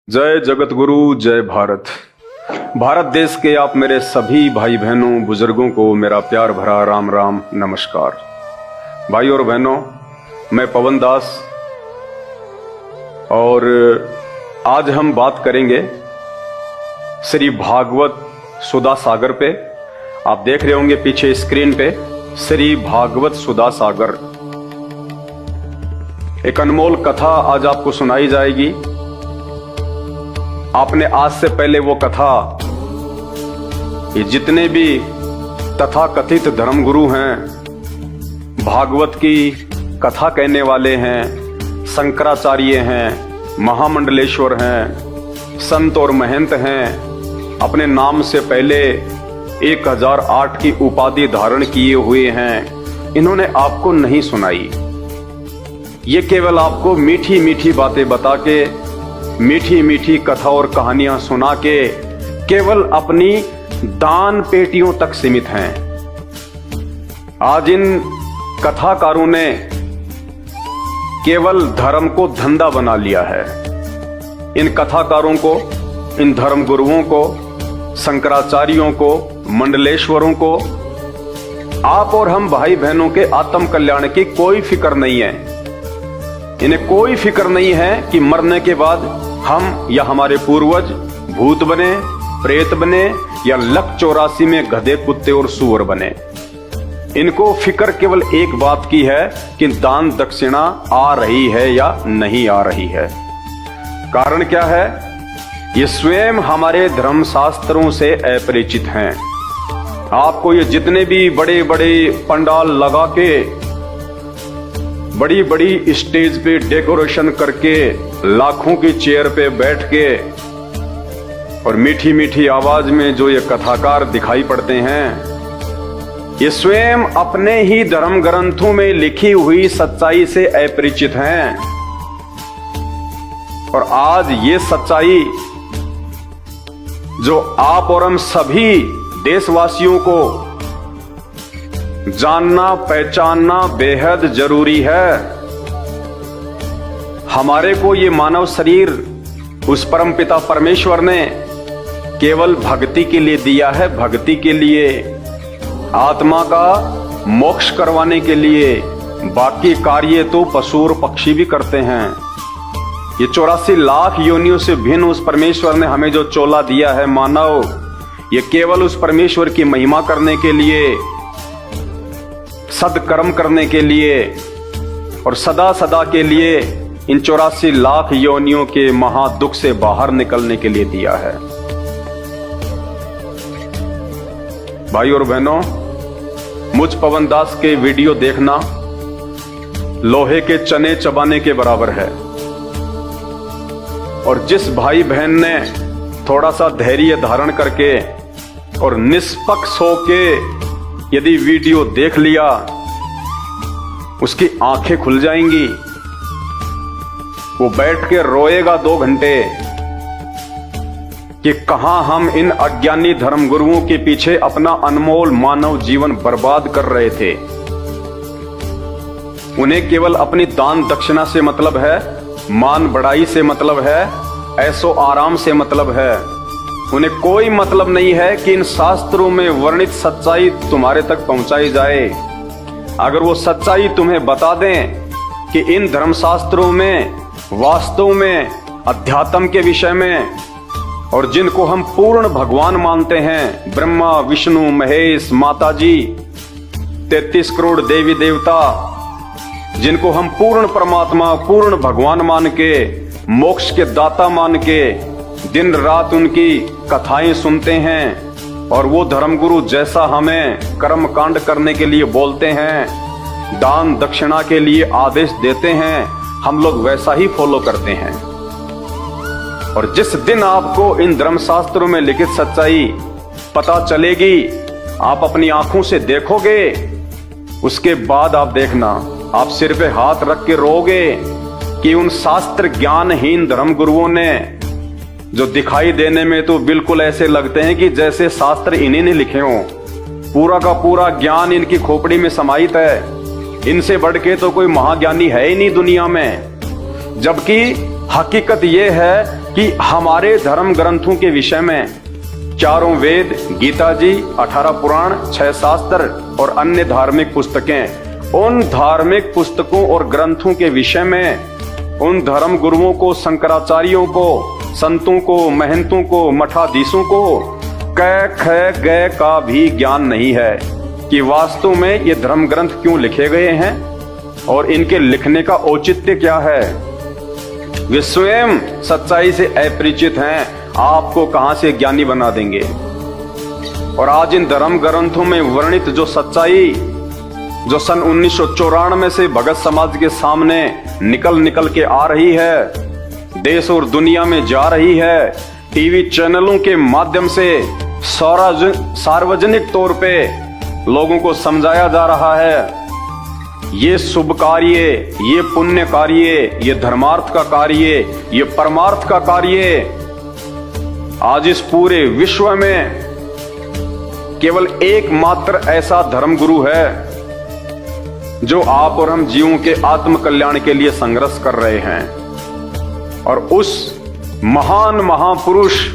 जय जगत गुरु, जय भारत। भारत देश के आप मेरे सभी भाई बहनों बुजुर्गों को मेरा प्यार भरा राम राम नमस्कार। भाई और बहनों, मैं पवन दास और आज हम बात करेंगे श्री भागवत सुधा सागर पे। आप देख रहे होंगे पीछे स्क्रीन पे श्री भागवत सुधा सागर। एक अनमोल कथा आज आपको सुनाई जाएगी। आपने आज से पहले वो कथा, ये जितने भी तथाकथित धर्मगुरु हैं, भागवत की कथा कहने वाले हैं, शंकराचार्य हैं, महामंडलेश्वर हैं, संत और महंत हैं, अपने नाम से पहले 1008 की उपाधि धारण किए हुए हैं, इन्होंने आपको नहीं सुनाई। ये केवल आपको मीठी मीठी बातें बता के, मीठी मीठी कथा और कहानियां सुना के केवल अपनी दान पेटियों तक सीमित हैं। आज इन कथाकारों ने केवल धर्म को धंधा बना लिया है। इन कथाकारों को, इन धर्मगुरुओं को, शंकराचार्यों को, मंडलेश्वरों को, आप और हम भाई बहनों के आत्म कल्याण की कोई फिक्र नहीं है। इन्हें कोई फिक्र नहीं है कि मरने के बाद हम या हमारे पूर्वज भूत बने, प्रेत बने या लक 84 में गधे, कुत्ते और सूअर बने। इनको फिक्र केवल एक बात की है कि दान दक्षिणा आ रही है या नहीं आ रही है। कारण क्या है? ये स्वयं हमारे धर्मशास्त्रों से अपरिचित हैं। आपको ये जितने भी बड़े बड़े पंडाल लगा के, बड़ी बड़ी स्टेज पे डेकोरेशन करके, लाखों की चेयर पे बैठ के और मीठी मीठी आवाज में जो ये कथाकार दिखाई पड़ते हैं, ये स्वयं अपने ही धर्म ग्रंथों में लिखी हुई सच्चाई से अपरिचित हैं। और आज ये सच्चाई जो आप और हम सभी देशवासियों को जानना पहचानना बेहद जरूरी है। हमारे को ये मानव शरीर उस परमपिता परमेश्वर ने केवल भक्ति के लिए दिया है, भक्ति के लिए, आत्मा का मोक्ष करवाने के लिए। बाकी कार्य तो पशु और पक्षी भी करते हैं। ये 84 लाख योनियों से भिन्न उस परमेश्वर ने हमें जो चोला दिया है मानव, ये केवल उस परमेश्वर की महिमा करने के लिए, सदकर्म करने के लिए और सदा सदा के लिए इन 84 लाख योनियों के महादुख से बाहर निकलने के लिए दिया है। भाई और बहनों, मुझ पवन दास के वीडियो देखना लोहे के चने चबाने के बराबर है। और जिस भाई बहन ने थोड़ा सा धैर्य धारण करके और निष्पक्ष होके यदि वीडियो देख लिया, उसकी आंखें खुल जाएंगी। वो बैठ के रोएगा 2 घंटे कि कहां हम इन अज्ञानी धर्मगुरुओं के पीछे अपना अनमोल मानव जीवन बर्बाद कर रहे थे। उन्हें केवल अपनी दान दक्षिणा से मतलब है, मान बढ़ाई से मतलब है, ऐसो आराम से मतलब है। उन्हें कोई मतलब नहीं है कि इन शास्त्रों में वर्णित सच्चाई तुम्हारे तक पहुंचाई जाए। अगर वो सच्चाई तुम्हें बता दें कि इन धर्मशास्त्रों में वास्तव में अध्यात्म के विषय में, और जिनको हम पूर्ण भगवान मानते हैं, ब्रह्मा विष्णु महेश माता जी, 33 करोड़ देवी देवता, जिनको हम पूर्ण परमात्मा पूर्ण भगवान मान के, मोक्ष के दाता मान के दिन रात उनकी कथाएं सुनते हैं, और वो धर्मगुरु जैसा हमें कर्म कांड करने के लिए बोलते हैं, दान दक्षिणा के लिए आदेश देते हैं, हम लोग वैसा ही फॉलो करते हैं। और जिस दिन आपको इन धर्मशास्त्रों में लिखित सच्चाई पता चलेगी, आप अपनी आंखों से देखोगे, उसके बाद आप देखना, आप सिर पे हाथ रख के रोगे कि उन शास्त्र ज्ञानहीन धर्मगुरुओं ने, जो दिखाई देने में तो बिल्कुल ऐसे लगते हैं कि जैसे शास्त्र इन्हीं ने लिखे हों, पूरा का पूरा ज्ञान इनकी खोपड़ी में समाहित है, इनसे बढ़ के तो कोई महाज्ञानी है ही नहीं दुनिया में। जबकि हकीकत यह है कि हमारे धर्म ग्रंथों के विषय में चारों वेद, गीता जी, 18 पुराण, 6 शास्त्र और अन्य धार्मिक पुस्तकें, उन धार्मिक पुस्तकों और ग्रंथों के विषय में उन धर्म गुरुओं को, शंकराचार्यों को, संतों को, महंतों को, मठाधीशों को क ख ग का भी ज्ञान नहीं है कि वास्तव में ये धर्म ग्रंथ क्यों लिखे गए हैं और इनके लिखने का औचित्य क्या है। वे स्वयं सच्चाई से अपरिचित हैं, आपको कहां से ज्ञानी बना देंगे। और आज इन धर्म ग्रंथों में वर्णित जो सच्चाई जो सन 1994 से भगत समाज के सामने निकल के आ रही है, देश और दुनिया में जा रही है, टीवी चैनलों के माध्यम से सार्वजनिक तौर पे लोगों को समझाया जा रहा है, ये शुभ कार्य, ये पुण्य कार्य, ये धर्मार्थ का कार्य, ये परमार्थ का कार्य आज इस पूरे विश्व में केवल एकमात्र ऐसा धर्म गुरु है जो आप और हम जीवों के आत्म कल्याण के लिए संघर्ष कर रहे हैं। और उस महान महापुरुष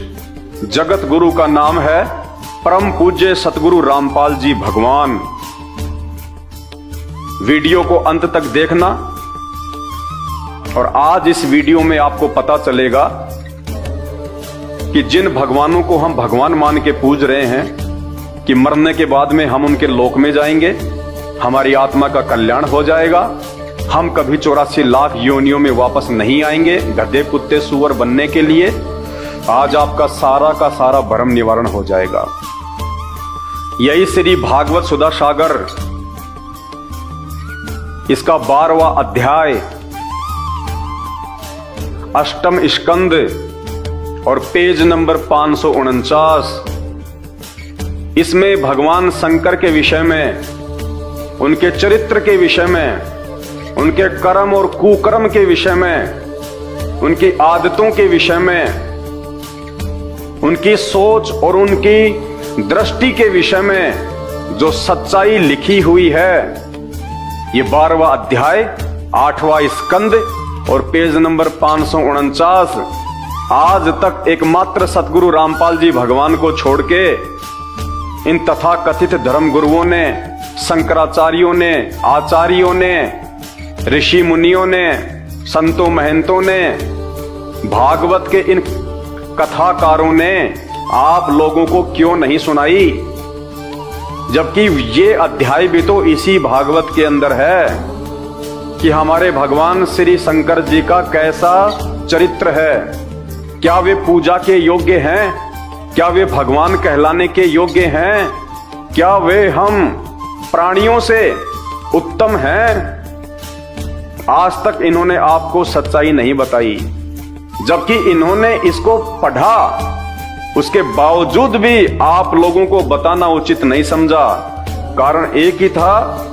जगत गुरु का नाम है परम पूज्य सतगुरु रामपाल जी भगवान। वीडियो को अंत तक देखना और आज इस वीडियो में आपको पता चलेगा कि जिन भगवानों को हम भगवान मान के पूज रहे हैं कि मरने के बाद में हम उनके लोक में जाएंगे, हमारी आत्मा का कल्याण हो जाएगा, हम कभी 84 लाख योनियों में वापस नहीं आएंगे गधे कुत्ते सूअर बनने के लिए। आज आपका सारा का सारा भ्रम निवारण हो जाएगा। यही श्री भागवत सुधा सागर इसका 12वां अध्याय, 8वां स्कंद और पेज नंबर 549, इसमें भगवान शंकर के विषय में, उनके चरित्र के विषय में, उनके कर्म और कुकर्म के विषय में, उनकी आदतों के विषय में, उनकी सोच और उनकी दृष्टि के विषय में जो सच्चाई लिखी हुई है, ये 12वां अध्याय, 8वां स्कंद और पेज नंबर 549 आज तक एकमात्र सतगुरु रामपाल जी भगवान को छोड़ के इन तथाकथित धर्म गुरुओं ने, शंकराचार्यों ने, आचार्यों ने, ऋषि मुनियों ने, संतों महंतों ने, भागवत के इन कथाकारों ने आप लोगों को क्यों नहीं सुनाई, जबकि ये अध्याय भी तो इसी भागवत के अंदर है कि हमारे भगवान श्री शंकर जी का कैसा चरित्र है, क्या वे पूजा के योग्य हैं, क्या वे भगवान कहलाने के योग्य हैं, क्या वे हम प्राणियों से उत्तम हैं। आज तक इन्होंने आपको सच्चाई नहीं बताई, जबकि इन्होंने इसको पढ़ा, उसके बावजूद भी आप लोगों को बताना उचित नहीं समझा। कारण एक ही था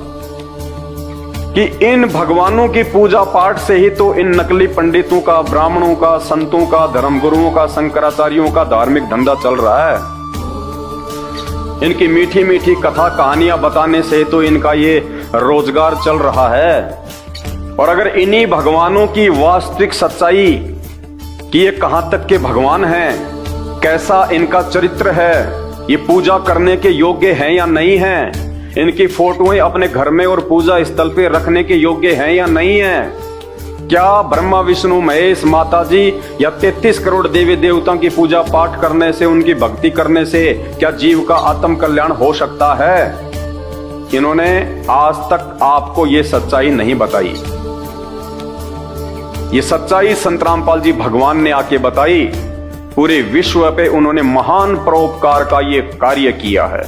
कि इन भगवानों की पूजा पाठ से ही तो इन नकली पंडितों का, ब्राह्मणों का, संतों का, धर्मगुरुओं का, शंकराचार्यों का धार्मिक धंधा चल रहा है। इनकी मीठी मीठी कथा कहानियां बताने से तो इनका ये रोजगार चल रहा है। और अगर इन्हीं भगवानों की वास्तविक सच्चाई कि ये कहां तक के भगवान हैं, कैसा इनका चरित्र है, ये पूजा करने के योग्य हैं या नहीं हैं, इनकी फोटोएं अपने घर में और पूजा स्थल पे रखने के योग्य हैं या नहीं हैं, क्या ब्रह्मा विष्णु महेश माता जी या 33 करोड़ देवी देवताओं की पूजा पाठ करने से, उनकी भक्ति करने से क्या जीव का आत्म कल्याण हो सकता है। इन्होंने आज तक आपको ये सच्चाई नहीं बताई। ये सच्चाई संत रामपाल जी भगवान ने आके बताई। पूरे विश्व पे उन्होंने महान परोपकार का ये कार्य किया है।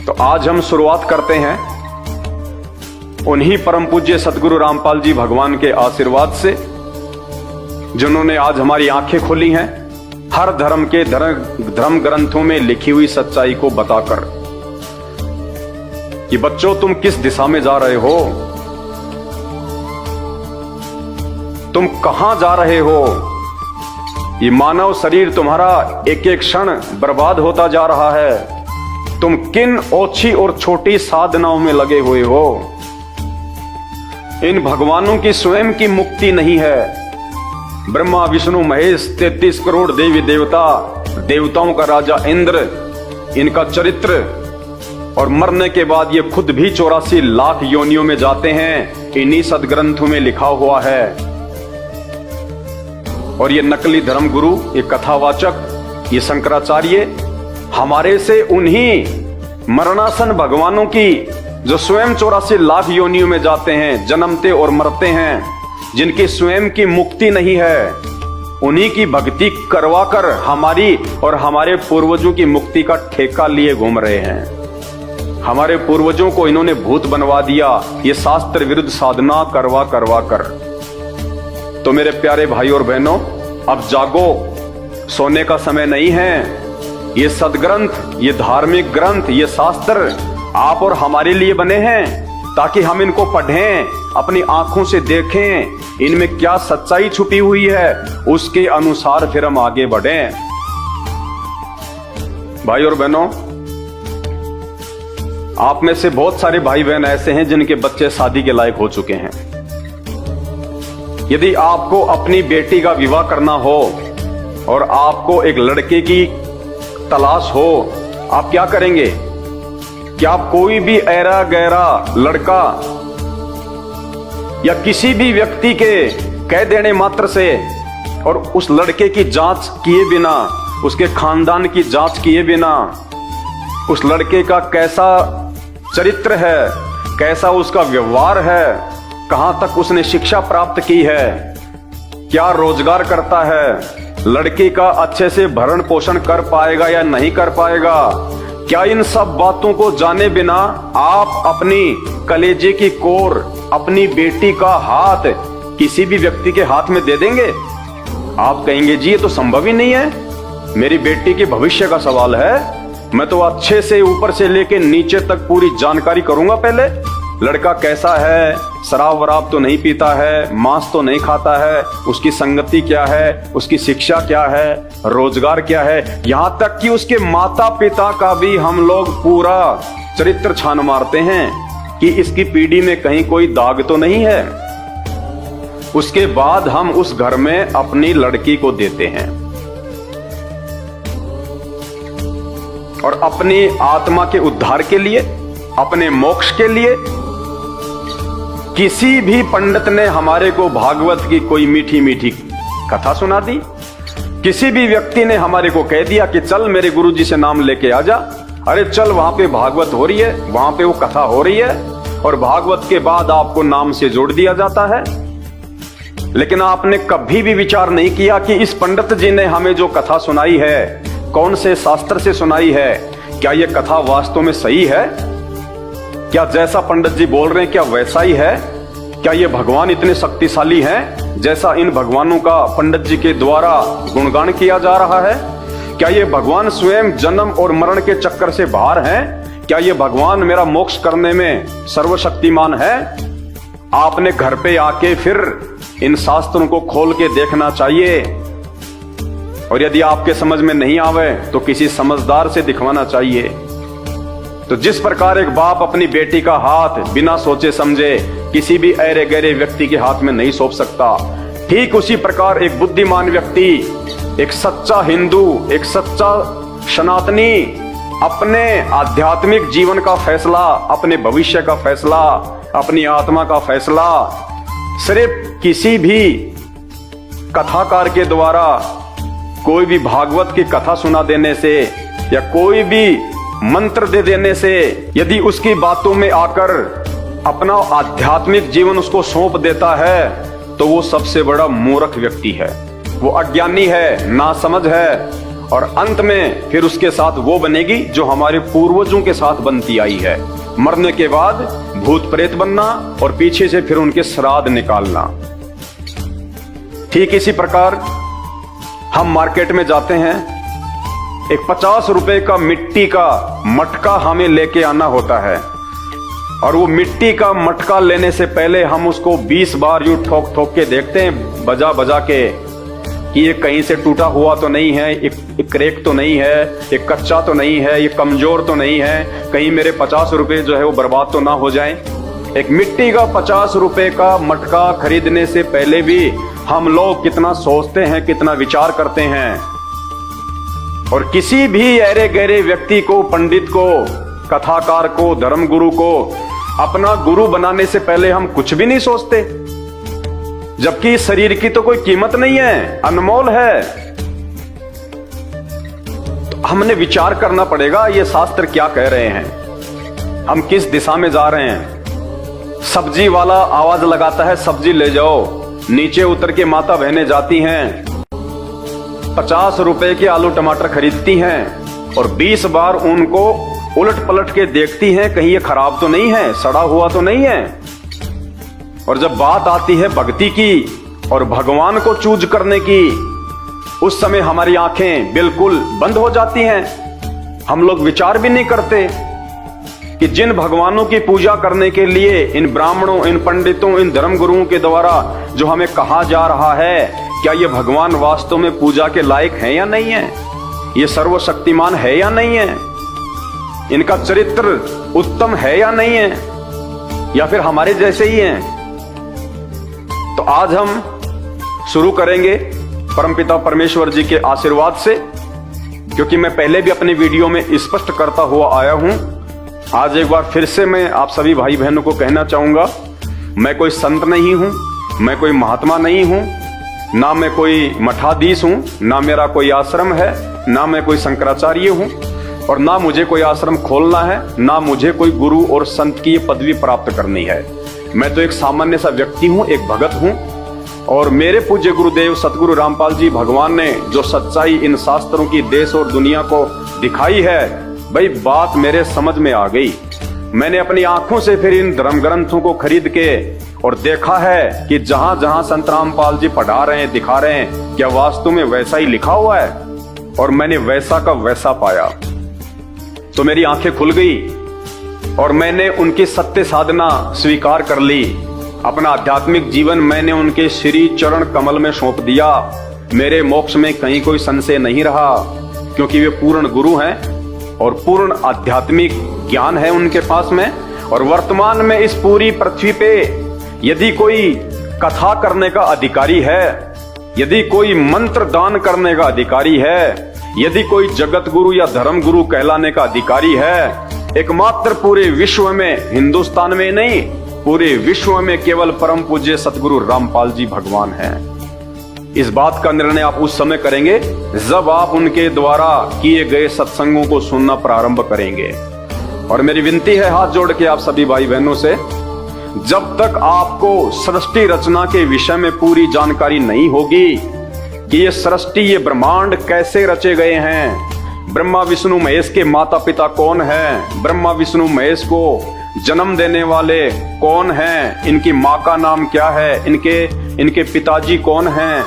तो आज हम शुरुआत करते हैं उन्हीं परम पूज्य सतगुरु रामपाल जी भगवान के आशीर्वाद से, जिन्होंने आज हमारी आंखें खोली हैं हर धर्म के धर्म ग्रंथों में लिखी हुई सच्चाई को बताकर कि बच्चों तुम किस दिशा में जा रहे हो, तुम कहां जा रहे हो। ये मानव शरीर तुम्हारा एक एक क्षण बर्बाद होता जा रहा है। तुम किन ओछी और छोटी साधनाओं में लगे हुए हो। इन भगवानों की स्वयं की मुक्ति नहीं है। ब्रह्मा विष्णु महेश 33 करोड़ देवी देवता, देवताओं का राजा इंद्र, इनका चरित्र, और मरने के बाद ये खुद भी 84 लाख योनियों में जाते हैं, इन्हीं सदग्रंथों में लिखा हुआ है। और ये नकली धर्म गुरु, ये कथावाचक, ये शंकराचार्य हमारे से उन्हीं मरणासन भगवानों की, जो स्वयं 84 लाख योनियों में जाते हैं, जन्मते और मरते हैं, जिनकी स्वयं की मुक्ति नहीं है, उन्हीं की भक्ति करवाकर हमारी और हमारे पूर्वजों की मुक्ति का ठेका लिए घूम रहे हैं। हमारे पूर्वजों को इन्होंने भूत बनवा दिया, ये शास्त्र विरुद्ध साधना करवा कर। तो मेरे प्यारे भाई और बहनों, अब जागो, सोने का समय नहीं है। ये सदग्रंथ, ये धार्मिक ग्रंथ, ये शास्त्र आप और हमारे लिए बने हैं, ताकि हम इनको पढ़ें, अपनी आंखों से देखें, इनमें क्या सच्चाई छुपी हुई है, उसके अनुसार फिर हम आगे बढ़ें। भाई और बहनों, आप में से बहुत सारे भाई बहन ऐसे हैं जिनके बच्चे शादी के लायक हो चुके हैं। यदि आपको अपनी बेटी का विवाह करना हो और आपको एक लड़के की तलाश हो, आप क्या करेंगे? क्या आप कोई भी ऐरा गैरा लड़का या किसी भी व्यक्ति के कह देने मात्र से और उस लड़के की जांच किए बिना, उसके खानदान की जांच किए बिना, उस लड़के का कैसा चरित्र है, कैसा उसका व्यवहार है, कहां तक उसने शिक्षा प्राप्त की है, क्या रोजगार करता है, लड़की का अच्छे से भरण पोषण कर पाएगा या नहीं कर पाएगा, क्या इन सब बातों को जाने बिना आप अपनी कलेजे की कोर, अपनी बेटी का हाथ किसी भी व्यक्ति के हाथ में दे देंगे? आप कहेंगे जी ये तो संभव ही नहीं है, मेरी बेटी के भविष्य का सवाल है, मैं तो अच्छे से ऊपर से लेके नीचे तक पूरी जानकारी करूंगा। पहले लड़का कैसा है, शराब वराब तो नहीं पीता है, मांस तो नहीं खाता है, उसकी संगति क्या है, उसकी शिक्षा क्या है, रोजगार क्या है, यहां तक कि उसके माता पिता का भी हम लोग पूरा चरित्र छान मारते हैं कि इसकी पीढ़ी में कहीं कोई दाग तो नहीं है। उसके बाद हम उस घर में अपनी लड़की को देते हैं और अपनी आत्मा के उद्धार के लिए, अपने मोक्ष के लिए किसी भी पंडित ने हमारे को भागवत की कोई मीठी मीठी कथा सुना दी, किसी भी व्यक्ति ने हमारे को कह दिया कि चल मेरे गुरुजी से नाम लेके आ जा, अरे चल वहां पे भागवत हो रही है, वहां पे वो कथा हो रही है, और भागवत के बाद आपको नाम से जोड़ दिया जाता है। लेकिन आपने कभी भी विचार नहीं किया कि इस पंडित जी ने हमें जो कथा सुनाई है, कौन से शास्त्र से सुनाई है, क्या यह कथा वास्तव में सही है? क्या जैसा पंडित जी बोल रहे हैं क्या वैसा ही है? क्या ये भगवान इतने शक्तिशाली हैं जैसा इन भगवानों का पंडित जी के द्वारा गुणगान किया जा रहा है? क्या ये भगवान स्वयं जन्म और मरण के चक्कर से बाहर हैं? क्या ये भगवान मेरा मोक्ष करने में सर्वशक्तिमान है? आपने घर पे आके फिर इन शास्त्रों को खोल के देखना चाहिए, और यदि आपके समझ में नहीं आवे तो किसी समझदार से दिखवाना चाहिए। तो जिस प्रकार एक बाप अपनी बेटी का हाथ बिना सोचे समझे किसी भी ऐरे गहरे व्यक्ति के हाथ में नहीं सौंप सकता, ठीक उसी प्रकार एक बुद्धिमान व्यक्ति, एक सच्चा हिंदू, एक सच्चा सनातनी अपने आध्यात्मिक जीवन का फैसला, अपने भविष्य का फैसला, अपनी आत्मा का फैसला सिर्फ किसी भी कथाकार के द्वारा, कोई भी भागवत की कथा सुना देने से या कोई भी मंत्र दे देने से, यदि उसकी बातों में आकर अपना आध्यात्मिक जीवन उसको सौंप देता है तो वो सबसे बड़ा मूर्ख व्यक्ति है, वो अज्ञानी है, नासमझ है, और अंत में फिर उसके साथ वो बनेगी जो हमारे पूर्वजों के साथ बनती आई है, मरने के बाद भूत प्रेत बनना और पीछे से फिर उनके श्राद्ध निकालना। ठीक इसी प्रकार हम मार्केट में जाते हैं, एक 50 रुपए का मिट्टी का मटका हमें लेके आना होता है, और वो मिट्टी का मटका लेने से पहले हम उसको 20 बार यूं ठोक ठोक के देखते हैं, बजा बजा के, कि ये कहीं से टूटा हुआ तो नहीं है, एक क्रैक तो नहीं है, एक कच्चा तो नहीं है, ये कमजोर तो नहीं है, कहीं मेरे 50 रुपए जो है वो बर्बाद तो ना हो जाए। एक मिट्टी का 50 रुपए का मटका खरीदने से पहले भी हम लोग कितना सोचते हैं, कितना विचार करते हैं। और किसी भी अरे गहरे व्यक्ति को, पंडित को, कथाकार को, धर्मगुरु को अपना गुरु बनाने से पहले हम कुछ भी नहीं सोचते, जबकि शरीर की तो कोई कीमत नहीं है, अनमोल है। तो हमने विचार करना पड़ेगा ये शास्त्र क्या कह रहे हैं, हम किस दिशा में जा रहे हैं। सब्जी वाला आवाज लगाता है सब्जी ले जाओ, नीचे उतर के माता बहनें जाती हैं, 50 रुपए के आलू टमाटर खरीदती हैं और 20 बार उनको उलट पलट के देखती हैं कहीं ये खराब तो नहीं है, सड़ा हुआ तो नहीं है। और जब बात आती है भक्ति की और भगवान को चूज करने की, उस समय हमारी आंखें बिल्कुल बंद हो जाती हैं। हम लोग विचार भी नहीं करते कि जिन भगवानों की पूजा करने के लिए इन ब्राह्मणों, इन पंडितों, इन धर्मगुरुओं के द्वारा जो हमें कहा जा रहा है, क्या ये भगवान वास्तव में पूजा के लायक है या नहीं है, ये सर्वशक्तिमान है या नहीं है, इनका चरित्र उत्तम है या नहीं है, या फिर हमारे जैसे ही हैं। तो आज हम शुरू करेंगे परमपिता परमेश्वर जी के आशीर्वाद से, क्योंकि मैं पहले भी अपने वीडियो में स्पष्ट करता हुआ आया हूं। आज एक बार फिर से मैं आप सभी भाई बहनों को कहना चाहूंगा, मैं कोई संत नहीं हूं, मैं कोई महात्मा नहीं हूं, ना मैं कोई मठाधीश हूं, ना मेरा कोई आश्रम है, ना मैं कोई शंकराचार्य हूं, और ना मुझे कोई आश्रम खोलना है, ना मुझे कोई गुरु और संत की पदवी प्राप्त करनी है। मैं तो एक सामान्य सा व्यक्ति हूं, एक भगत हूं। और मेरे पूज्य गुरुदेव सतगुरु रामपाल जी भगवान ने जो सच्चाई इन शास्त्रों की देश और दुनिया को दिखाई है, भाई बात मेरे समझ में आ गई। मैंने अपनी आंखों से फिर इन धर्म ग्रंथों को खरीद के और देखा है कि जहां जहां संत रामपाल जी पढ़ा रहे हैं, दिखा रहे हैं, क्या वास्तु में वैसा ही लिखा हुआ है। और मैंने वैसा का वैसा पाया, तो मेरी आंखें खुल गई और मैंने उनकी सत्य साधना स्वीकार कर ली। अपना आध्यात्मिक जीवन मैंने उनके श्री चरण कमल में सौंप दिया। मेरे मोक्ष में कहीं कोई संशय नहीं रहा, क्योंकि वे पूर्ण गुरु हैं और पूर्ण आध्यात्मिक ज्ञान है उनके पास में। और वर्तमान में इस पूरी पृथ्वी पे यदि कोई कथा करने का अधिकारी है, यदि कोई मंत्र दान करने का अधिकारी है, यदि कोई जगत गुरु या धर्म गुरु कहलाने का अधिकारी है, एकमात्र पूरे विश्व में, हिंदुस्तान में नहीं, पूरे विश्व में केवल परम पूज्य सतगुरु रामपाल जी भगवान हैं। इस बात का निर्णय आप उस समय करेंगे जब आप उनके द्वारा किए गए सत्संगों को सुनना प्रारंभ करेंगे। और मेरी विनती है हाथ जोड़ के आप सभी भाई बहनों से, जब तक आपको सृष्टि रचना के विषय में पूरी जानकारी नहीं होगी कि ये सृष्टि, ये ब्रह्मांड कैसे रचे गए हैं, ब्रह्मा विष्णु महेश के माता पिता कौन हैं, ब्रह्मा विष्णु महेश को जन्म देने वाले कौन हैं, इनकी माँ का नाम क्या है, इनके पिताजी कौन हैं,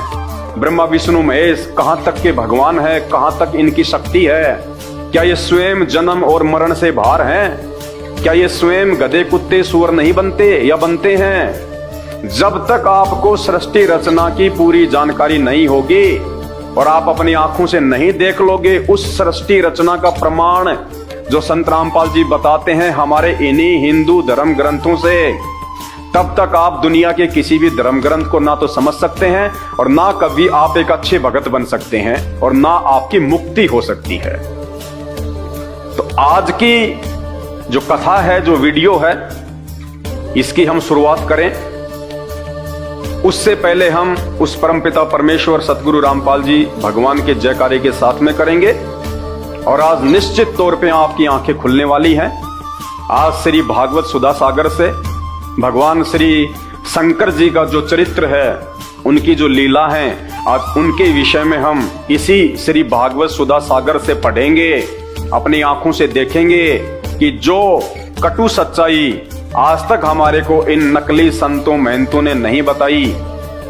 ब्रह्मा विष्णु महेश कहाँ तक के भगवान है, कहाँ तक इनकी शक्ति है, क्या ये स्वयं जन्म और मरण से बाहर हैं, क्या ये स्वयं गधे कुत्ते सूअर नहीं बनते या बनते हैं। जब तक आपको सृष्टि रचना की पूरी जानकारी नहीं होगी और आप अपनी आंखों से नहीं देख लोगे उस सृष्टि रचना का प्रमाण जो संत रामपाल जी बताते हैं हमारे इन्हीं हिंदू धर्म ग्रंथों से, तब तक आप दुनिया के किसी भी धर्म ग्रंथ को ना तो समझ सकते हैं और ना कभी आप एक अच्छे भगत बन सकते हैं और ना आपकी मुक्ति हो सकती है। तो आज की जो कथा है, जो वीडियो है, इसकी हम शुरुआत करें। उससे पहले हम उस परमपिता परमेश्वर सतगुरु रामपाल जी भगवान के जयकारे के साथ में करेंगे। और आज निश्चित तौर पे आपकी आंखें खुलने वाली हैं। आज श्री भागवत सुधा सागर से भगवान श्री शंकर जी का जो चरित्र है, उनकी जो लीला है, आज उनके विषय में हम इसी श्री भागवत सुधा सागर से पढ़ेंगे, अपनी आंखों से देखेंगे कि जो कटु सच्चाई आज तक हमारे को इन नकली संतों महंतों ने नहीं बताई,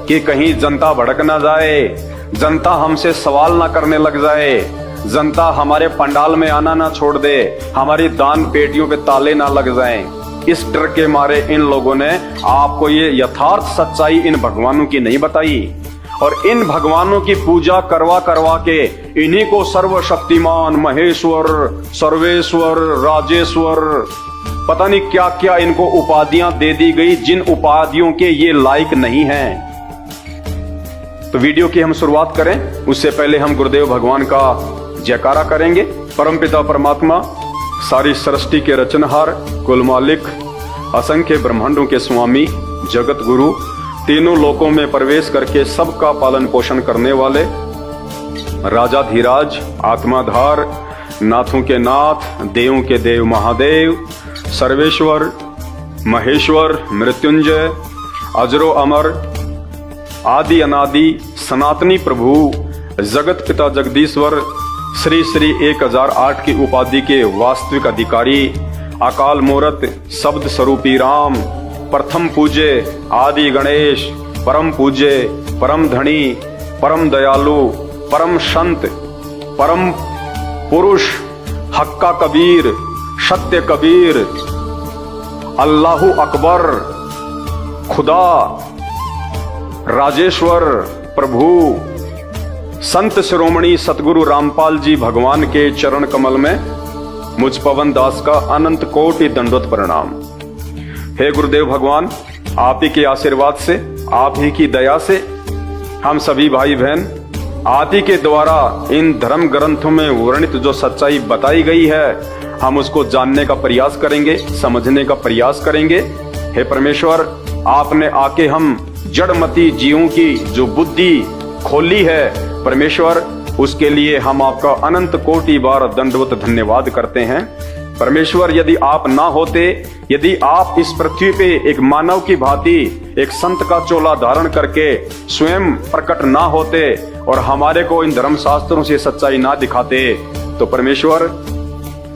कि कहीं जनता भड़क ना जाए, जनता हमसे सवाल ना करने लग जाए, जनता हमारे पंडाल में आना ना छोड़ दे, हमारी दान पेटियों पे ताले ना लग जाएं। इस डर के मारे इन लोगों ने आपको ये यथार्थ सच्चाई इन भगवानों की नहीं बताई। और इन भगवानों की पूजा करवा करवा के इन्हीं को सर्वशक्तिमान, महेश्वर, सर्वेश्वर, राजेश्वर, पता नहीं क्या क्या इनको उपाधियां दे दी गई, जिन उपाधियों के ये लायक नहीं हैं। तो वीडियो की हम शुरुआत करें उससे पहले हम गुरुदेव भगवान का जयकारा करेंगे। परमपिता परमात्मा, सारी सृष्टि के रचनहार, कुल मालिक, असंख्य ब्रह्मांडों के स्वामी, जगत गुरु, तीनों लोकों में प्रवेश करके सबका पालन पोषण करने वाले, राजाधिराज, आत्माधार, नाथों के नाथ, देवों के देव महादेव, सर्वेश्वर, महेश्वर, मृत्युंजय, अजरो अमर, आदि अनादि, सनातनी प्रभु, जगत पिता जगदीश्वर, श्री श्री 1008 की उपाधि के वास्तविक अधिकारी, अकाल मूरत, शब्द स्वरूपी राम, प्रथम पूज्य आदि गणेश, परम पूज्य, परम धनी, परम दयालु, परम संत, परम पुरुष, हक्का कबीर, सत्य कबीर, अल्लाहु अकबर, खुदा, राजेश्वर प्रभु, संत शिरोमणि सतगुरु रामपाल जी भगवान के चरण कमल में मुझ पवन दास का अनंत कोटि दंडवत प्रणाम। हे गुरुदेव भगवान, आप ही के आशीर्वाद से, आप ही की दया से हम सभी भाई बहन आप ही के द्वारा इन धर्म ग्रंथों में वर्णित जो सच्चाई बताई गई है, हम उसको जानने का प्रयास करेंगे, समझने का प्रयास करेंगे। हे परमेश्वर, आपने आके हम जड़मती जीवों की जो बुद्धि खोली है परमेश्वर, उसके लिए हम आपका अनंत कोटि बार दंडवत धन्यवाद करते हैं। परमेश्वर, यदि आप ना होते, यदि आप इस पृथ्वी पे एक मानव की भांति एक संत का चोला धारण करके स्वयं प्रकट ना होते और हमारे को इन धर्म शास्त्रों से सच्चाई ना दिखाते, तो परमेश्वर,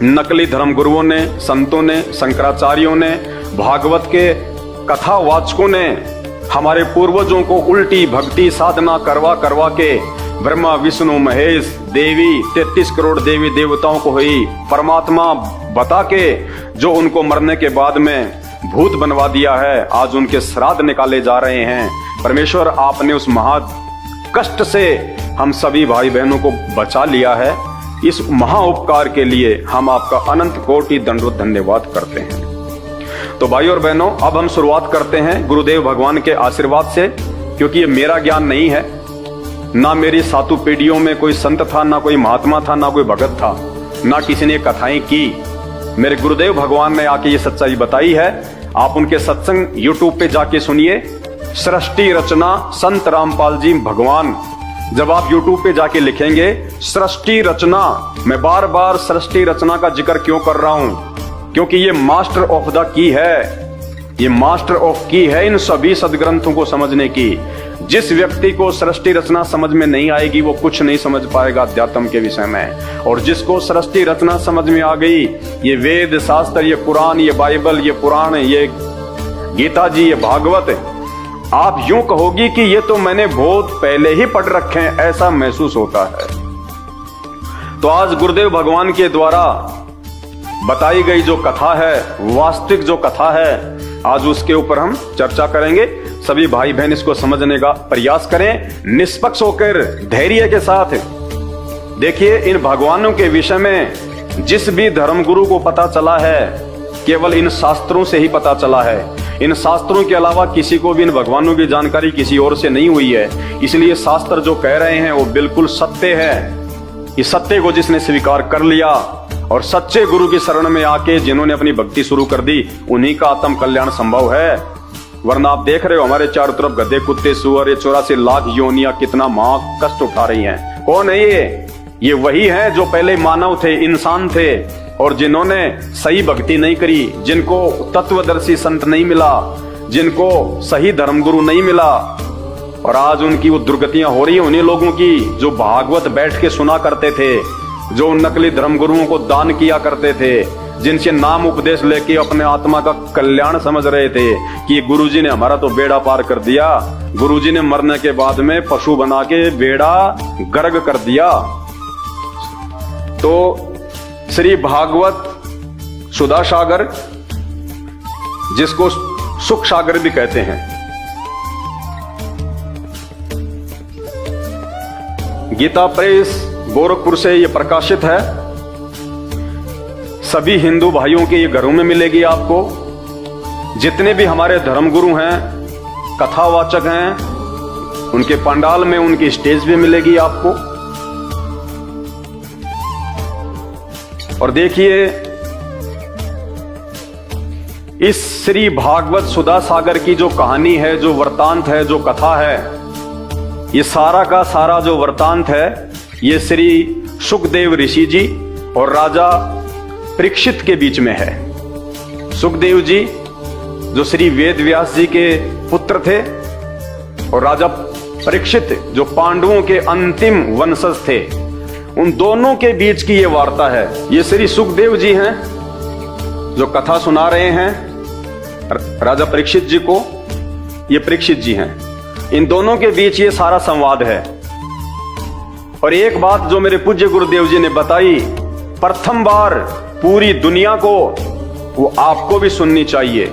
नकली धर्म गुरुओं ने, संतों ने, शंकराचार्यों ने, भागवत के कथावाचकों ने हमारे पूर्वजों को उल्टी भक्ति साधना करवा करवा के ब्रह्मा विष्णु महेश देवी 33 करोड़ देवी देवताओं को हुई परमात्मा बता के जो उनको मरने के बाद में भूत बनवा दिया है, आज उनके श्राद्ध निकाले जा रहे हैं। परमेश्वर, आपने उस महा कष्ट से हम सभी भाई बहनों को बचा लिया है। इस महा उपकार के लिए हम आपका अनंत कोटि दंडवत धन्यवाद करते हैं। तो भाई और बहनों, अब हम शुरुआत करते हैं गुरुदेव भगवान के आशीर्वाद से, क्योंकि ये मेरा ज्ञान नहीं है, ना मेरी सातु पीढ़ियों में कोई संत था, ना कोई महात्मा था, ना कोई भगत था, ना किसी ने कथाएं की। मेरे गुरुदेव भगवान ने आके ये सच्चाई बताई है। आप उनके सत्संग यूट्यूब पे जाके सुनिए, सृष्टि रचना संत रामपाल जी भगवान। जब आप यूट्यूब पे जाके लिखेंगे सृष्टि रचना, मैं बार बार सृष्टि रचना का जिक्र क्यों कर रहा हूं, क्योंकि ये मास्टर ऑफ द की है, ये मास्टर ऑफ की है इन सभी सदग्रंथों को समझने की। जिस व्यक्ति को सृष्टि रचना समझ में नहीं आएगी वो कुछ नहीं समझ पाएगा अध्यात्म के विषय में, और जिसको सृष्टि रचना समझ में आ गई, ये वेद शास्त्र, ये कुरान, ये बाइबल, ये पुराण, ये गीता जी, ये भागवत, आप यूं कहोगी कि ये तो मैंने बहुत पहले ही पढ़ रखे हैं, ऐसा महसूस होता है। तो आज गुरुदेव भगवान के द्वारा बताई गई जो कथा है, वास्तविक जो कथा है, आज उसके ऊपर हम चर्चा करेंगे। सभी भाई बहन इसको समझने का प्रयास करें, निष्पक्ष होकर, धैर्य के साथ। देखिए, इन भगवानों के विषय में जिस भी धर्मगुरु को पता चला है, केवल इन शास्त्रों से ही पता चला है। इन शास्त्रों के अलावा किसी को भी इन भगवानों की जानकारी किसी और से नहीं हुई है। इसलिए शास्त्र जो कह रहे हैं वो बिल्कुल सत्य है। इस सत्य को जिसने स्वीकार कर लिया और सच्चे गुरु की शरण में आके जिन्होंने अपनी भक्ति शुरू कर दी, उन्हीं का आत्म कल्याण संभव है। वरना आप देख रहे हो हमारे चारों तरफ गधे, कुत्ते, सुअर, ये 84 लाख योनियां कितना महा कष्ट उठा रही हैं। कौन है ये वही है जो पहले मानव थे, इंसान थे, और जिन्होंने सही भक्ति नहीं करी, जिनको तत्वदर्शी संत नहीं मिला, जिनको सही धर्मगुरु नहीं मिला, और आज उनकी वो दुर्गतियां हो रही है उन्हीं लोगों की जो भागवत बैठ के सुना करते थे, जो नकली धर्मगुरुओं को दान किया करते थे, जिनसे नाम उपदेश लेके अपने आत्मा का कल्याण समझ रहे थे कि गुरुजी ने हमारा तो बेड़ा पार कर दिया। गुरुजी ने मरने के बाद में पशु बना के बेड़ा गर्ग कर दिया। तो श्री भागवत सुधा सागर, जिसको सुख सागर भी कहते हैं, गीता प्रेस गोरखपुर से यह प्रकाशित है। सभी हिंदू भाइयों के ये घरों में मिलेगी आपको। जितने भी हमारे धर्मगुरु हैं, कथावाचक हैं, उनके पंडाल में, उनकी स्टेज पे मिलेगी आपको। और देखिए, इस श्री भागवत सुधा सागर की जो कहानी है, जो वृतांत है, जो कथा है, ये सारा का सारा जो वृतांत है, ये श्री सुखदेव ऋषि जी और राजा परीक्षित के बीच में है। सुखदेव जी जो श्री वेद व्यास जी के पुत्र थे, और राजा परीक्षित जो पांडवों के अंतिम वंशज थे, उन दोनों के बीच की ये वार्ता है। ये श्री सुखदेव जी हैं जो कथा सुना रहे हैं राजा परीक्षित जी को, ये परीक्षित जी हैं। इन दोनों के बीच ये सारा संवाद है। और एक बात जो मेरे पूज्य गुरुदेव जी ने बताई, प्रथम बार पूरी दुनिया को, वो आपको भी सुननी चाहिए।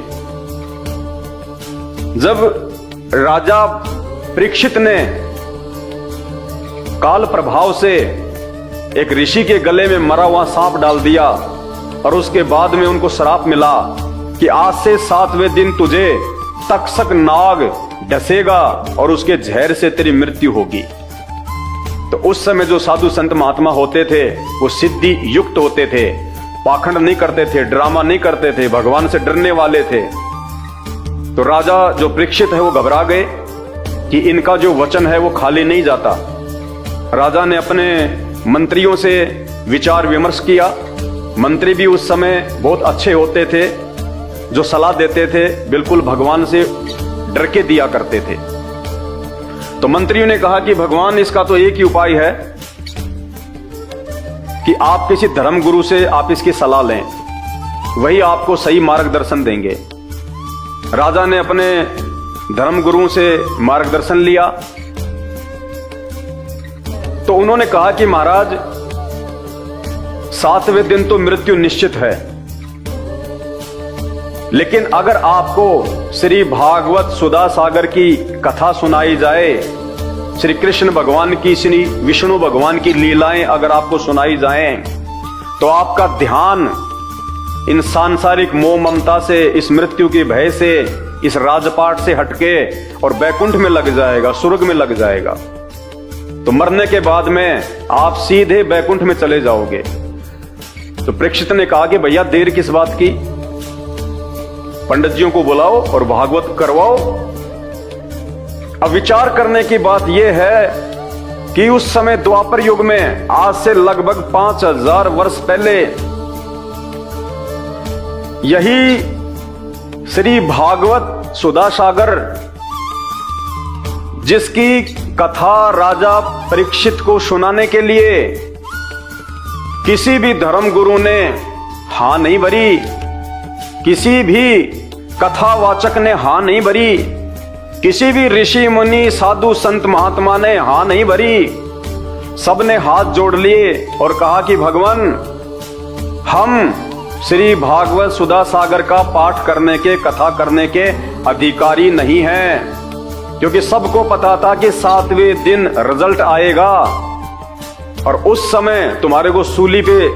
जब राजा परीक्षित ने काल प्रभाव से एक ऋषि के गले में मरा हुआ सांप डाल दिया, और उसके बाद में उनको श्राप मिला कि आज से 7वें दिन तुझे तक्षक नाग डसेगा और उसके जहर से तेरी मृत्यु होगी। तो उस समय जो साधु संत महात्मा होते थे, वो सिद्धि युक्त होते थे, पाखंड नहीं करते थे, ड्रामा नहीं करते थे, भगवान से डरने वाले थे। तो राजा जो परीक्षित है वो घबरा गए कि इनका जो वचन है वो खाली नहीं जाता। राजा ने अपने मंत्रियों से विचार विमर्श किया। मंत्री भी उस समय बहुत अच्छे होते थे, जो सलाह देते थे बिल्कुल भगवान से डर के दिया करते थे। तो मंत्रियों ने कहा कि भगवान, इसका तो एक ही उपाय है कि आप किसी धर्म गुरु से आप इसकी सलाह लें, वही आपको सही मार्गदर्शन देंगे। राजा ने अपने धर्म गुरु से मार्गदर्शन लिया। तो उन्होंने कहा कि महाराज, 7वें दिन तो मृत्यु निश्चित है, लेकिन अगर आपको श्री भागवत सुधा सागर की कथा सुनाई जाए, श्री कृष्ण भगवान की, श्री विष्णु भगवान की लीलाएं अगर आपको सुनाई जाएं, तो आपका ध्यान इन सांसारिक मोह ममता से, इस मृत्यु के भय से, इस राजपाट से हटके और बैकुंठ में लग जाएगा, स्वर्ग में लग जाएगा। तो मरने के बाद में आप सीधे बैकुंठ में चले जाओगे। तो परीक्षित ने कहा कि भैया देर किस बात की, पंडित जियों को बुलाओ और भागवत करवाओ। अब विचार करने की बात यह है कि उस समय द्वापर युग में, आज से लगभग 5000 वर्ष पहले, यही श्री भागवत सुधा सागर, जिसकी कथा राजा परीक्षित को सुनाने के लिए किसी भी धर्म गुरु ने हां नहीं भरी, किसी भी कथावाचक ने हां नहीं भरी, किसी भी ऋषि मुनि साधु संत महात्मा ने हां नहीं भरी। सबने हाथ जोड़ लिए और कहा कि भगवान, हम श्री भागवत सुधा सागर का पाठ करने के, कथा करने के अधिकारी नहीं हैं, क्योंकि सबको पता था कि 7वें दिन रिजल्ट आएगा और उस समय तुम्हारे को सूली पे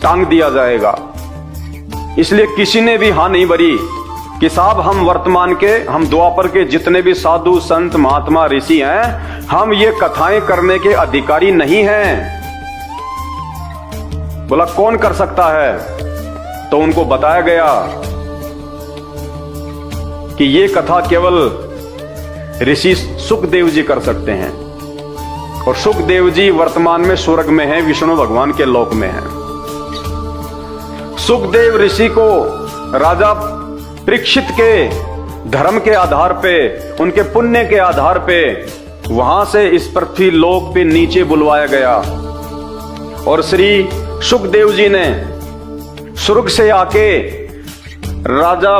टांग दिया जाएगा। इसलिए किसी ने भी हां नहीं भरी कि साहब, हम वर्तमान के, हम द्वापर के जितने भी साधु संत महात्मा ऋषि हैं, हम ये कथाएं करने के अधिकारी नहीं हैं। बोला कौन कर सकता है? तो उनको बताया गया कि ये कथा केवल ऋषि सुखदेव जी कर सकते हैं, और सुखदेव जी वर्तमान में स्वर्ग में हैं, विष्णु भगवान के लोक में हैं। सुखदेव ऋषि को राजा परीक्षित के धर्म के आधार पे, उनके पुण्य के आधार पे, वहां से इस पृथ्वी लोक पे नीचे बुलवाया गया, और श्री सुखदेव जी ने स्वर्ग से आके राजा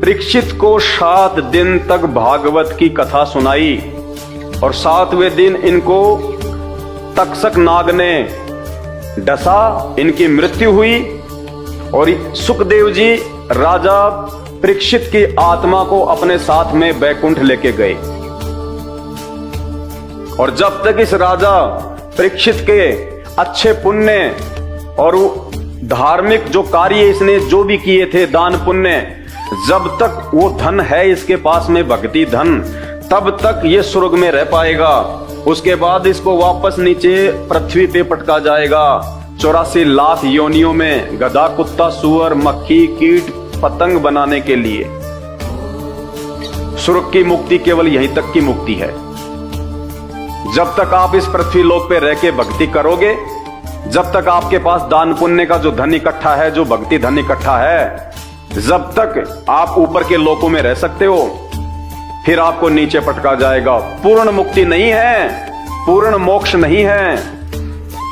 परीक्षित को 7 दिन तक भागवत की कथा सुनाई, और 7वें दिन इनको तक्षक नाग ने डसा, इनकी मृत्यु हुई, और सुखदेव जी राजा परीक्षित की आत्मा को अपने साथ में बैकुंठ लेके गए। और जब तक इस राजा परीक्षित के अच्छे पुण्य और धार्मिक जो कार्य इसने जो भी किए थे, दान पुण्य, जब तक वो धन है इसके पास में, भक्ति धन, तब तक ये स्वर्ग में रह पाएगा। उसके बाद इसको वापस नीचे पृथ्वी पे पटका जाएगा 84 लाख योनियों में, गधा, कुत्ता, सुअर, मक्खी, कीट, पतंग बनाने के लिए। स्वर्ग की मुक्ति केवल यहीं तक की मुक्ति है। जब तक आप इस पृथ्वी लोक पे रह के भक्ति करोगे, जब तक आपके पास दान पुण्य का जो धन इकट्ठा है, जो भक्ति धन इकट्ठा है, जब तक आप ऊपर के लोकों में रह सकते हो, फिर आपको नीचे पटका जाएगा। पूर्ण मुक्ति नहीं है, पूर्ण मोक्ष नहीं है।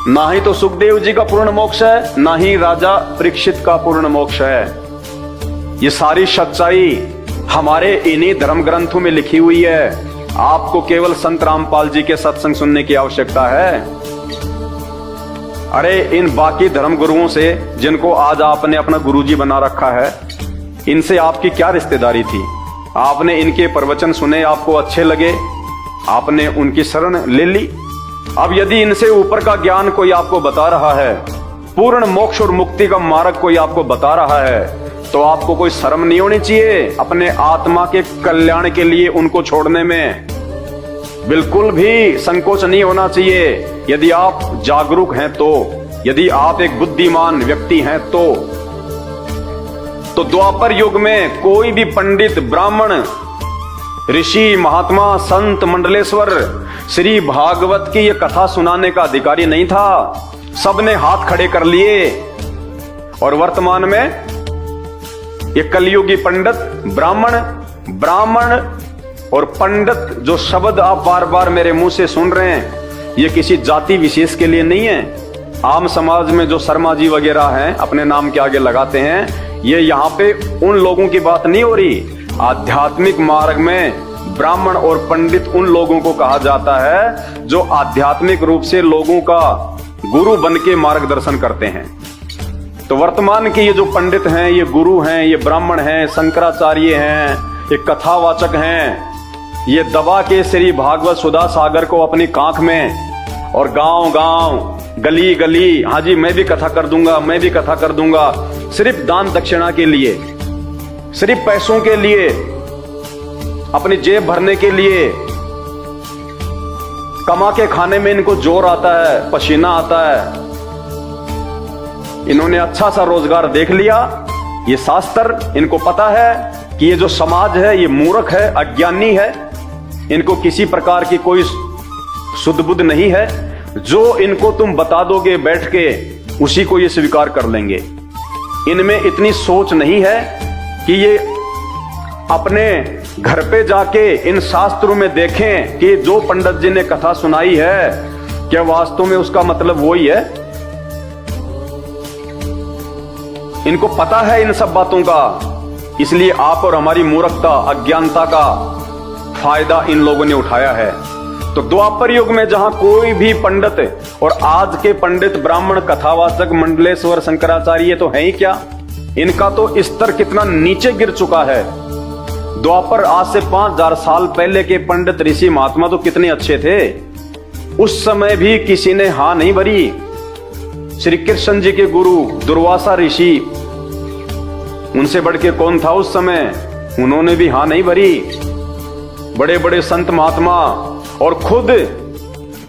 ना ही तो सुखदेव जी का पूर्ण मोक्ष है, ना ही राजा परीक्षित का पूर्ण मोक्ष है। ये सारी सच्चाई हमारे इन्हीं धर्म ग्रंथों में लिखी हुई है। आपको केवल संत रामपाल जी के सत्संग सुनने की आवश्यकता है। अरे इन बाकी धर्म गुरुओं से, जिनको आज आपने अपना गुरुजी बना रखा है, इनसे आपकी क्या रिश्तेदारी थी? आपने इनके प्रवचन सुने, आपको अच्छे लगे, आपने उनकी शरण ले ली। अब यदि इनसे ऊपर का ज्ञान कोई आपको बता रहा है, पूर्ण मोक्ष और मुक्ति का मार्ग कोई आपको बता रहा है, तो आपको कोई शर्म नहीं होनी चाहिए अपने आत्मा के कल्याण के लिए उनको छोड़ने में। बिल्कुल भी संकोच नहीं होना चाहिए। यदि आप जागरूक हैं तो, यदि आप एक बुद्धिमान व्यक्ति हैं तो द्वापर युग में कोई भी पंडित, ब्राह्मण, ऋषि, महात्मा, संत, मंडलेश्वर श्री भागवत की ये कथा सुनाने का अधिकारी नहीं था। सबने हाथ खड़े कर लिए। और वर्तमान में ये कलयुगी पंडित, ब्राह्मण और पंडित, जो शब्द आप बार बार मेरे मुंह से सुन रहे हैं, ये किसी जाति विशेष के लिए नहीं है। आम समाज में जो शर्मा जी वगैरह हैं, अपने नाम के आगे लगाते हैं, ये यहाँ पे उन लोगों की बात नहीं हो रही। आध्यात्मिक मार्ग में ब्राह्मण और पंडित उन लोगों को कहा जाता है जो आध्यात्मिक रूप से लोगों का गुरु बन के मार्गदर्शन करते हैं। तो वर्तमान के ये जो पंडित हैं, ये गुरु हैं, ये ब्राह्मण हैं, शंकराचार्य हैं, ये कथावाचक हैं, ये दबा के श्री भागवत सुधा सागर को अपनी कांख में और गांव गांव, गली गली, हाँ जी मैं भी कथा कर दूंगा, मैं भी कथा कर दूंगा, सिर्फ दान दक्षिणा के लिए, सिर्फ पैसों के लिए, अपनी जेब भरने के लिए। कमा के खाने में इनको जोर आता है, पसीना आता है। इन्होंने अच्छा सा रोजगार देख लिया। ये शास्त्र, इनको पता है कि ये जो समाज है ये मूर्ख है, अज्ञानी है, इनको किसी प्रकार की कोई सुध बुध नहीं है। जो इनको तुम बता दोगे बैठ के, उसी को ये स्वीकार कर लेंगे। इनमें इतनी सोच नहीं है कि ये अपने घर पे जाके इन शास्त्रों में देखें कि जो पंडित जी ने कथा सुनाई है, क्या वास्तव में उसका मतलब वही है। इनको पता है इन सब बातों का, इसलिए आप और हमारी मूर्खता, अज्ञानता का फायदा इन लोगों ने उठाया है। तो द्वापर युग में जहां कोई भी पंडित, और आज के पंडित, ब्राह्मण, कथावाचक, मंडलेश्वर, शंकराचार्य तो है ही क्या, इनका तो स्तर कितना नीचे गिर चुका है। द्वापर, आज से 5000 साल पहले के पंडित, ऋषि, महात्मा तो कितने अच्छे थे। उस समय भी किसी ने हां नहीं भरी। श्री कृष्ण जी के गुरु दुर्वासा ऋषि, उनसे बढ़ के कौन था उस समय, उन्होंने भी हां नहीं भरी। बड़े बड़े संत महात्मा और खुद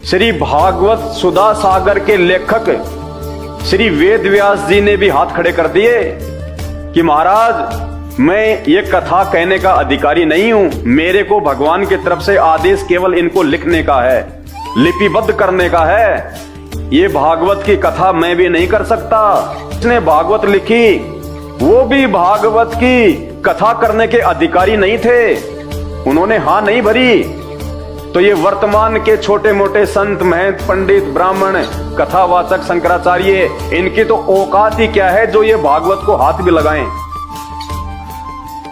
श्री भागवत सुधा सागर के लेखक श्री वेद व्यास जी ने भी हाथ खड़े कर दिए कि महाराज, मैं ये कथा कहने का अधिकारी नहीं हूं, मेरे को भगवान की तरफ से आदेश केवल इनको लिखने का है, लिपिबद्ध करने का है। ये भागवत की कथा मैं भी नहीं कर सकता। जिसने भागवत लिखी वो भी भागवत की कथा करने के अधिकारी नहीं थे, उन्होंने हां नहीं भरी। तो ये वर्तमान के छोटे मोटे संत, महंत, पंडित, ब्राह्मण, कथावाचक, शंकराचार्य, इनकी तो औकात ही क्या है जो ये भागवत को हाथ भी लगाएं।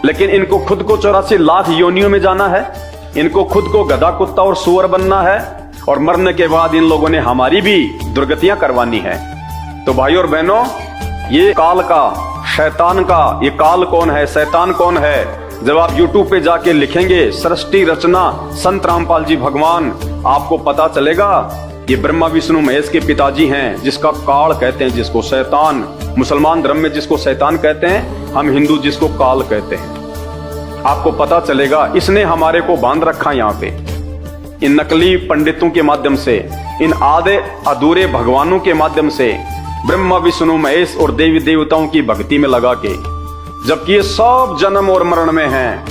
लेकिन इनको खुद को 84 लाख योनियों में जाना है, इनको खुद को गधा, कुत्ता और सुअर बनना है, और मरने के बाद इन लोगों ने हमारी भी दुर्गतियां करवानी है। तो भाइयों और बहनों, ये काल का, शैतान का, ये काल कौन है, शैतान कौन है, जब आप YouTube पे जाके लिखेंगे सृष्टि रचना संत रामपाल जी भगवान, आपको पता चलेगा ये ब्रह्मा विष्णु महेश के पिताजी हैं, जिसका काल कहते हैं, जिसको शैतान। मुसलमान धर्म में जिसको शैतान कहते हैं, हम हिंदू जिसको काल कहते हैं। आपको पता चलेगा इसने हमारे को बांध रखा यहाँ पे, इन नकली पंडितों के माध्यम से, इन आधे अधूरे भगवानों के माध्यम से, ब्रह्मा विष्णु महेश और देवी देवताओं की भक्ति में लगा के, जबकि ये सब जन्म और मरण में हैं।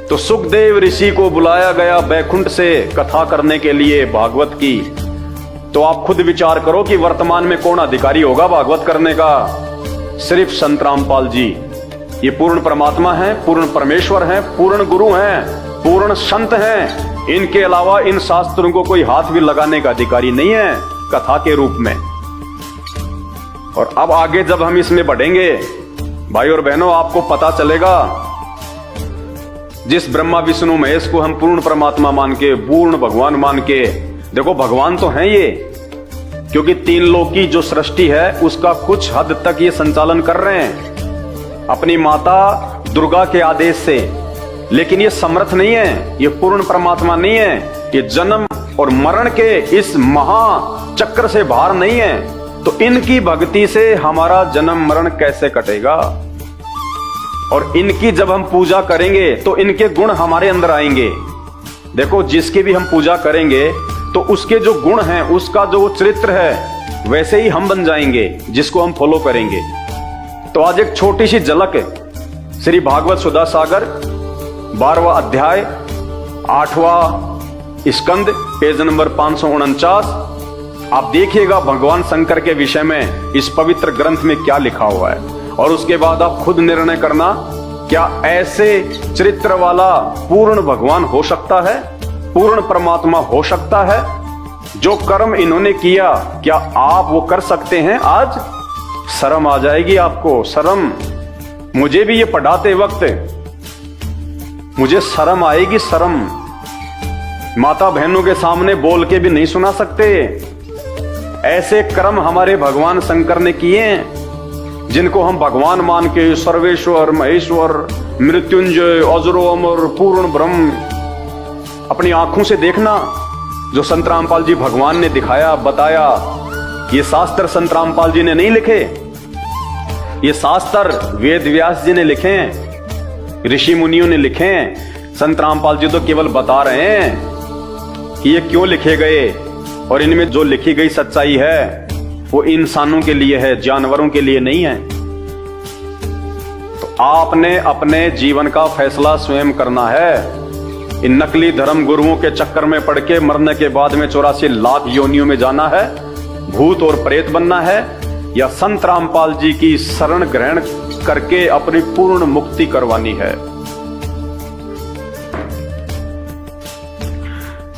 तो सुखदेव ऋषि को बुलाया गया बैकुंठ से कथा करने के लिए भागवत की। तो आप खुद विचार करो कि वर्तमान में कौन अधिकारी होगा भागवत करने का? सिर्फ संत रामपाल जी। ये पूर्ण परमात्मा हैं, पूर्ण परमेश्वर हैं, पूर्ण गुरु हैं, पूर्ण संत हैं। इनके अलावा इन शास्त्रों को कोई हाथ भी लगाने का अधिकारी नहीं है कथा के रूप में। और अब आगे जब हम इसमें बढ़ेंगे भाई और बहनों, आपको पता चलेगा जिस ब्रह्मा विष्णु महेश को हम पूर्ण परमात्मा मान के, पूर्ण भगवान मान के, देखो भगवान तो हैं ये, क्योंकि तीन लोक की जो सृष्टि है उसका कुछ हद तक ये संचालन कर रहे हैं अपनी माता दुर्गा के आदेश से। लेकिन ये समर्थ नहीं है, ये पूर्ण परमात्मा नहीं है, ये जन्म और मरण के इस महाचक्र से बाहर नहीं है। तो इनकी भक्ति से हमारा जन्म मरण कैसे कटेगा? और इनकी जब हम पूजा करेंगे तो इनके गुण हमारे अंदर आएंगे। देखो जिसकी भी हम पूजा करेंगे तो उसके जो गुण हैं, उसका जो चरित्र है, वैसे ही हम बन जाएंगे जिसको हम फॉलो करेंगे। तो आज एक छोटी सी झलक है श्री भागवत सुधा सागर 12वां अध्याय 8वां स्कंद पेज नंबर 549। आप देखिएगा भगवान शंकर के विषय में इस पवित्र ग्रंथ में क्या लिखा हुआ है, और उसके बाद आप खुद निर्णय करना, क्या ऐसे चरित्र वाला पूर्ण भगवान हो सकता है, पूर्ण परमात्मा हो सकता है? जो कर्म इन्होंने किया, क्या आप वो कर सकते हैं? आज शर्म आ जाएगी आपको, शर्म। मुझे भी ये पढ़ाते वक्त मुझे शर्म आएगी, शर्म। माता बहनों के सामने बोल के भी नहीं सुना सकते। ऐसे कर्म हमारे भगवान शंकर ने किए हैं, जिनको हम भगवान मान के सर्वेश्वर, महेश्वर, मृत्युंजय, अजरो अमर, पूर्ण ब्रह्म अपनी आंखों से देखना। जो संत रामपाल जी भगवान ने दिखाया, बताया, ये शास्त्र संत रामपाल जी ने नहीं लिखे, ये शास्त्र वेद व्यास जी ने लिखे हैं, ऋषि मुनियों ने लिखे हैं। संत रामपाल जी तो केवल बता रहे हैं कि ये क्यों लिखे गए, और इनमें जो लिखी गई सच्चाई है वो इंसानों के लिए है, जानवरों के लिए नहीं है। तो आपने अपने जीवन का फैसला स्वयं करना है। इन नकली धर्म गुरुओं के चक्कर में पड़ के मरने के बाद में 84 लाख योनियों में जाना है, भूत और प्रेत बनना है, या संत रामपाल जी की शरण ग्रहण करके अपनी पूर्ण मुक्ति करवानी है।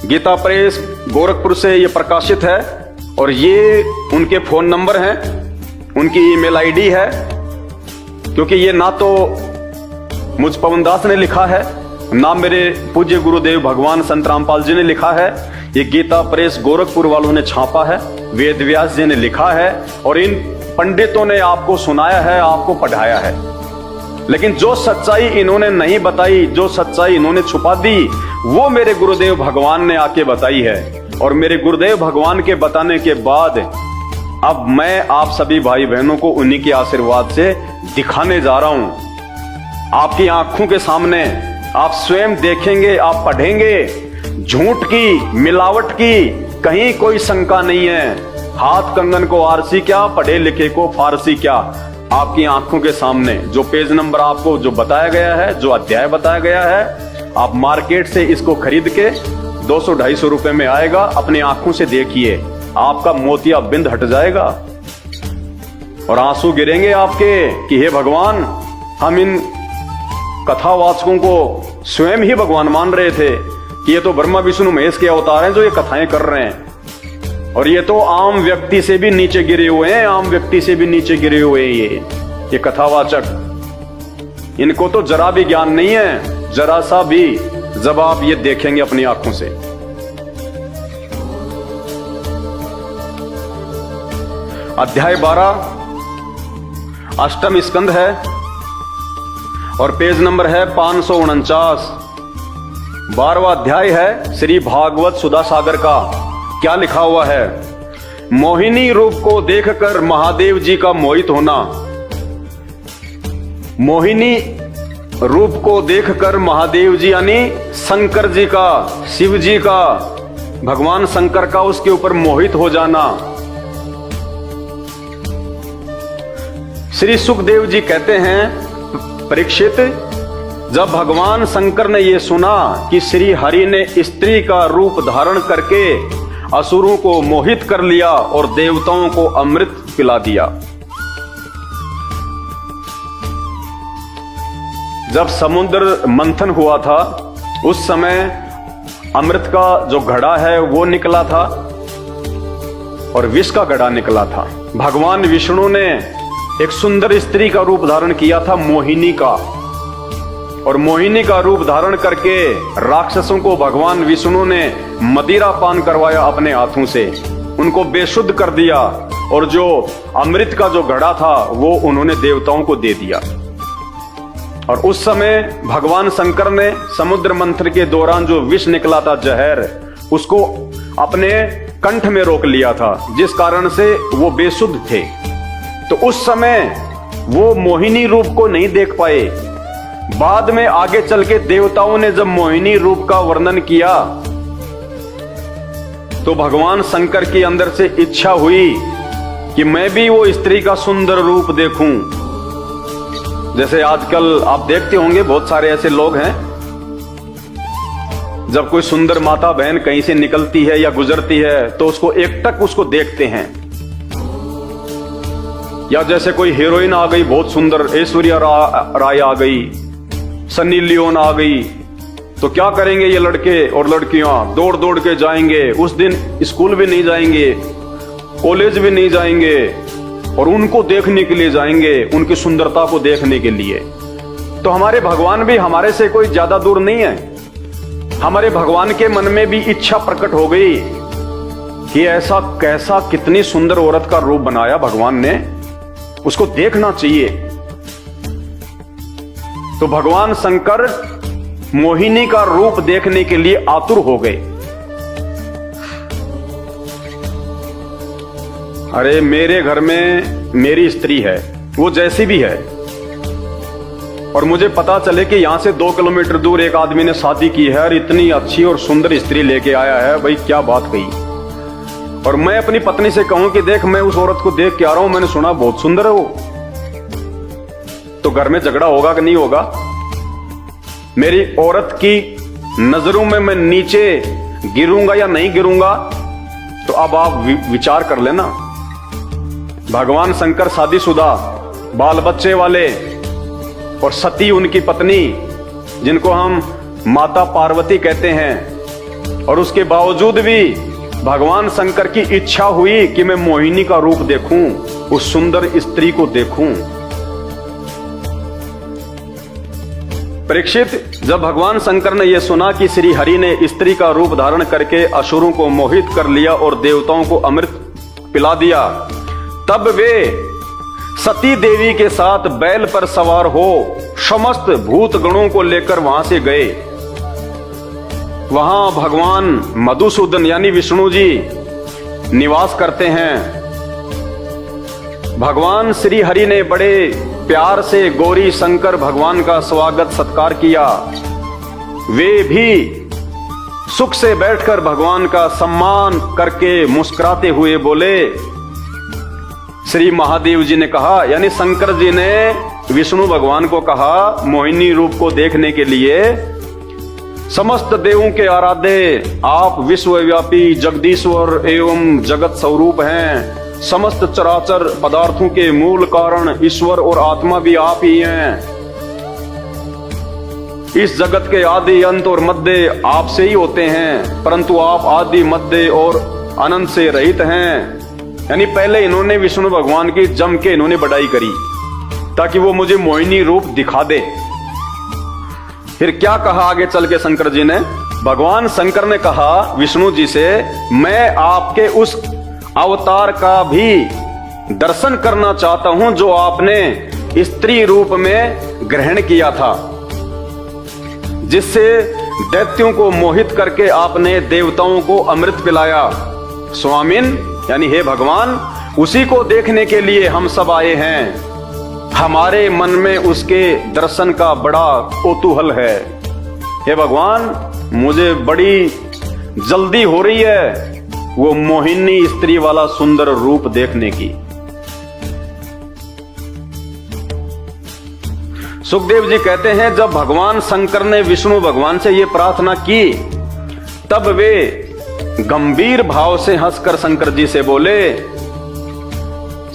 गीता प्रेस गोरखपुर से ये प्रकाशित है, और ये उनके फोन नंबर हैं, उनकी ईमेल आईडी है। क्योंकि ये ना तो मुझ पवन दास ने लिखा है, ना मेरे पूज्य गुरुदेव भगवान संत रामपाल जी ने लिखा है, ये गीता प्रेस गोरखपुर वालों ने छापा है, वेद व्यास जी ने लिखा है, और इन पंडितों ने आपको सुनाया है, आपको पढ़ाया है। लेकिन जो सच्चाई इन्होंने नहीं बताई, जो सच्चाई इन्होंने छुपा दी, वो मेरे गुरुदेव भगवान ने आके बताई है। और मेरे गुरुदेव भगवान के बताने के बाद अब मैं आप सभी भाई बहनों को उन्हीं के आशीर्वाद से दिखाने जा रहा हूं। आपकी आंखों के सामने आप स्वयं देखेंगे, आप पढ़ेंगे। झूठ की, मिलावट की कहीं कोई शंका नहीं है। हाथ कंगन को आरसी क्या, पढ़े लिखे को फारसी क्या। आपकी आंखों के सामने जो पेज नंबर आपको जो बताया गया है, जो अध्याय बताया गया है, आप मार्केट से इसको खरीद के 200-250 रुपए में आएगा। अपनी आंखों से देखिए, आपका मोतिया बिंद हट जाएगा और आंसू गिरेंगे आपके कि हे भगवान, हम इन कथावाचकों को स्वयं ही भगवान मान रहे थे कि ये तो ब्रह्मा विष्णु महेश के अवतार हैं जो ये कथाएं कर रहे हैं, और ये तो आम व्यक्ति से भी नीचे गिरे हुए हैं, आम व्यक्ति से भी नीचे गिरे हुए हैं ये कथावाचक। इनको तो जरा भी ज्ञान नहीं है, जरा सा भी, जब आप ये देखेंगे अपनी आंखों से। अध्याय 12 अष्टम स्कंद है और पेज नंबर है 549। 12वां अध्याय है श्री भागवत सुधा सागर का। क्या लिखा हुआ है? मोहिनी रूप को देखकर महादेव जी का मोहित होना। मोहिनी रूप को देखकर महादेव जी यानी शंकर जी का, शिव जी का, भगवान शंकर का उसके ऊपर मोहित हो जाना। श्री सुखदेव जी कहते हैं, परीक्षित, जब भगवान शंकर ने यह सुना कि श्री हरि ने स्त्री का रूप धारण करके असुरों को मोहित कर लिया और देवताओं को अमृत पिला दिया। जब समुद्र मंथन हुआ था उस समय अमृत का जो घड़ा है वो निकला था और विष का घड़ा निकला था। भगवान विष्णु ने एक सुंदर स्त्री का रूप धारण किया था, मोहिनी का, और मोहिनी का रूप धारण करके राक्षसों को भगवान विष्णु ने मदिरा पान करवाया अपने हाथों से, उनको बेशुद्ध कर दिया और जो अमृत का जो घड़ा था वो उन्होंने देवताओं को दे दिया। और उस समय भगवान शंकर ने समुद्र मंथन के दौरान जो विष निकला था, जहर, उसको अपने कंठ में रोक लिया था, जिस कारण से वो बेशुद्ध थे। तो उस समय वो मोहिनी रूप को नहीं देख पाए। बाद में आगे चल के देवताओं ने जब मोहिनी रूप का वर्णन किया तो भगवान शंकर के अंदर से इच्छा हुई कि मैं भी वो स्त्री का सुंदर रूप देखूं। जैसे आजकल आप देखते होंगे बहुत सारे ऐसे लोग हैं, जब कोई सुंदर माता बहन कहीं से निकलती है या गुजरती है तो उसको एकटक उसको देखते हैं। या जैसे कोई हीरोइन आ गई बहुत सुंदर, ऐश्वर्या राय आ गई, सन्नी लियोन आ गई, तो क्या करेंगे ये लड़के और लड़कियां? दौड़ दौड़ के जाएंगे। उस दिन स्कूल भी नहीं जाएंगे, कॉलेज भी नहीं जाएंगे और उनको देखने के लिए जाएंगे, उनकी सुंदरता को देखने के लिए। तो हमारे भगवान भी हमारे से कोई ज्यादा दूर नहीं है। हमारे भगवान के मन में भी इच्छा प्रकट हो गई कि ऐसा कैसा, कितनी सुंदर औरत का रूप बनाया भगवान ने, उसको देखना चाहिए। तो भगवान शंकर मोहिनी का रूप देखने के लिए आतुर हो गए। अरे मेरे घर में मेरी स्त्री है, वो जैसी भी है, और मुझे पता चले कि यहां से 2 किलोमीटर दूर एक आदमी ने शादी की है और इतनी अच्छी और सुंदर स्त्री लेके आया है, भाई क्या बात कही। और मैं अपनी पत्नी से कहूं कि देख, मैं उस औरत को देख के आ रहा हूं, मैंने सुना बहुत सुंदर है वो, तो घर में झगड़ा होगा कि नहीं होगा? मेरी औरत की नजरों में मैं नीचे गिरूंगा या नहीं गिरूंगा? तो अब आप विचार कर लेना। भगवान शंकर शादीशुदा, बाल बच्चे वाले, और सती उनकी पत्नी, जिनको हम माता पार्वती कहते हैं, और उसके बावजूद भी भगवान शंकर की इच्छा हुई कि मैं मोहिनी का रूप देखूं, उस सुंदर स्त्री को देखूं। परीक्षित, जब भगवान शंकर ने यह सुना कि श्री हरि ने स्त्री का रूप धारण करके असुरों को मोहित कर लिया और देवताओं को अमृत पिला दिया, तब वे सती देवी के साथ बैल पर सवार हो समस्त भूत गणों को लेकर वहां से गए। वहां भगवान मधुसूदन यानी विष्णु जी निवास करते हैं। भगवान श्री हरि ने बड़े प्यार से गौरी शंकर भगवान का स्वागत सत्कार किया। वे भी सुख से बैठकर भगवान का सम्मान करके मुस्कुराते हुए बोले। श्री महादेव जी ने कहा, यानी शंकर जी ने विष्णु भगवान को कहा, मोहिनी रूप को देखने के लिए, समस्त देवों के आराध्य आप विश्वव्यापी जगदीश्वर एवं जगत स्वरूप हैं। समस्त चराचर पदार्थों के मूल कारण ईश्वर और आत्मा भी आप ही हैं। इस जगत के आदि अंत और मध्य आपसे ही होते हैं, परंतु आप आदि मध्य और अनंत से रहित हैं। यानी पहले इन्होंने विष्णु भगवान की जम के इन्होंने बड़ाई करी ताकि वो मुझे मोहिनी रूप दिखा दे। फिर क्या कहा आगे चल के शंकर जी ने? भगवान शंकर ने कहा विष्णु जी से, मैं आपके उस अवतार का भी दर्शन करना चाहता हूं जो आपने स्त्री रूप में ग्रहण किया था, जिससे दैत्यों को मोहित करके आपने देवताओं को अमृत पिलाया। स्वामिन, यानी हे भगवान, उसी को देखने के लिए हम सब आए हैं। हमारे मन में उसके दर्शन का बड़ा कौतूहल है। हे भगवान, मुझे बड़ी जल्दी हो रही है वो मोहिनी स्त्री वाला सुंदर रूप देखने की। सुखदेव जी कहते हैं, जब भगवान शंकर ने विष्णु भगवान से यह प्रार्थना की, तब वे गंभीर भाव से हंसकर शंकर जी से बोले।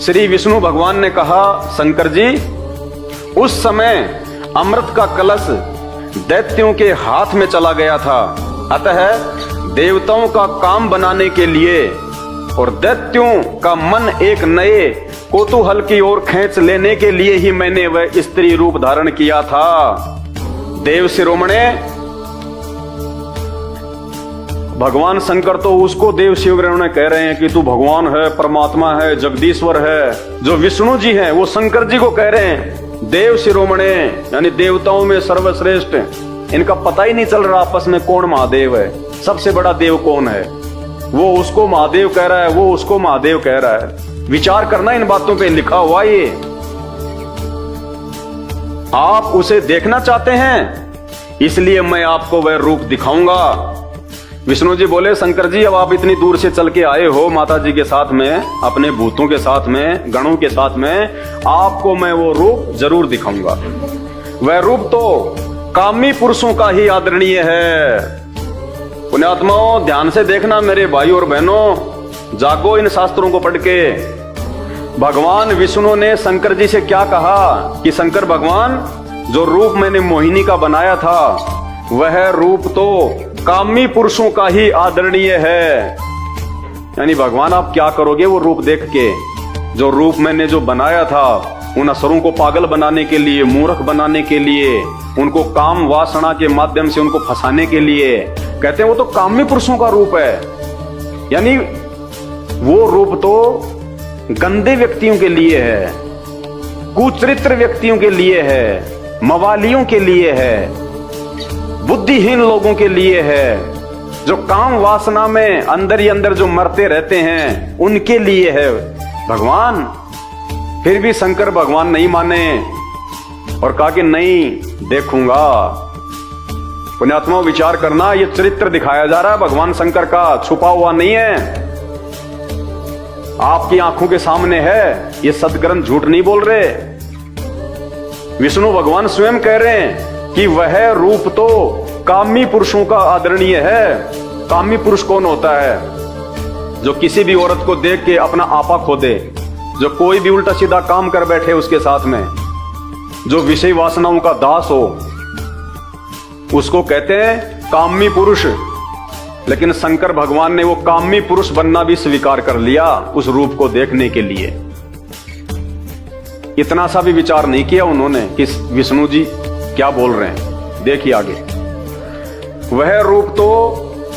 श्री विष्णु भगवान ने कहा, शंकर जी, उस समय अमृत का कलश दैत्यों के हाथ में चला गया था, अतः देवताओं का काम बनाने के लिए और दैत्यों का मन एक नए कौतूहल की ओर खींच लेने के लिए ही मैंने वह स्त्री रूप धारण किया था। देव शिरोमणे, भगवान शंकर तो उसको देव शिरोमणे कह रहे हैं कि तू भगवान है, परमात्मा है, जगदीश्वर है। जो विष्णु जी हैं वो शंकर जी को कह रहे हैं देव शिरोमणे, यानी देवताओं में सर्वश्रेष्ठ। इनका पता ही नहीं चल रहा आपस में कौन महादेव है, सबसे बड़ा देव कौन है। वो उसको महादेव कह रहा है, वो उसको महादेव कह रहा है। विचार करना इन बातों पे, लिखा हुआ ये। आप उसे देखना चाहते हैं, इसलिए मैं आपको वह रूप दिखाऊंगा। विष्णु जी बोले, शंकर जी, अब आप इतनी दूर से चल के आए हो माता जी के साथ में, अपने भूतों के साथ में, गणों के साथ में, आपको मैं वो रूप जरूर दिखाऊंगा। वह रूप तो कामी पुरुषों का ही आदरणीय है। पुण्यात्माओं, ध्यान से देखना मेरे भाई और बहनों, जागो इन शास्त्रों को पढ़ के। भगवान विष्णु ने शंकर जी से क्या कहा कि शंकर भगवान, जो रूप मैंने मोहिनी का बनाया था वह रूप तो कामी पुरुषों का ही आदरणीय है। यानी भगवान आप क्या करोगे वो रूप देख के? जो रूप मैंने जो बनाया था उन असुरों को पागल बनाने के लिए, मूर्ख बनाने के लिए, उनको काम वासना के माध्यम से उनको फंसाने के लिए, कहते हैं वो तो कामी पुरुषों का रूप है। यानी वो रूप तो गंदे व्यक्तियों के लिए है, कुचरित्र व्यक्तियों के लिए है, मवालियों के लिए है, बुद्धिहीन लोगों के लिए है, जो काम वासना में अंदर ही अंदर जो मरते रहते हैं उनके लिए है भगवान। फिर भी शंकर भगवान नहीं माने और कहा कि नहीं देखूंगा। पुण्यात्मा विचार करना, ये चरित्र दिखाया जा रहा है भगवान शंकर का, छुपा हुआ नहीं है, आपकी आंखों के सामने है। ये सदग्रंथ झूठ नहीं बोल रहे। विष्णु भगवान स्वयं कह रहे हैं कि वह रूप तो कामी पुरुषों का आदरणीय है। कामी पुरुष कौन होता है? जो किसी भी औरत को देख के अपना आपा खो दे, जो कोई भी उल्टा सीधा काम कर बैठे उसके साथ में, जो विषय वासनाओं का दास हो, उसको कहते हैं कामी पुरुष। लेकिन शंकर भगवान ने वो कामी पुरुष बनना भी स्वीकार कर लिया उस रूप को देखने के लिए। इतना सा भी विचार नहीं किया उन्होंने कि विष्णु जी क्या बोल रहे हैं। देखिए आगे, वह रूप तो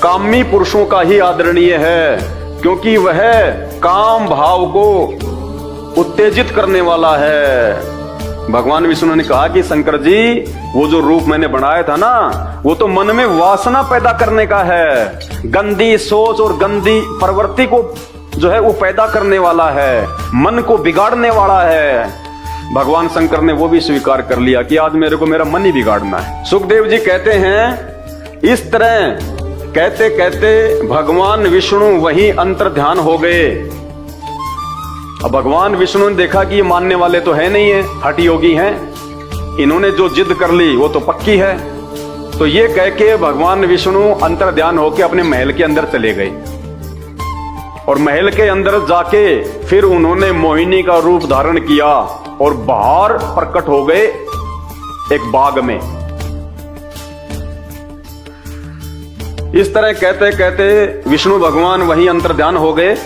कामी पुरुषों का ही आदरणीय है, क्योंकि वह काम भाव को उत्तेजित करने वाला है। भगवान विष्णु ने कहा कि शंकर जी, वो जो रूप मैंने बनाया था ना, वो तो मन में वासना पैदा करने का है, गंदी सोच और गंदी प्रवृत्ति को जो है वो पैदा करने वाला है, मन को बिगाड़ने वाला है। भगवान शंकर ने वो भी स्वीकार कर लिया कि आज मेरे को मेरा मन ही बिगाड़ना है। सुखदेव जी कहते हैं, इस तरह कहते कहते भगवान विष्णु वहीं अंतर्ध्यान हो गए। अब भगवान विष्णु ने देखा कि ये मानने वाले तो है नहीं है, हठ योगी हैं, इन्होंने जो जिद कर ली वो तो पक्की है। तो ये कह के भगवान विष्णु अंतर्ध्यान होके अपने महल के अंदर चले गए और महल के अंदर जाके फिर उन्होंने मोहिनी का रूप धारण किया और बाहर प्रकट हो गए एक बाग में। इस तरह कहते कहते विष्णु भगवान वहीं अंतर्ध्यान हो गए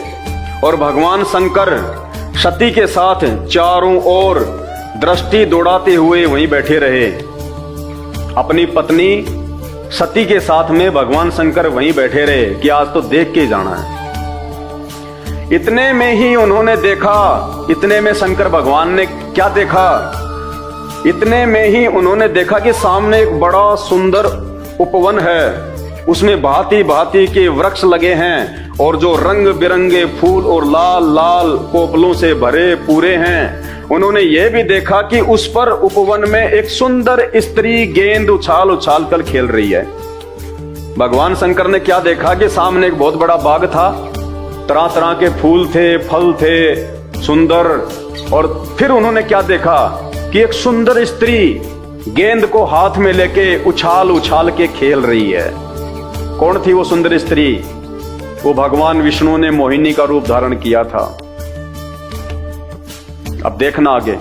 और भगवान शंकर सती के साथ चारों ओर दृष्टि दौड़ाते हुए वहीं बैठे रहे। अपनी पत्नी सती के साथ में भगवान शंकर वहीं बैठे रहे कि आज तो देख के जाना है। इतने में ही उन्होंने देखा, इतने में शंकर भगवान ने क्या देखा? इतने में ही उन्होंने देखा कि सामने एक बड़ा सुंदर उपवन है, उसमें भांति भांति के वृक्ष लगे हैं और जो रंग बिरंगे फूल और लाल लाल कोपलों से भरे पूरे हैं। उन्होंने यह भी देखा कि उस पर उपवन में एक सुंदर स्त्री गेंद उछाल उछाल कर खेल रही है। भगवान शंकर ने क्या देखा कि सामने एक बहुत बड़ा बाग था, तरह तरह के फूल थे, फल थे सुंदर। और फिर उन्होंने क्या देखा कि एक सुंदर स्त्री गेंद को हाथ में लेके उछाल उछाल के खेल रही है। कौन थी वो सुंदर स्त्री? वो भगवान विष्णु ने मोहिनी का रूप धारण किया था। अब देखना आगे।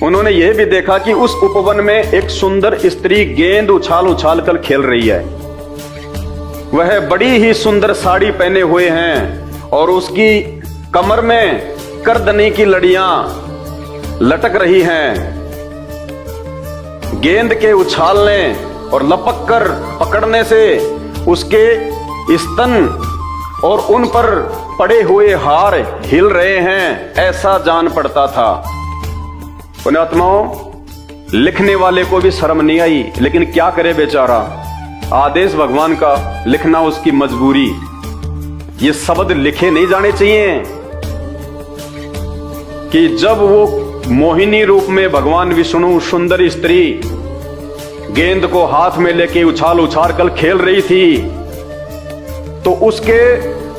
उन्होंने यह भी देखा कि उस उपवन में एक सुंदर स्त्री गेंद उछाल उछाल कर खेल रही है। वह बड़ी ही सुंदर साड़ी पहने हुए हैं और उसकी कमर में करदनी की लड़ियां लटक रही हैं। गेंद के उछालने और लपक कर पकड़ने से उसके स्तन और उन पर पड़े हुए हार हिल रहे हैं, ऐसा जान पड़ता था। पुण्यात्माओं, लिखने वाले को भी शर्म नहीं आई, लेकिन क्या करे बेचारा, आदेश भगवान का, लिखना उसकी मजबूरी। ये शब्द लिखे नहीं जाने चाहिए कि जब वो मोहिनी रूप में भगवान विष्णु सुंदर स्त्री गेंद को हाथ में लेके उछाल उछाल कर खेल रही थी, तो उसके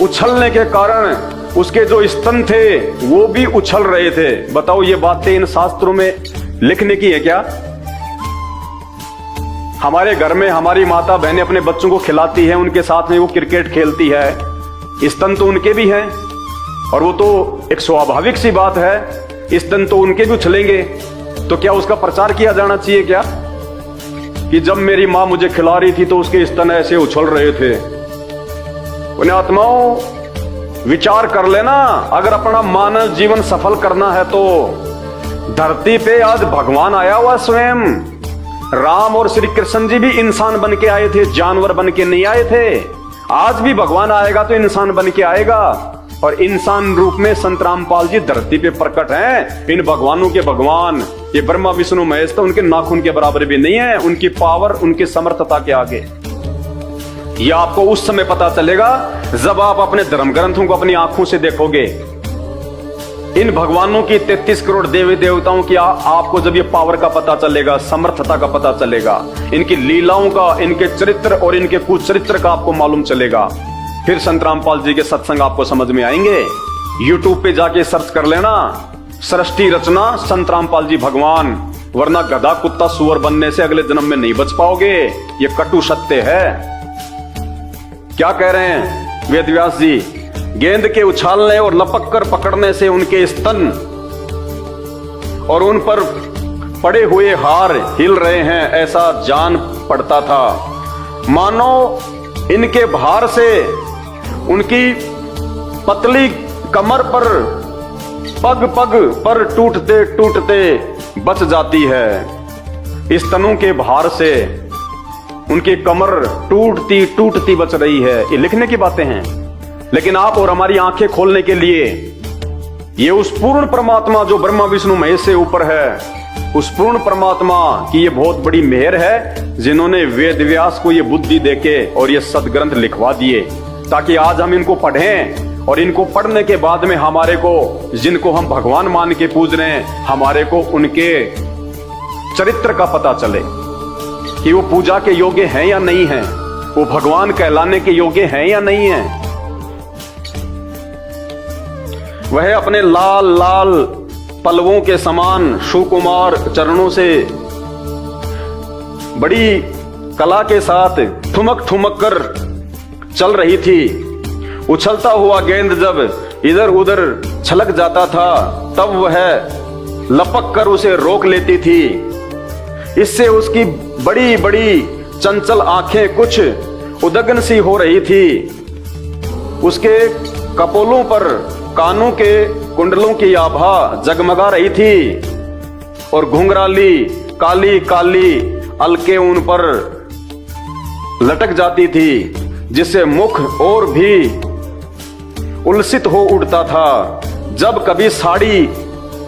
उछलने के कारण उसके जो स्तन थे वो भी उछल रहे थे। बताओ, ये बातें इन शास्त्रों में लिखने की है क्या? हमारे घर में हमारी माता बहनें अपने बच्चों को खिलाती है, उनके साथ में वो क्रिकेट खेलती है, स्तन तो उनके भी हैं और वो तो एक स्वाभाविक सी बात है, स्तन तो उनके भी उछलेंगे। तो क्या उसका प्रचार किया जाना चाहिए क्या कि जब मेरी मां मुझे खिला रही थी तो उसके स्तन ऐसे उछल रहे थे? पुण्यात्माओं, विचार कर लेना, अगर अपना मानव जीवन सफल करना है तो धरती पे आज भगवान आया हुआ स्वयं। राम और श्री कृष्ण जी भी इंसान बन के आए थे, जानवर बन के नहीं आए थे। आज भी भगवान आएगा तो इंसान बन के आएगा और इंसान रूप में संत रामपाल जी धरती पे प्रकट हैं। इन भगवानों के भगवान ये ब्रह्मा विष्णु महेश तो उनके नाखून के बराबर भी नहीं है, उनकी पावर, उनकी समर्थता के आगे। यह आपको उस समय पता चलेगा जब आप अपने धर्म ग्रंथों को अपनी आंखों से देखोगे। इन भगवानों की 33 करोड़ देवी देवताओं की आपको जब ये पावर का पता चलेगा, समर्थता का पता चलेगा, इनकी लीलाओं का, इनके चरित्र और इनके कुचरित्र का आपको मालूम चलेगा, फिर संत रामपाल जी के सत्संग आपको समझ में आएंगे। यूट्यूब पे जाके सर्च कर लेना, सृष्टि रचना संत रामपाल जी भगवान, वरना गधा कुत्ता सुअर बनने से अगले जन्म में नहीं बच पाओगे। ये कटु सत्य है। क्या कह रहे हैं वेदव्यास जी? गेंद के उछालने और लपक कर पकड़ने से उनके स्तन और उन पर पड़े हुए हार हिल रहे हैं, ऐसा जान पड़ता था। मानो इनके भार से उनकी पतली कमर पर पग पग पर टूटते टूटते बच जाती है। स्तनों के भार से उनकी कमर टूटती टूटती बच रही है। ये लिखने की बातें हैं, लेकिन आप और हमारी आंखें खोलने के लिए ये उस पूर्ण परमात्मा जो ब्रह्मा विष्णु महेश से ऊपर है, उस पूर्ण परमात्मा की ये बहुत बड़ी मेहर है जिन्होंने वेद व्यास को ये बुद्धि देके और ये सदग्रंथ लिखवा दिए, ताकि आज हम इनको पढ़ें और इनको पढ़ने के बाद में हमारे को, जिनको हम भगवान मान के पूज रहे हैं, हमारे को उनके चरित्र का पता चले कि वो पूजा के योग्य हैं या नहीं हैं, वो भगवान कहलाने के योग्य हैं या नहीं हैं। वह अपने लाल लाल पल्लवों के समान सुकुमार चरणों से बड़ी कला के साथ ठुमक ठुमक कर चल रही थी। उछलता हुआ गेंद जब इधर उधर छलक जाता था तब वह लपक कर उसे रोक लेती थी। इससे उसकी बड़ी बड़ी चंचल आंखें कुछ उदगन सी हो रही थी। उसके कपोलों पर कानों के कुंडलों की आभा जगमगा रही थी और घुंघराली काली काली अलके उन पर लटक जाती थी, जिससे मुख और भी उल्सित हो उठता था। जब कभी साड़ी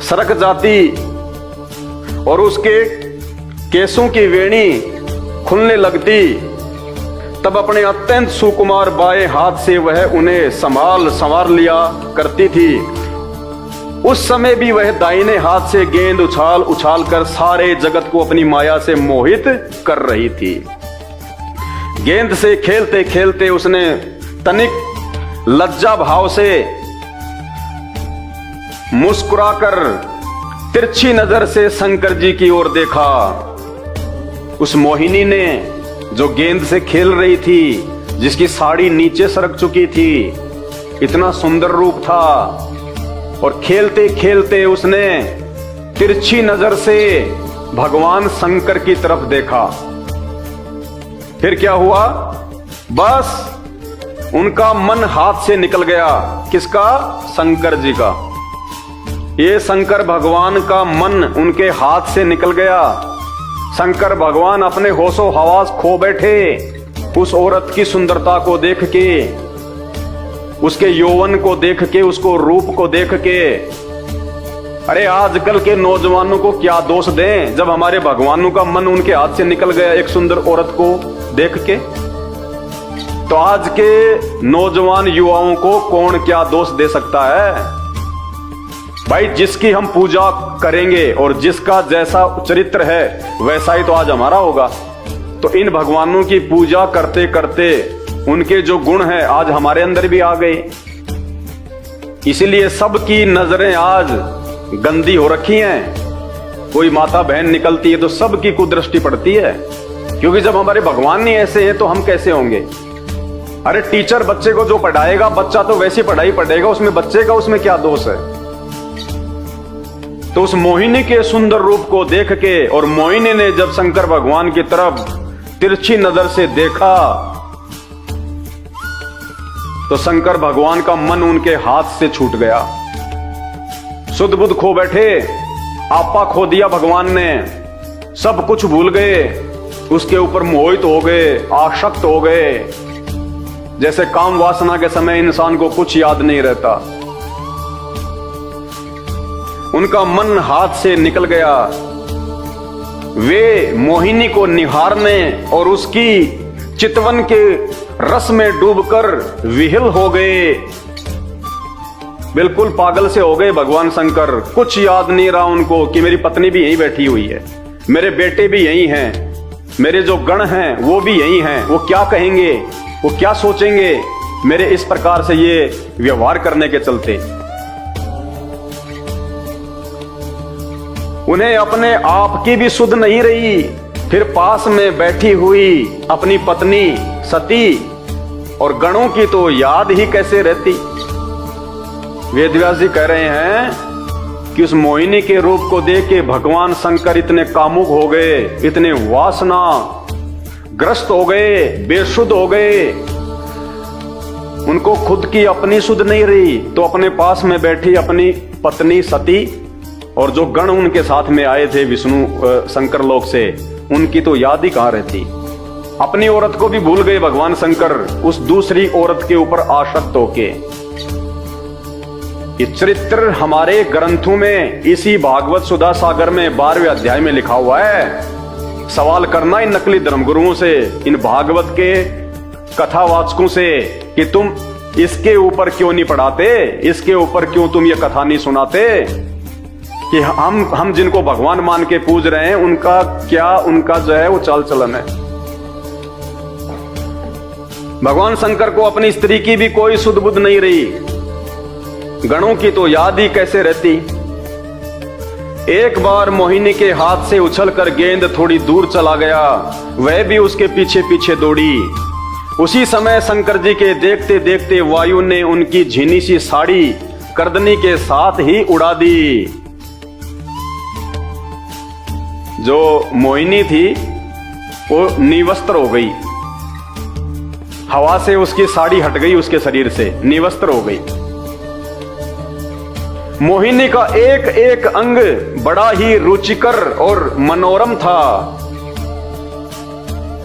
सरक जाती और उसके केसों की वेणी खुलने लगती तब अपने अत्यंत सुकुमार बाएं हाथ से वह उन्हें संवार लिया करती थी। उस समय भी वह दाहिने हाथ से गेंद उछाल उछाल कर सारे जगत को अपनी माया से मोहित कर रही थी। गेंद से खेलते खेलते उसने तनिक लज्जा भाव से मुस्कुराकर तिरछी नजर से शंकर जी की ओर देखा। उस मोहिनी ने जो गेंद से खेल रही थी, जिसकी साड़ी नीचे सरक चुकी थी, इतना सुंदर रूप था, और खेलते खेलते उसने तिरछी नजर से भगवान शंकर की तरफ देखा। फिर क्या हुआ? बस उनका मन हाथ से निकल गया। किसका? शंकर जी का। ये शंकर भगवान का मन उनके हाथ से निकल गया। शंकर भगवान अपने होशो हवास खो बैठे उस औरत की सुंदरता को देख के, उसके यौवन को देख के, उसको रूप को देख के। अरे आजकल के नौजवानों को क्या दोष दें जब हमारे भगवानों का मन उनके हाथ से निकल गया एक सुंदर औरत को देख के। तो आज के नौजवान युवाओं को कौन क्या दोष दे सकता है? भाई, जिसकी हम पूजा करेंगे और जिसका जैसा चरित्र है वैसा ही तो आज हमारा होगा। तो इन भगवानों की पूजा करते करते उनके जो गुण हैं आज हमारे अंदर भी आ गए। इसीलिए सबकी नजरें आज गंदी हो रखी हैं। कोई माता बहन निकलती है तो सबकी कुदृष्टि पड़ती है, क्योंकि जब हमारे भगवान नहीं ऐसे हैं तो हम कैसे होंगे? अरे टीचर बच्चे को जो पढ़ाएगा, बच्चा तो वैसी पढ़ाई पढ़ेगा, उसमें बच्चे का उसमें क्या दोष है? तो उस मोहिनी के सुंदर रूप को देख के, और मोहिनी ने जब शंकर भगवान की तरफ तिरछी नजर से देखा, तो शंकर भगवान का मन उनके हाथ से छूट गया। सुध बुध खो बैठे, आपा खो दिया भगवान ने, सब कुछ भूल गए, उसके ऊपर मोहित हो गए, आसक्त हो गए। जैसे काम वासना के समय इंसान को कुछ याद नहीं रहता। उनका मन हाथ से निकल गया। वे मोहिनी को निहारने और उसकी चितवन के रस में डूबकर विह्वल हो गए। बिल्कुल पागल से हो गए भगवान शंकर। कुछ याद नहीं रहा उनको कि मेरी पत्नी भी यहीं बैठी हुई है, मेरे बेटे भी यहीं हैं, मेरे जो गण हैं वो भी यहीं हैं। वो क्या कहेंगे, वो क्या सोचेंगे मेरे इस प्रकार से ये व्यवहार करने के चलते? उन्हें अपने आप की भी सुध नहीं रही। फिर पास में बैठी हुई अपनी पत्नी सती और गणों की तो याद ही कैसे रहती। वेदव्यास जी कह रहे हैं कि उस मोहिनी के रूप को देख के भगवान शंकर इतने कामुक हो गए, इतने वासना ग्रस्त हो गए, बेसुध हो गए। उनको खुद की अपनी सुध नहीं रही, तो अपने पास में बैठी अपनी पत्नी सती और जो गण उनके साथ में आए थे विष्णु शंकर लोक से, उनकी तो याद ही कहां रहती। अपनी औरत को भी भूल गए भगवान शंकर उस दूसरी औरत के ऊपर आसक्त होके। ये चरित्र हमारे ग्रंथों में इसी भागवत सुधा सागर में 12वें अध्याय में लिखा हुआ है। सवाल करना इन नकली धर्मगुरुओं से, इन भागवत के कथावाचकों से कि तुम इसके ऊपर क्यों नहीं पढ़ाते, इसके ऊपर क्यों तुम ये कथा नहीं सुनाते कि हम जिनको भगवान मान के पूज रहे हैं उनका क्या, उनका जो है वो चाल चलन है। भगवान शंकर को अपनी स्त्री की भी कोई सुध बुध नहीं रही, गणों की तो याद ही कैसे रहती। एक बार मोहिनी के हाथ से उछलकर गेंद थोड़ी दूर चला गया, वह भी उसके पीछे पीछे दौड़ी। उसी समय शंकर जी के देखते देखते वायु ने उनकी झीनी सी साड़ी करदनी के साथ ही उड़ा दी। जो मोहिनी थी वो निवस्त्र हो गई, हवा से उसकी साड़ी हट गई, उसके शरीर से निवस्त्र हो गई। मोहिनी का एक एक अंग बड़ा ही रुचिकर और मनोरम था।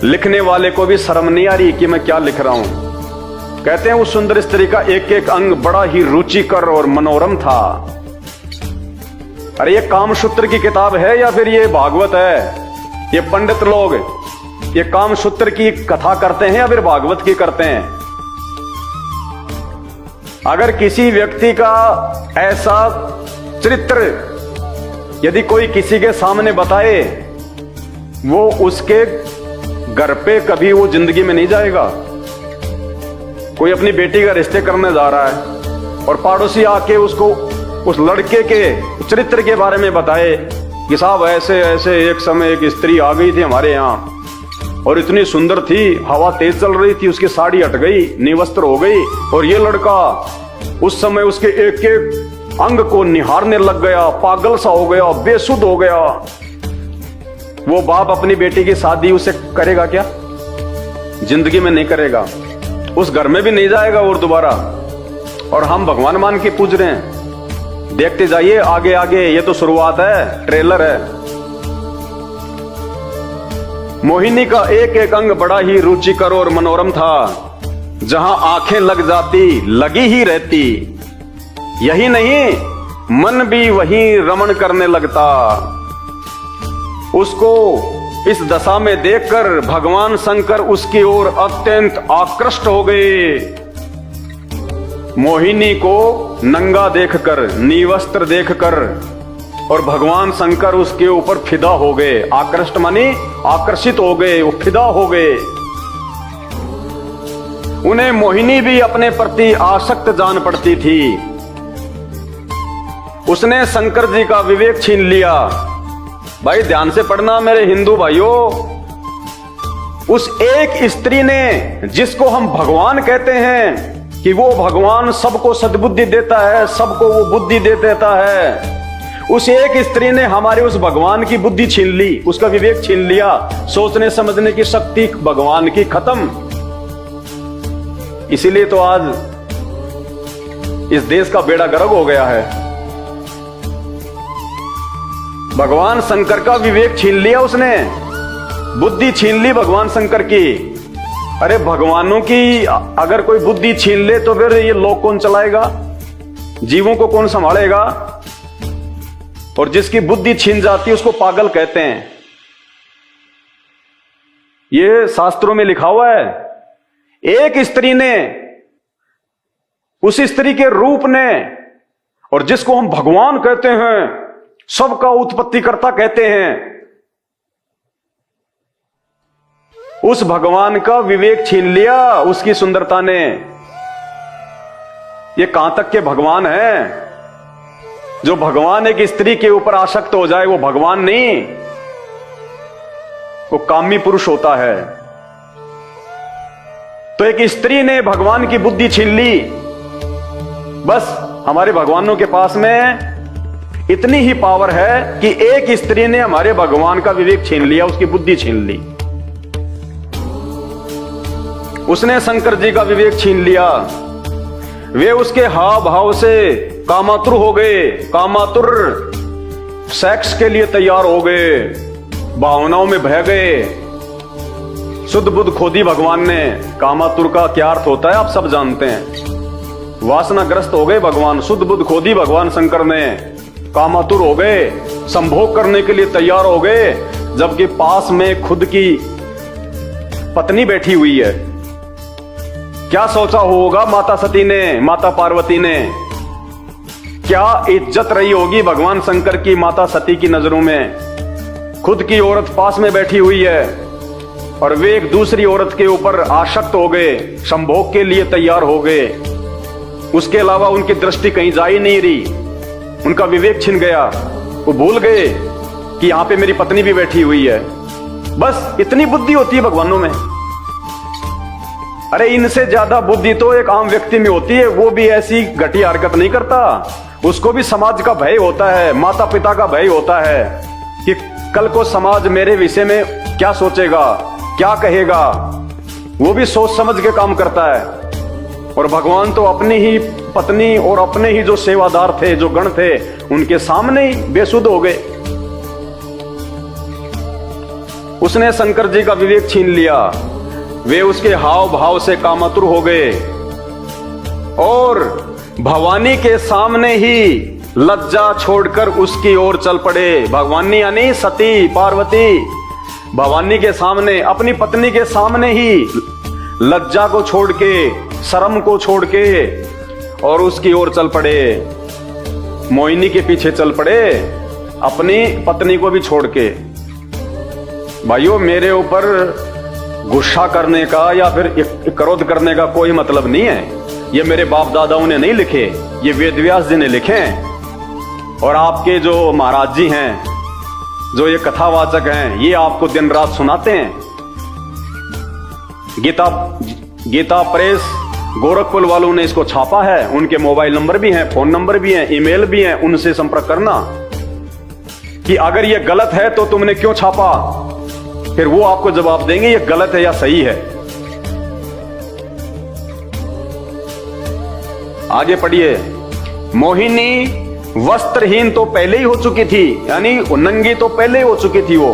लिखने वाले को भी शर्म नहीं आ रही कि मैं क्या लिख रहा हूं। कहते हैं उस सुंदर स्त्री का एक एक अंग बड़ा ही रुचिकर और मनोरम था। अरे ये कामसूत्र की किताब है या फिर ये भागवत है? ये पंडित लोग ये कामसूत्र की कथा करते हैं या फिर भागवत की करते हैं? अगर किसी व्यक्ति का ऐसा चरित्र यदि कोई किसी के सामने बताए, वो उसके घर पे कभी वो जिंदगी में नहीं जाएगा। कोई अपनी बेटी का रिश्ते करने जा रहा है और पड़ोसी आके उसको उस लड़के के चरित्र के बारे में बताए कि साहब ऐसे ऐसे एक समय एक स्त्री आ गई थी हमारे यहाँ और इतनी सुंदर थी, हवा तेज चल रही थी, उसकी साड़ी हट गई, निवस्त्र हो गई और ये लड़का उस समय उसके एक एक अंग को निहारने लग गया, पागल सा हो गया, बेसुध हो गया। वो बाप अपनी बेटी की शादी उसे करेगा क्या? जिंदगी में नहीं करेगा, उस घर में भी नहीं जाएगा और दोबारा। और हम भगवान मान के पूज रहे हैं। देखते जाइए आगे आगे, ये तो शुरुआत है, ट्रेलर है। मोहिनी का एक एक अंग बड़ा ही रुचिकर और मनोरम था, जहां आंखें लग जाती लगी ही रहती। यही नहीं, मन भी वहीं रमण करने लगता। उसको इस दशा में देखकर भगवान शंकर उसकी ओर अत्यंत आकृष्ट हो गए। मोहिनी को नंगा देखकर, निवस्त्र देखकर और भगवान शंकर उसके ऊपर फिदा हो गए। आकृष्ट मानी आकर्षित हो गए, वो फिदा हो गए। उन्हें मोहिनी भी अपने प्रति आसक्त जान पड़ती थी। उसने शंकर जी का विवेक छीन लिया। भाई ध्यान से पढ़ना मेरे हिंदू भाइयों, उस एक स्त्री ने, जिसको हम भगवान कहते हैं कि वो भगवान सबको सद्बुद्धि देता है, सबको वो बुद्धि दे देता है, उस एक स्त्री ने हमारे उस भगवान की बुद्धि छीन ली, उसका विवेक छीन लिया। सोचने समझने की शक्ति भगवान की खत्म। इसीलिए तो आज इस देश का बेड़ा गर्क हो गया है। भगवान शंकर का विवेक छीन लिया उसने, बुद्धि छीन ली भगवान शंकर की। अरे भगवानों की अगर कोई बुद्धि छीन ले तो फिर ये लोक कौन चलाएगा? जीवों को कौन संभालेगा? और जिसकी बुद्धि छीन जाती है उसको पागल कहते हैं। ये शास्त्रों में लिखा हुआ है। एक स्त्री ने, उस स्त्री के रूप ने, और जिसको हम भगवान कहते हैं, सबका उत्पत्तिकर्ता कहते हैं, उस भगवान का विवेक छीन लिया उसकी सुंदरता ने। ये कहां तक के भगवान है? जो भगवान एक स्त्री के ऊपर आसक्त हो जाए वो भगवान नहीं, वो कामी पुरुष होता है। तो एक स्त्री ने भगवान की बुद्धि छीन ली। बस हमारे भगवानों के पास में इतनी ही पावर है कि एक स्त्री ने हमारे भगवान का विवेक छीन लिया, उसकी बुद्धि छीन ली। उसने शंकर जी का विवेक छीन लिया। वे उसके हाव भाव से कामातुर हो गए। कामातुर सेक्स के लिए तैयार हो गए, भावनाओं में बह गए। शुद्ध बुद्ध खोदी भगवान ने। कामातुर का क्या अर्थ होता है आप सब जानते हैं। वासनाग्रस्त हो गए भगवान, शुद्ध बुद्ध खोदी भगवान शंकर ने। कामातुर हो गए, संभोग करने के लिए तैयार हो गए, जबकि पास में खुद की पत्नी बैठी हुई है। क्या सोचा होगा माता सती ने, माता पार्वती ने? क्या इज्जत रही होगी भगवान शंकर की माता सती की नजरों में? खुद की औरत पास में बैठी हुई है और वे एक दूसरी औरत के ऊपर आसक्त हो गए, संभोग के लिए तैयार हो गए। उसके अलावा उनकी दृष्टि कहीं जा ही नहीं रही। उनका विवेक छिन गया। वो भूल गए कि यहां पे मेरी पत्नी भी बैठी हुई है। बस इतनी बुद्धि होती है भगवानों में। अरे इनसे ज्यादा बुद्धि तो एक आम व्यक्ति में होती है। वो भी ऐसी घटिया हरकत नहीं करता। उसको भी समाज का भय होता है, माता पिता का भय होता है कि कल को समाज मेरे विषय में क्या सोचेगा, क्या कहेगा। वो भी सोच समझ के काम करता है। और भगवान तो अपनी ही पत्नी और अपने ही जो सेवादार थे, जो गण थे, उनके सामने ही बेसुध हो गए। उसने शंकर जी का विवेक छीन लिया। वे उसके हाव भाव से कामातुर हो गए और भवानी के सामने ही लज्जा छोड़कर उसकी ओर चल पड़े। भगवानी यानी सती पार्वती भवानी के सामने, अपनी पत्नी के सामने ही लज्जा को छोड़ के, शर्म को छोड़ के और उसकी ओर चल पड़े, मोहिनी के पीछे चल पड़े, अपनी पत्नी को भी छोड़ के। भाइयों, मेरे ऊपर गुस्सा करने का या फिर क्रोध करने का कोई मतलब नहीं है। ये मेरे बाप दादाओं ने नहीं लिखे, ये वेद व्यास जी ने लिखे हैं। और आपके जो महाराज जी हैं, जो ये कथावाचक हैं, ये आपको दिन रात सुनाते हैं। गीता प्रेस गोरखपुर वालों ने इसको छापा है, उनके मोबाइल नंबर भी हैं, फोन नंबर भी हैं, ईमेल भी हैं, उनसे संपर्क करना कि अगर ये गलत है तो तुमने क्यों छापा। फिर वो आपको जवाब देंगे ये गलत है या सही है। आगे पढ़िए। मोहिनी वस्त्रहीन तो पहले ही हो चुकी थी, यानी नंगी तो पहले ही हो चुकी थी वो।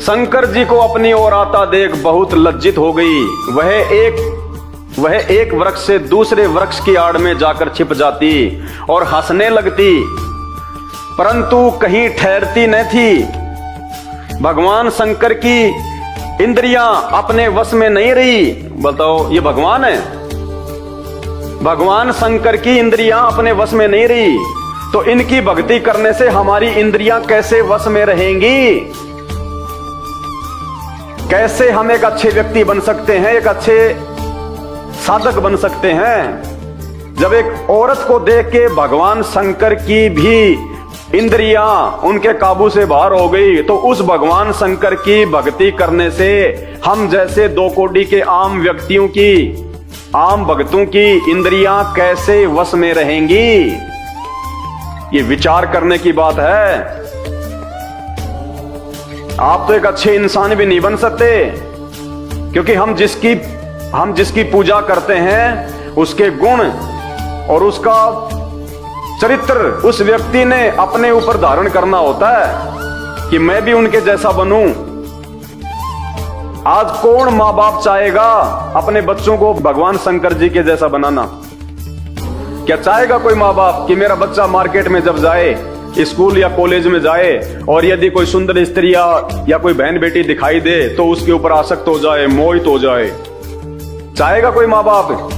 शंकर जी को अपनी ओर आता देख बहुत लज्जित हो गई। वह एक वृक्ष से दूसरे वृक्ष की आड़ में जाकर छिप जाती और हंसने लगती, परंतु कहीं ठहरती न थी। भगवान शंकर की इंद्रियां अपने वश में नहीं रही। बताओ, ये भगवान है। भगवान शंकर की इंद्रियां अपने वश में नहीं रही, तो इनकी भक्ति करने से हमारी इंद्रियां कैसे वश में रहेंगी? कैसे हम एक अच्छे व्यक्ति बन सकते हैं, एक अच्छे साधक बन सकते हैं? जब एक औरत को देख के भगवान शंकर की भी इंद्रियां उनके काबू से बाहर हो गई, तो उस भगवान शंकर की भक्ति करने से हम जैसे 2 कोटि के आम व्यक्तियों की, आम भक्तों की इंद्रियां कैसे वश में रहेंगी? ये विचार करने की बात है। आप तो एक अच्छे इंसान भी नहीं बन सकते, क्योंकि हम जिसकी पूजा करते हैं उसके गुण और उसका चरित्र उस व्यक्ति ने अपने ऊपर धारण करना होता है कि मैं भी उनके जैसा बनूं। आज कौन माँ बाप चाहेगा अपने बच्चों को भगवान शंकर जी के जैसा बनाना? क्या चाहेगा कोई माँ बाप कि मेरा बच्चा मार्केट में जब जाए, स्कूल या कॉलेज में जाए, और यदि कोई सुंदर स्त्री या कोई बहन बेटी दिखाई दे तो उसके ऊपर आसक्त हो जाए, मोहित हो जाए? चाहेगा कोई माँ बाप?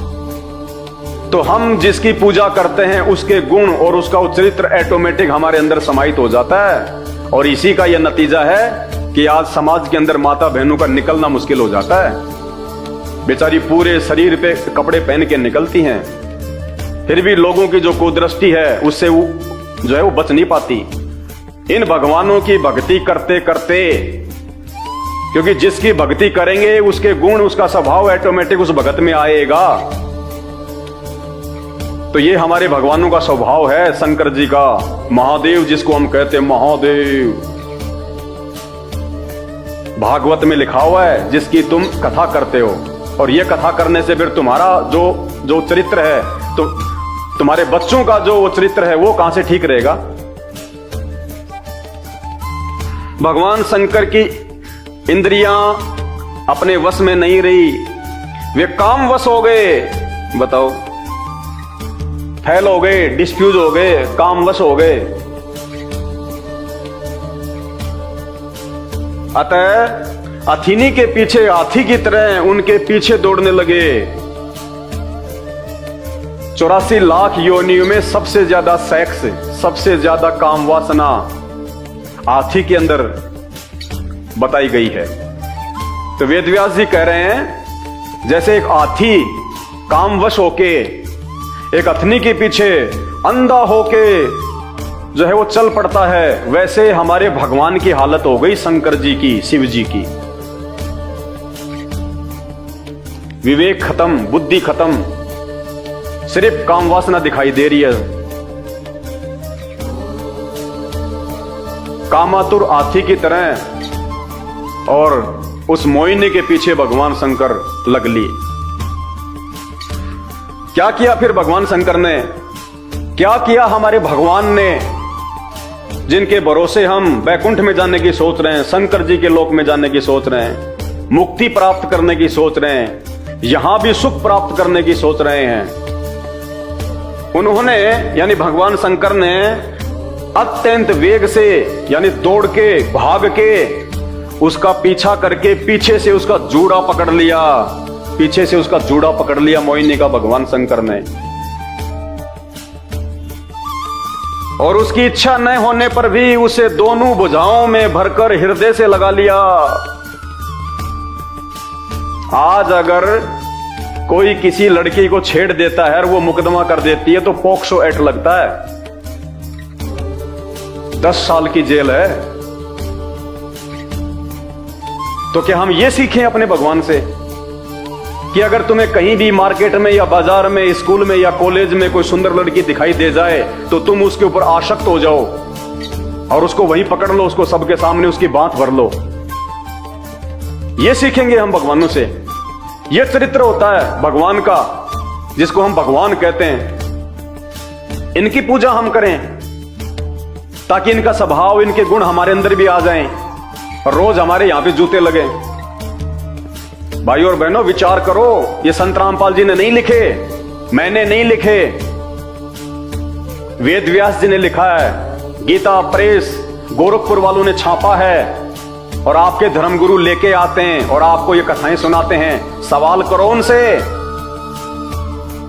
तो हम जिसकी पूजा करते हैं उसके गुण और उसका चरित्र ऑटोमेटिक हमारे अंदर समाहित हो जाता है। और इसी का यह नतीजा है कि आज समाज के अंदर माता बहनों का निकलना मुश्किल हो जाता है। बेचारी पूरे शरीर पे कपड़े पहन के निकलती हैं, फिर भी लोगों की जो कुदृष्टि है उससे वो जो है वो बच नहीं पाती। इन भगवानों की भक्ति करते करते, क्योंकि जिसकी भक्ति करेंगे उसके गुण, उसका स्वभाव ऑटोमेटिक उस भगत में आएगा। तो ये हमारे भगवानों का स्वभाव है, शंकर जी का, महादेव जिसको हम कहते हैं महादेव। भागवत में लिखा हुआ है जिसकी तुम कथा करते हो, और ये कथा करने से फिर तुम्हारा जो चरित्र है, तो तुम्हारे बच्चों का जो वो चरित्र है वो कहां से ठीक रहेगा? भगवान शंकर की इंद्रियां अपने वश में नहीं रही, वे काम वश हो गए। बताओ, फैल हो गए, डिस्फ्यूज हो गए, काम वश हो गए। अतः अथिनी के पीछे हाथी की तरह उनके पीछे दौड़ने लगे। 84 लाख योनियों में सबसे ज्यादा सेक्स, सबसे ज्यादा काम वासना हाथी के अंदर बताई गई है। तो वेदव्यास जी कह रहे हैं जैसे एक हाथी कामवश होके एक अथनी के पीछे अंधा होके जो है वो चल पड़ता है, वैसे हमारे भगवान की हालत हो गई, शंकर जी की, शिव जी की। विवेक खत्म, बुद्धि खत्म, सिर्फ काम वासना दिखाई दे रही है। कामातुर हाथी की तरह और उस मोहिनी के पीछे भगवान शंकर लग लिए। क्या किया फिर भगवान शंकर ने? क्या किया हमारे भगवान ने, जिनके भरोसे हम वैकुंठ में जाने की सोच रहे हैं, शंकर जी के लोक में जाने की सोच रहे हैं, मुक्ति प्राप्त करने की सोच रहे हैं, यहां भी सुख प्राप्त करने की सोच रहे हैं। उन्होंने यानी भगवान शंकर ने अत्यंत वेग से यानी दौड़ के भाग के उसका पीछा करके पीछे से उसका जूड़ा पकड़ लिया, पीछे से उसका जूड़ा पकड़ लिया मोहिनी का भगवान शंकर ने। और उसकी इच्छा न होने पर भी उसे दोनों भुजाओं में भरकर हृदय से लगा लिया। आज अगर कोई किसी लड़की को छेड़ देता है और वो मुकदमा कर देती है तो पॉक्सो एक्ट लगता है, 10 साल की जेल है। तो क्या हम ये सीखें अपने भगवान से कि अगर तुम्हें कहीं भी मार्केट में या बाजार में, स्कूल में या कॉलेज में कोई सुंदर लड़की दिखाई दे जाए तो तुम उसके ऊपर आसक्त हो जाओ और उसको वहीं पकड़ लो, उसको सबके सामने उसकी बात भर लो। ये सीखेंगे हम भगवानों से। ये चरित्र होता है भगवान का जिसको हम भगवान कहते हैं। इनकी पूजा हम करें ताकि इनका स्वभाव, इनके गुण हमारे अंदर भी आ जाएं और रोज हमारे यहां पे जूते लगे। भाई और बहनों, विचार करो, ये संत रामपाल जी ने नहीं लिखे, मैंने नहीं लिखे, वेद व्यास जी ने लिखा है, गीता प्रेस गोरखपुर वालों ने छापा है और आपके धर्मगुरु लेके आते हैं और आपको ये कथाएं सुनाते हैं। सवाल करो उनसे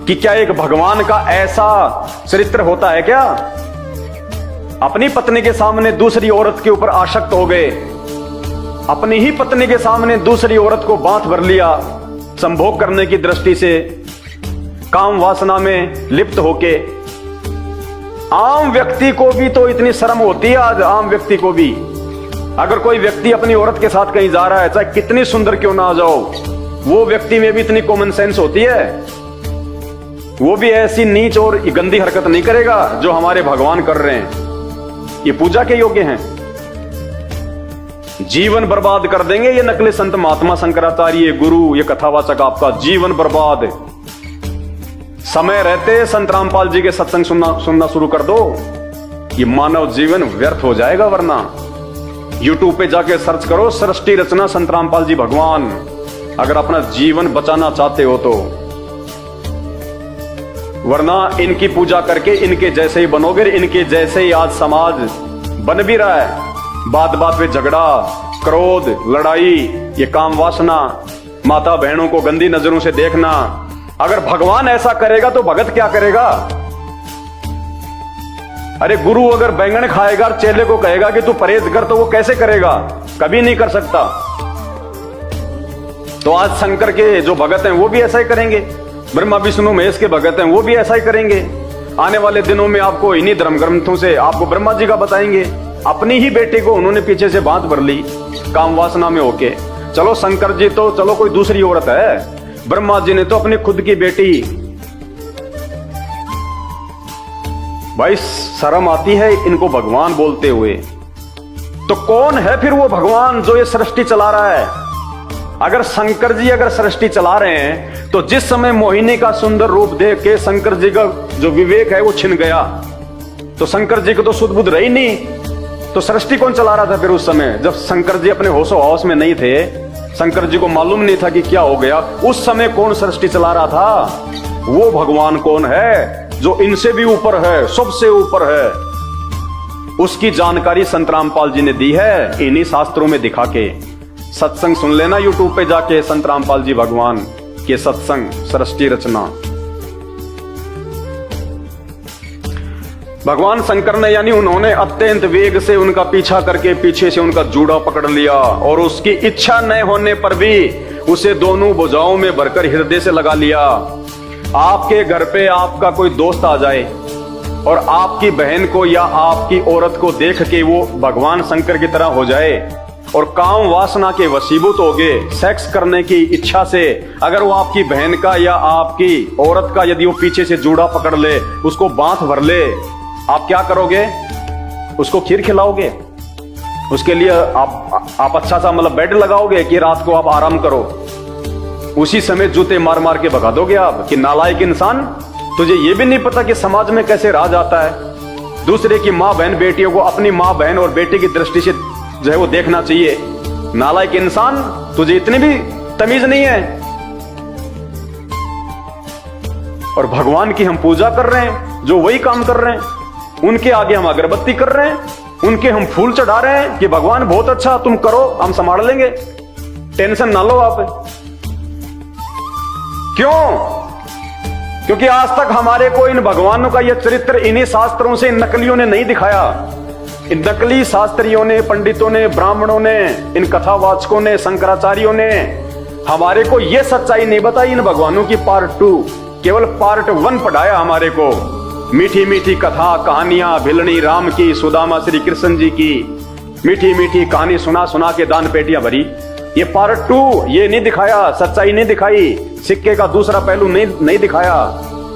कि क्या एक भगवान का ऐसा चरित्र होता है क्या? अपनी पत्नी के सामने दूसरी औरत के ऊपर आसक्त हो गए, अपनी ही पत्नी के सामने दूसरी औरत को बांध भर लिया, संभोग करने की दृष्टि से काम वासना में लिप्त होके। आम व्यक्ति को भी तो इतनी शर्म होती है आज, आम व्यक्ति को भी। अगर कोई व्यक्ति अपनी औरत के साथ कहीं जा रहा है, चाहे कितनी सुंदर क्यों ना आ जाओ, वो व्यक्ति में भी इतनी कॉमन सेंस होती है, वो भी ऐसी नीच और गंदी हरकत नहीं करेगा जो हमारे भगवान कर रहे हैं। ये पूजा के योग्य हैं। जीवन बर्बाद कर देंगे ये नकली संत महात्मा शंकराचार्य गुरु, ये कथावाचक आपका जीवन बर्बाद। समय रहते संत रामपाल जी के सत्संग सुनना शुरू कर दो, ये मानव जीवन व्यर्थ हो जाएगा। वरना यूट्यूब पे जाके सर्च करो सृष्टि रचना संत रामपाल जी भगवान, अगर अपना जीवन बचाना चाहते हो तो। वरना इनकी पूजा करके इनके जैसे ही बनोगे, इनके जैसे ही आज समाज बन भी रहा है। बात बात पे झगड़ा, क्रोध, लड़ाई, ये काम वासना, माता बहनों को गंदी नजरों से देखना। अगर भगवान ऐसा करेगा तो भगत क्या करेगा? अरे गुरु अगर बैंगन खाएगा और चेले को कहेगा कि तू परहेज कर, तो वो कैसे करेगा? कभी नहीं कर सकता। तो आज शंकर के जो भगत हैं वो भी ऐसा ही करेंगे, ब्रह्मा विष्णु महेश के भगत हैं वो भी ऐसा ही करेंगे। आने वाले दिनों में आपको इन्हीं धर्म ग्रंथों से आपको ब्रह्मा जी का बताएंगे। अपनी ही बेटी को उन्होंने पीछे से बांध भर ली काम वासना में होके। चलो शंकर जी तो चलो कोई दूसरी औरत है, ब्रह्मा जी ने तो अपनी खुद की बेटी। भाई शर्म आती है इनको भगवान बोलते हुए। तो कौन है फिर वो भगवान जो ये सृष्टि चला रहा है? अगर शंकर जी अगर सृष्टि चला रहे हैं तो जिस समय मोहिनी का सुंदर रूप देख के शंकर जी का जो विवेक है वो छिन गया, तो शंकर जी को तो सुध बुध रही नहीं, तो सृष्टि कौन चला रहा था फिर उस समय जब शंकर जी अपने होशो हौस में नहीं थे? शंकर जी को मालूम नहीं था कि क्या हो गया। उस समय कौन सृष्टि चला रहा था? वो भगवान कौन है जो इनसे भी ऊपर है, सबसे ऊपर है। उसकी जानकारी संत रामपाल जी ने दी है इन्हीं शास्त्रों में दिखा के। सत्संग सुन लेना यूट्यूब पे जाके, संत रामपाल जी भगवान के सत्संग सृष्टि रचना। भगवान शंकर ने यानी उन्होंने अत्यंत वेग से उनका पीछा करके पीछे से उनका जूड़ा पकड़ लिया और उसकी इच्छा न होने पर भी उसे दोनों भुजाओं में भरकर हृदय से लगा लिया। आपके घर पे आपका कोई दोस्त आ जाए और आपकी बहन को या आपकी औरत को देख के वो भगवान शंकर की तरह हो जाए और काम वासना के वशीभूत हो गए, सेक्स करने की इच्छा से अगर वो आपकी बहन का या आपकी औरत का यदि वो पीछे से जूड़ा पकड़ ले, उसको बांध भर ले, आप क्या करोगे? उसको खीर खिलाओगे? उसके लिए आप अच्छा सा मतलब बेड लगाओगे कि रात को आप आराम करो? उसी समय जूते मार मार के भगा दोगे आप कि नालायक इंसान, तुझे ये भी नहीं पता कि समाज में कैसे राज आता है। दूसरे की माँ बहन बेटियों को अपनी माँ बहन और बेटी की दृष्टि से जो है वो देखना चाहिए। नालायक इंसान, तुझे इतनी भी तमीज नहीं है। और भगवान की हम पूजा कर रहे हैं जो वही काम कर रहे हैं। उनके आगे हम अगरबत्ती कर रहे हैं, उनके हम फूल चढ़ा रहे हैं कि भगवान बहुत अच्छा, तुम करो, हम संभाल लेंगे, टेंशन ना लो आप। क्यों? क्योंकि आज तक हमारे को इन भगवानों का यह चरित्र इन्हीं शास्त्रों से इन नकलियों ने नहीं दिखाया। इन नकली शास्त्रियों ने, पंडितों ने, ब्राह्मणों ने, इन कथावाचकों ने, शंकराचार्यों ने हमारे को यह सच्चाई नहीं बताई। इन भगवानों की पार्ट 2, केवल पार्ट 1 पढ़ाया हमारे को। मीठी मीठी कथा कहानियां भिलनी राम की, सुदामा श्री कृष्ण जी की मीठी मीठी कहानी सुना सुना के दान पेटियां भरी। ये पार्ट 2 ये नहीं दिखाया, सच्चाई नहीं दिखाई, सिक्के का दूसरा पहलू नहीं दिखाया।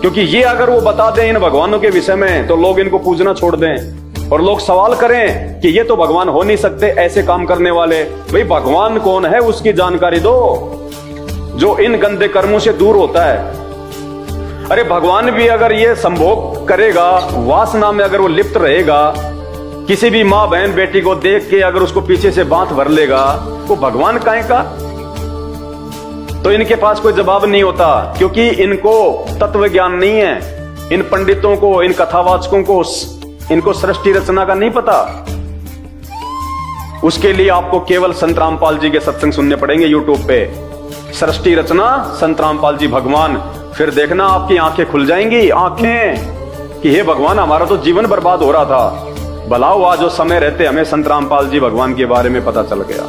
क्योंकि ये अगर वो बता दें इन भगवानों के विषय में तो लोग इनको पूजना छोड़ दें और लोग सवाल करें कि ये तो भगवान हो नहीं सकते ऐसे काम करने वाले। भाई भगवान कौन है उसकी जानकारी दो, जो इन गंदे कर्मों से दूर होता है। अरे भगवान भी अगर ये संभोग करेगा, वासना में अगर वो लिप्त रहेगा, किसी भी माँ बहन बेटी को देख के अगर उसको पीछे से बांध भर लेगा, वो भगवान काहे का? तो इनके पास कोई जवाब नहीं होता, क्योंकि इनको तत्व ज्ञान नहीं है। इन पंडितों को, इन कथावाचकों को, इनको सृष्टि रचना का नहीं पता। उसके लिए आपको केवल संत रामपाल जी के सत्संग सुनने पड़ेंगे यूट्यूब पे। सृष्टि रचना संत रामपाल जी भगवान, फिर देखना आपकी आंखें खुल जाएंगी, आंखें कि हे भगवान हमारा तो जीवन बर्बाद हो रहा था, भला हुआ जो समय रहते हमें संत रामपाल जी भगवान के बारे में पता चल गया।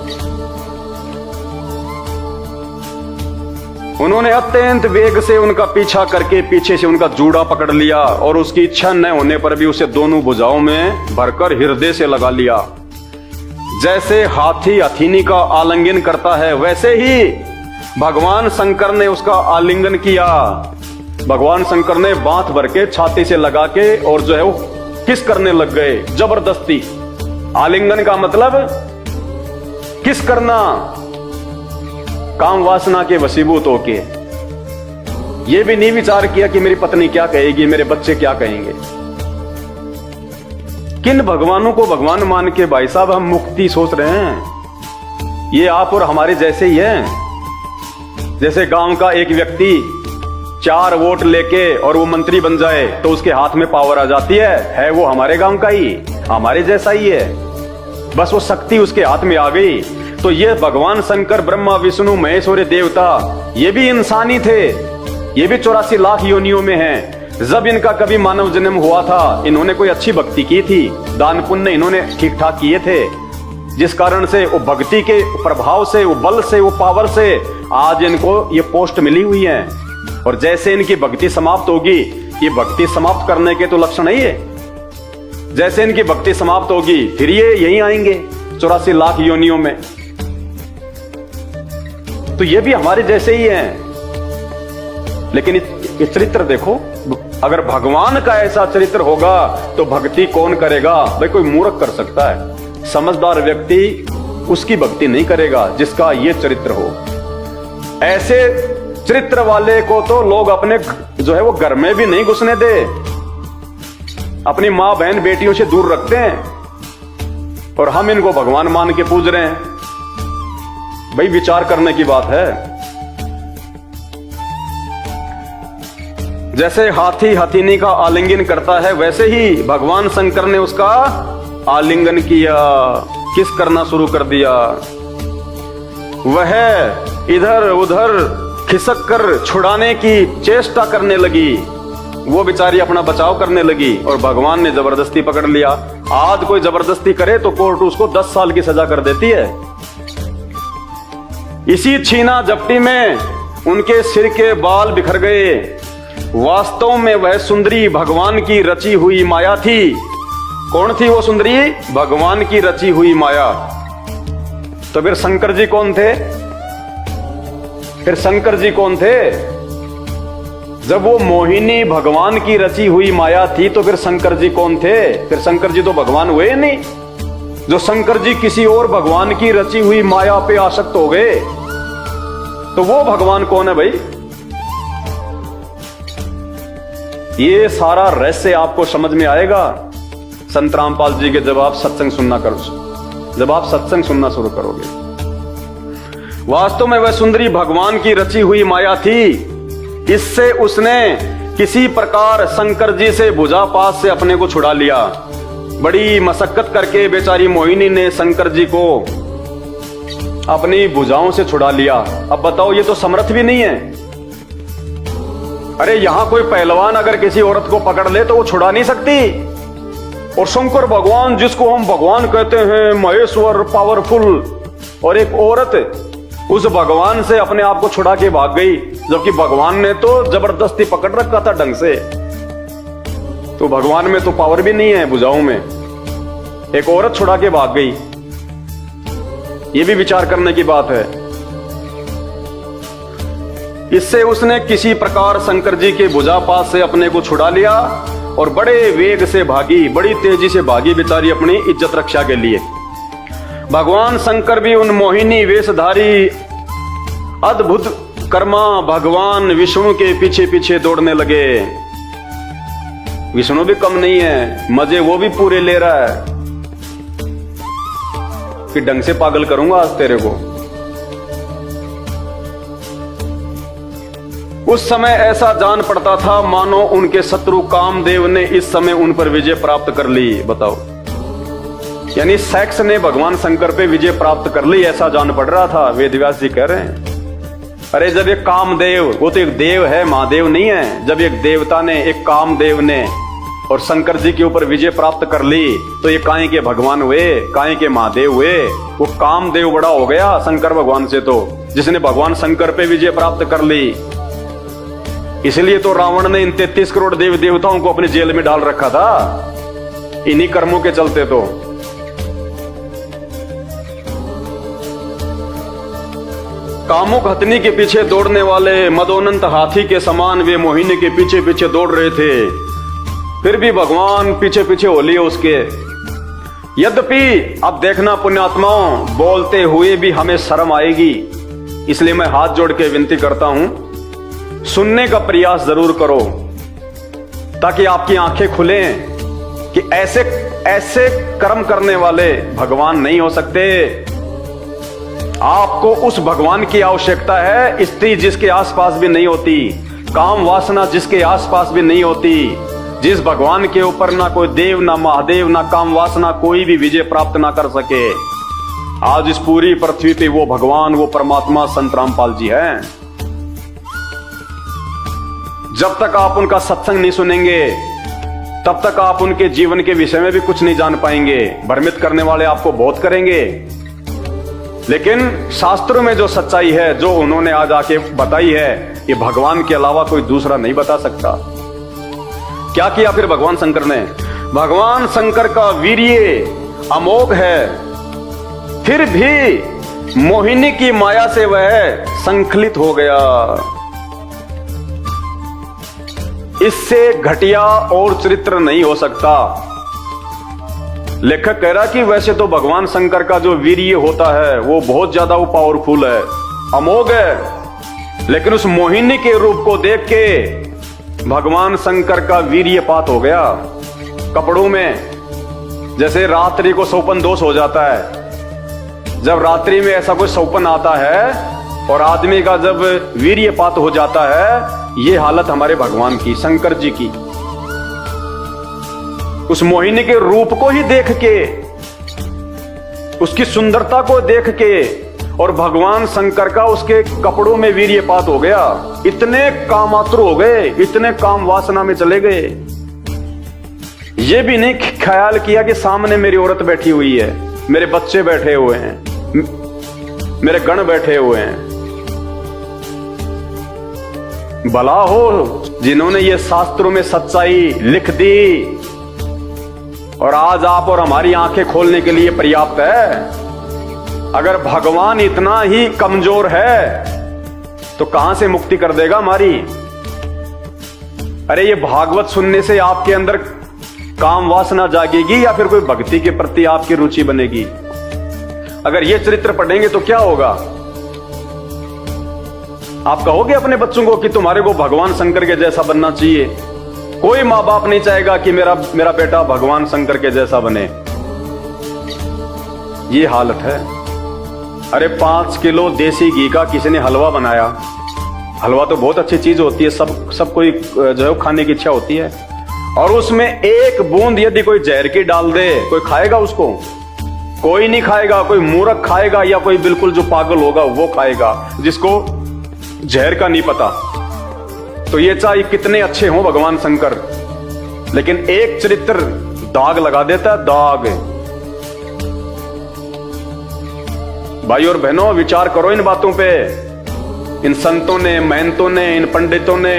उन्होंने अत्यंत वेग से उनका पीछा करके पीछे से उनका जूड़ा पकड़ लिया और उसकी इच्छा न होने पर भी उसे दोनों भुजाओं में भरकर हृदय से लगा लिया। जैसे हाथी हथीनी का आलिंगन करता है, वैसे ही भगवान शंकर ने उसका आलिंगन किया। भगवान शंकर ने बांध भर के छाती से लगा के और जो है वो किस करने लग गए जबरदस्ती। आलिंगन का मतलब किस करना, काम वासना के वशीभूत होके। ये भी नहीं विचार किया कि मेरी पत्नी क्या कहेगी, मेरे बच्चे क्या कहेंगे। किन भगवानों को भगवान मान के भाई साहब हम मुक्ति सोच रहे हैं? ये आप और हमारे जैसे ही हैं। जैसे गांव का एक व्यक्ति 4 वोट लेके और वो मंत्री बन जाए तो उसके हाथ में पावर आ जाती है वो हमारे गांव का ही, हमारे जैसा ही है, बस वो शक्ति उसके हाथ में आ गई। तो ये भगवान शंकर, ब्रह्मा, विष्णु, महेश और देवता, ये भी इंसानी थे, ये भी 84 लाख योनियों में हैं। जब इनका कभी मानव जन्म हुआ था, इन्होंने कोई अच्छी भक्ति की थी, दान पुण्य इन्होंने ठीक ठाक किए थे, जिस कारण से वो भक्ति के प्रभाव से, वो बल से, वो पावर से आज इनको ये पोस्ट मिली हुई है। और जैसे इनकी भक्ति समाप्त होगी, ये भक्ति समाप्त करने के तो लक्षण नहीं है, जैसे इनकी भक्ति समाप्त होगी फिर ये यहीं आएंगे 84 लाख योनियों में। तो ये भी हमारे जैसे ही हैं। लेकिन ये चरित्र देखो, अगर भगवान का ऐसा चरित्र होगा तो भक्ति कौन करेगा? भाई कोई मूर्ख कर सकता है, समझदार व्यक्ति उसकी भक्ति नहीं करेगा जिसका ये चरित्र हो। ऐसे चरित्र वाले को तो लोग अपने जो है वो घर में भी नहीं घुसने दे, अपनी मां बहन बेटियों से दूर रखते हैं, और हम इनको भगवान मान के पूज रहे हैं। भाई विचार करने की बात है। जैसे हाथी हथीनी का आलिंगन करता है, वैसे ही भगवान शंकर ने उसका आलिंगन किया, किस करना शुरू कर दिया। वह इधर उधर खिसक कर छुड़ाने की चेष्टा करने लगी, वो बेचारी अपना बचाव करने लगी और भगवान ने जबरदस्ती पकड़ लिया। आज कोई जबरदस्ती करे तो कोर्ट उसको 10 साल की सजा कर देती है। इसी छीना झपटी में उनके सिर के बाल बिखर गए। वास्तव में वह सुंदरी भगवान की रची हुई माया थी। कौन थी वो सुंदरी? भगवान की रची हुई माया। तो फिर शंकर जी कौन थे? फिर शंकर जी कौन थे? जब वो मोहिनी भगवान की रची हुई माया थी तो फिर शंकर जी कौन थे? फिर शंकर जी तो भगवान हुए नहीं। जो शंकर जी किसी और भगवान की रची हुई माया पे आसक्त हो गए तो वो भगवान कौन है भाई? ये सारा रहस्य आपको समझ में आएगा संत रामपाल जी के जब आप सत्संग सुनना शुरू करोगे। वास्तव में वह सुंदरी भगवान की रची हुई माया थी। इससे उसने किसी प्रकार शंकर जी से भुजा पास से अपने को छुड़ा लिया। बड़ी मशक्कत करके बेचारी मोहिनी ने शंकर जी को अपनी भुजाओं से छुड़ा लिया। अब बताओ, ये तो समर्थ भी नहीं है। अरे यहां कोई पहलवान अगर किसी औरत को पकड़ ले तो वो छुड़ा नहीं सकती। और शंकर भगवान, जिसको हम भगवान कहते हैं, महेश्वर, पावरफुल, और एक औरत उस भगवान से अपने आप को छुड़ा के भाग गई, जबकि भगवान ने तो जबरदस्ती पकड़ रखा था ढंग से। तो भगवान में तो पावर भी नहीं है भुजाओं में, एक औरत छुड़ा के भाग गई। ये भी विचार करने की बात है। इससे उसने किसी प्रकार शंकर जी के भुजा पास से अपने को छुड़ा लिया और बड़े वेग से भागी, बड़ी तेजी से भागी बेचारी अपनी इज्जत रक्षा के लिए। भगवान शंकर भी उन मोहिनी वेशधारी अद्भुत कर्मा भगवान विष्णु के पीछे पीछे दौड़ने लगे। विष्णु भी कम नहीं है, मजे वो भी पूरे ले रहा है कि ढंग से पागल करूंगा आज तेरे को। उस समय ऐसा जान पड़ता था मानो उनके शत्रु कामदेव ने इस समय उन पर विजय प्राप्त कर ली। बताओ, यानी सेक्स ने भगवान शंकर पे विजय प्राप्त कर ली, ऐसा जान पड़ रहा था। वेदव्यास जी कह रहे हैं, अरे जब एक कामदेव, वो तो एक देव है, महादेव नहीं है, जब एक देवता ने, एक कामदेव ने और शंकर जी के ऊपर विजय प्राप्त कर ली, तो ये काहे के भगवान हुए, काहे के महादेव हुए। वो कामदेव बड़ा हो गया शंकर भगवान से, तो जिसने भगवान शंकर पे विजय प्राप्त कर ली। इसलिए तो रावण ने इन 33 करोड़ देव देवताओं को अपनी जेल में डाल रखा था, इन्हीं कर्मों के चलते। तो कामुक हथनी के पीछे दौड़ने वाले मदोन्नत हाथी के समान वे मोहिनी के पीछे पीछे दौड़ रहे थे। फिर भी भगवान पीछे पीछे हो लिए उसके। यद्यपि अब देखना पुण्यात्माओं, बोलते हुए भी हमें शर्म आएगी, इसलिए मैं हाथ जोड़ के विनती करता हूं, सुनने का प्रयास जरूर करो ताकि आपकी आंखें खुलें कि ऐसे ऐसे कर्म करने वाले भगवान नहीं हो सकते। आपको उस भगवान की आवश्यकता है, स्त्री जिसके आसपास भी नहीं होती, काम वासना जिसके आसपास भी नहीं होती, जिस भगवान के ऊपर ना कोई देव, ना महादेव, ना काम वासना कोई भी विजय प्राप्त ना कर सके। आज इस पूरी पृथ्वी पे वो भगवान, वो परमात्मा संत रामपाल जी हैं। जब तक आप उनका सत्संग नहीं सुनेंगे तब तक आप उनके जीवन के विषय में भी कुछ नहीं जान पाएंगे। भ्रमित करने वाले आपको बहुत करेंगे, लेकिन शास्त्रों में जो सच्चाई है, जो उन्होंने आज आके बताई है, ये भगवान के अलावा कोई दूसरा नहीं बता सकता। क्या किया फिर भगवान शंकर ने? भगवान शंकर का वीर्य अमोघ है, फिर भी मोहिनी की माया से वह संखलित हो गया। इससे घटिया और चरित्र नहीं हो सकता। लेखक कह रहा कि वैसे तो भगवान शंकर का जो वीर्य होता है वो बहुत ज्यादा वो पावरफुल है, अमोघ है, लेकिन उस मोहिनी के रूप को देख के भगवान शंकर का वीर्यपात हो गया। कपड़ों में जैसे रात्रि को सौपन दोष हो जाता है, जब रात्रि में ऐसा कोई सौपन आता है और आदमी का जब वीर्यपात हो जाता है, ये हालत हमारे भगवान की, शंकर जी की। उस मोहिनी के रूप को ही देख के, उसकी सुंदरता को देख के, और भगवान शंकर का उसके कपड़ों में वीर्यपात हो गया। इतने कामातुर हो गए, इतने काम वासना में चले गए, ये भी नहीं ख्याल किया कि सामने मेरी औरत बैठी हुई है, मेरे बच्चे बैठे हुए हैं, मेरे गण बैठे हुए हैं। भला हो जिन्होंने ये शास्त्रों में सच्चाई लिख दी और आज आप और हमारी आंखें खोलने के लिए पर्याप्त है। अगर भगवान इतना ही कमजोर है तो कहां से मुक्ति कर देगा हमारी? अरे ये भागवत सुनने से आपके अंदर काम वासना जागेगी या फिर कोई भक्ति के प्रति आपकी रुचि बनेगी? अगर ये चरित्र पढ़ेंगे तो क्या होगा? आप कहोगे अपने बच्चों को कि तुम्हारे को भगवान शंकर के जैसा बनना चाहिए। कोई माँ बाप नहीं चाहेगा कि मेरा बेटा भगवान शंकर के जैसा बने। ये हालत है। अरे 5 किलो देसी घी का किसी ने हलवा बनाया, हलवा तो बहुत अच्छी चीज होती है, सब कोई जो है खाने की इच्छा होती है, और उसमें एक बूंद यदि कोई जहर की डाल दे, कोई खाएगा उसको? कोई नहीं खाएगा। कोई मूर्ख खाएगा या कोई बिल्कुल जो पागल होगा वो खाएगा, जिसको जहर का नहीं पता। तो ये चाहे कितने अच्छे हों भगवान शंकर, लेकिन एक चरित्र दाग लगा देता है, दाग। भाई और बहनों, विचार करो इन बातों पे। इन संतों ने, महंतों ने, इन पंडितों ने,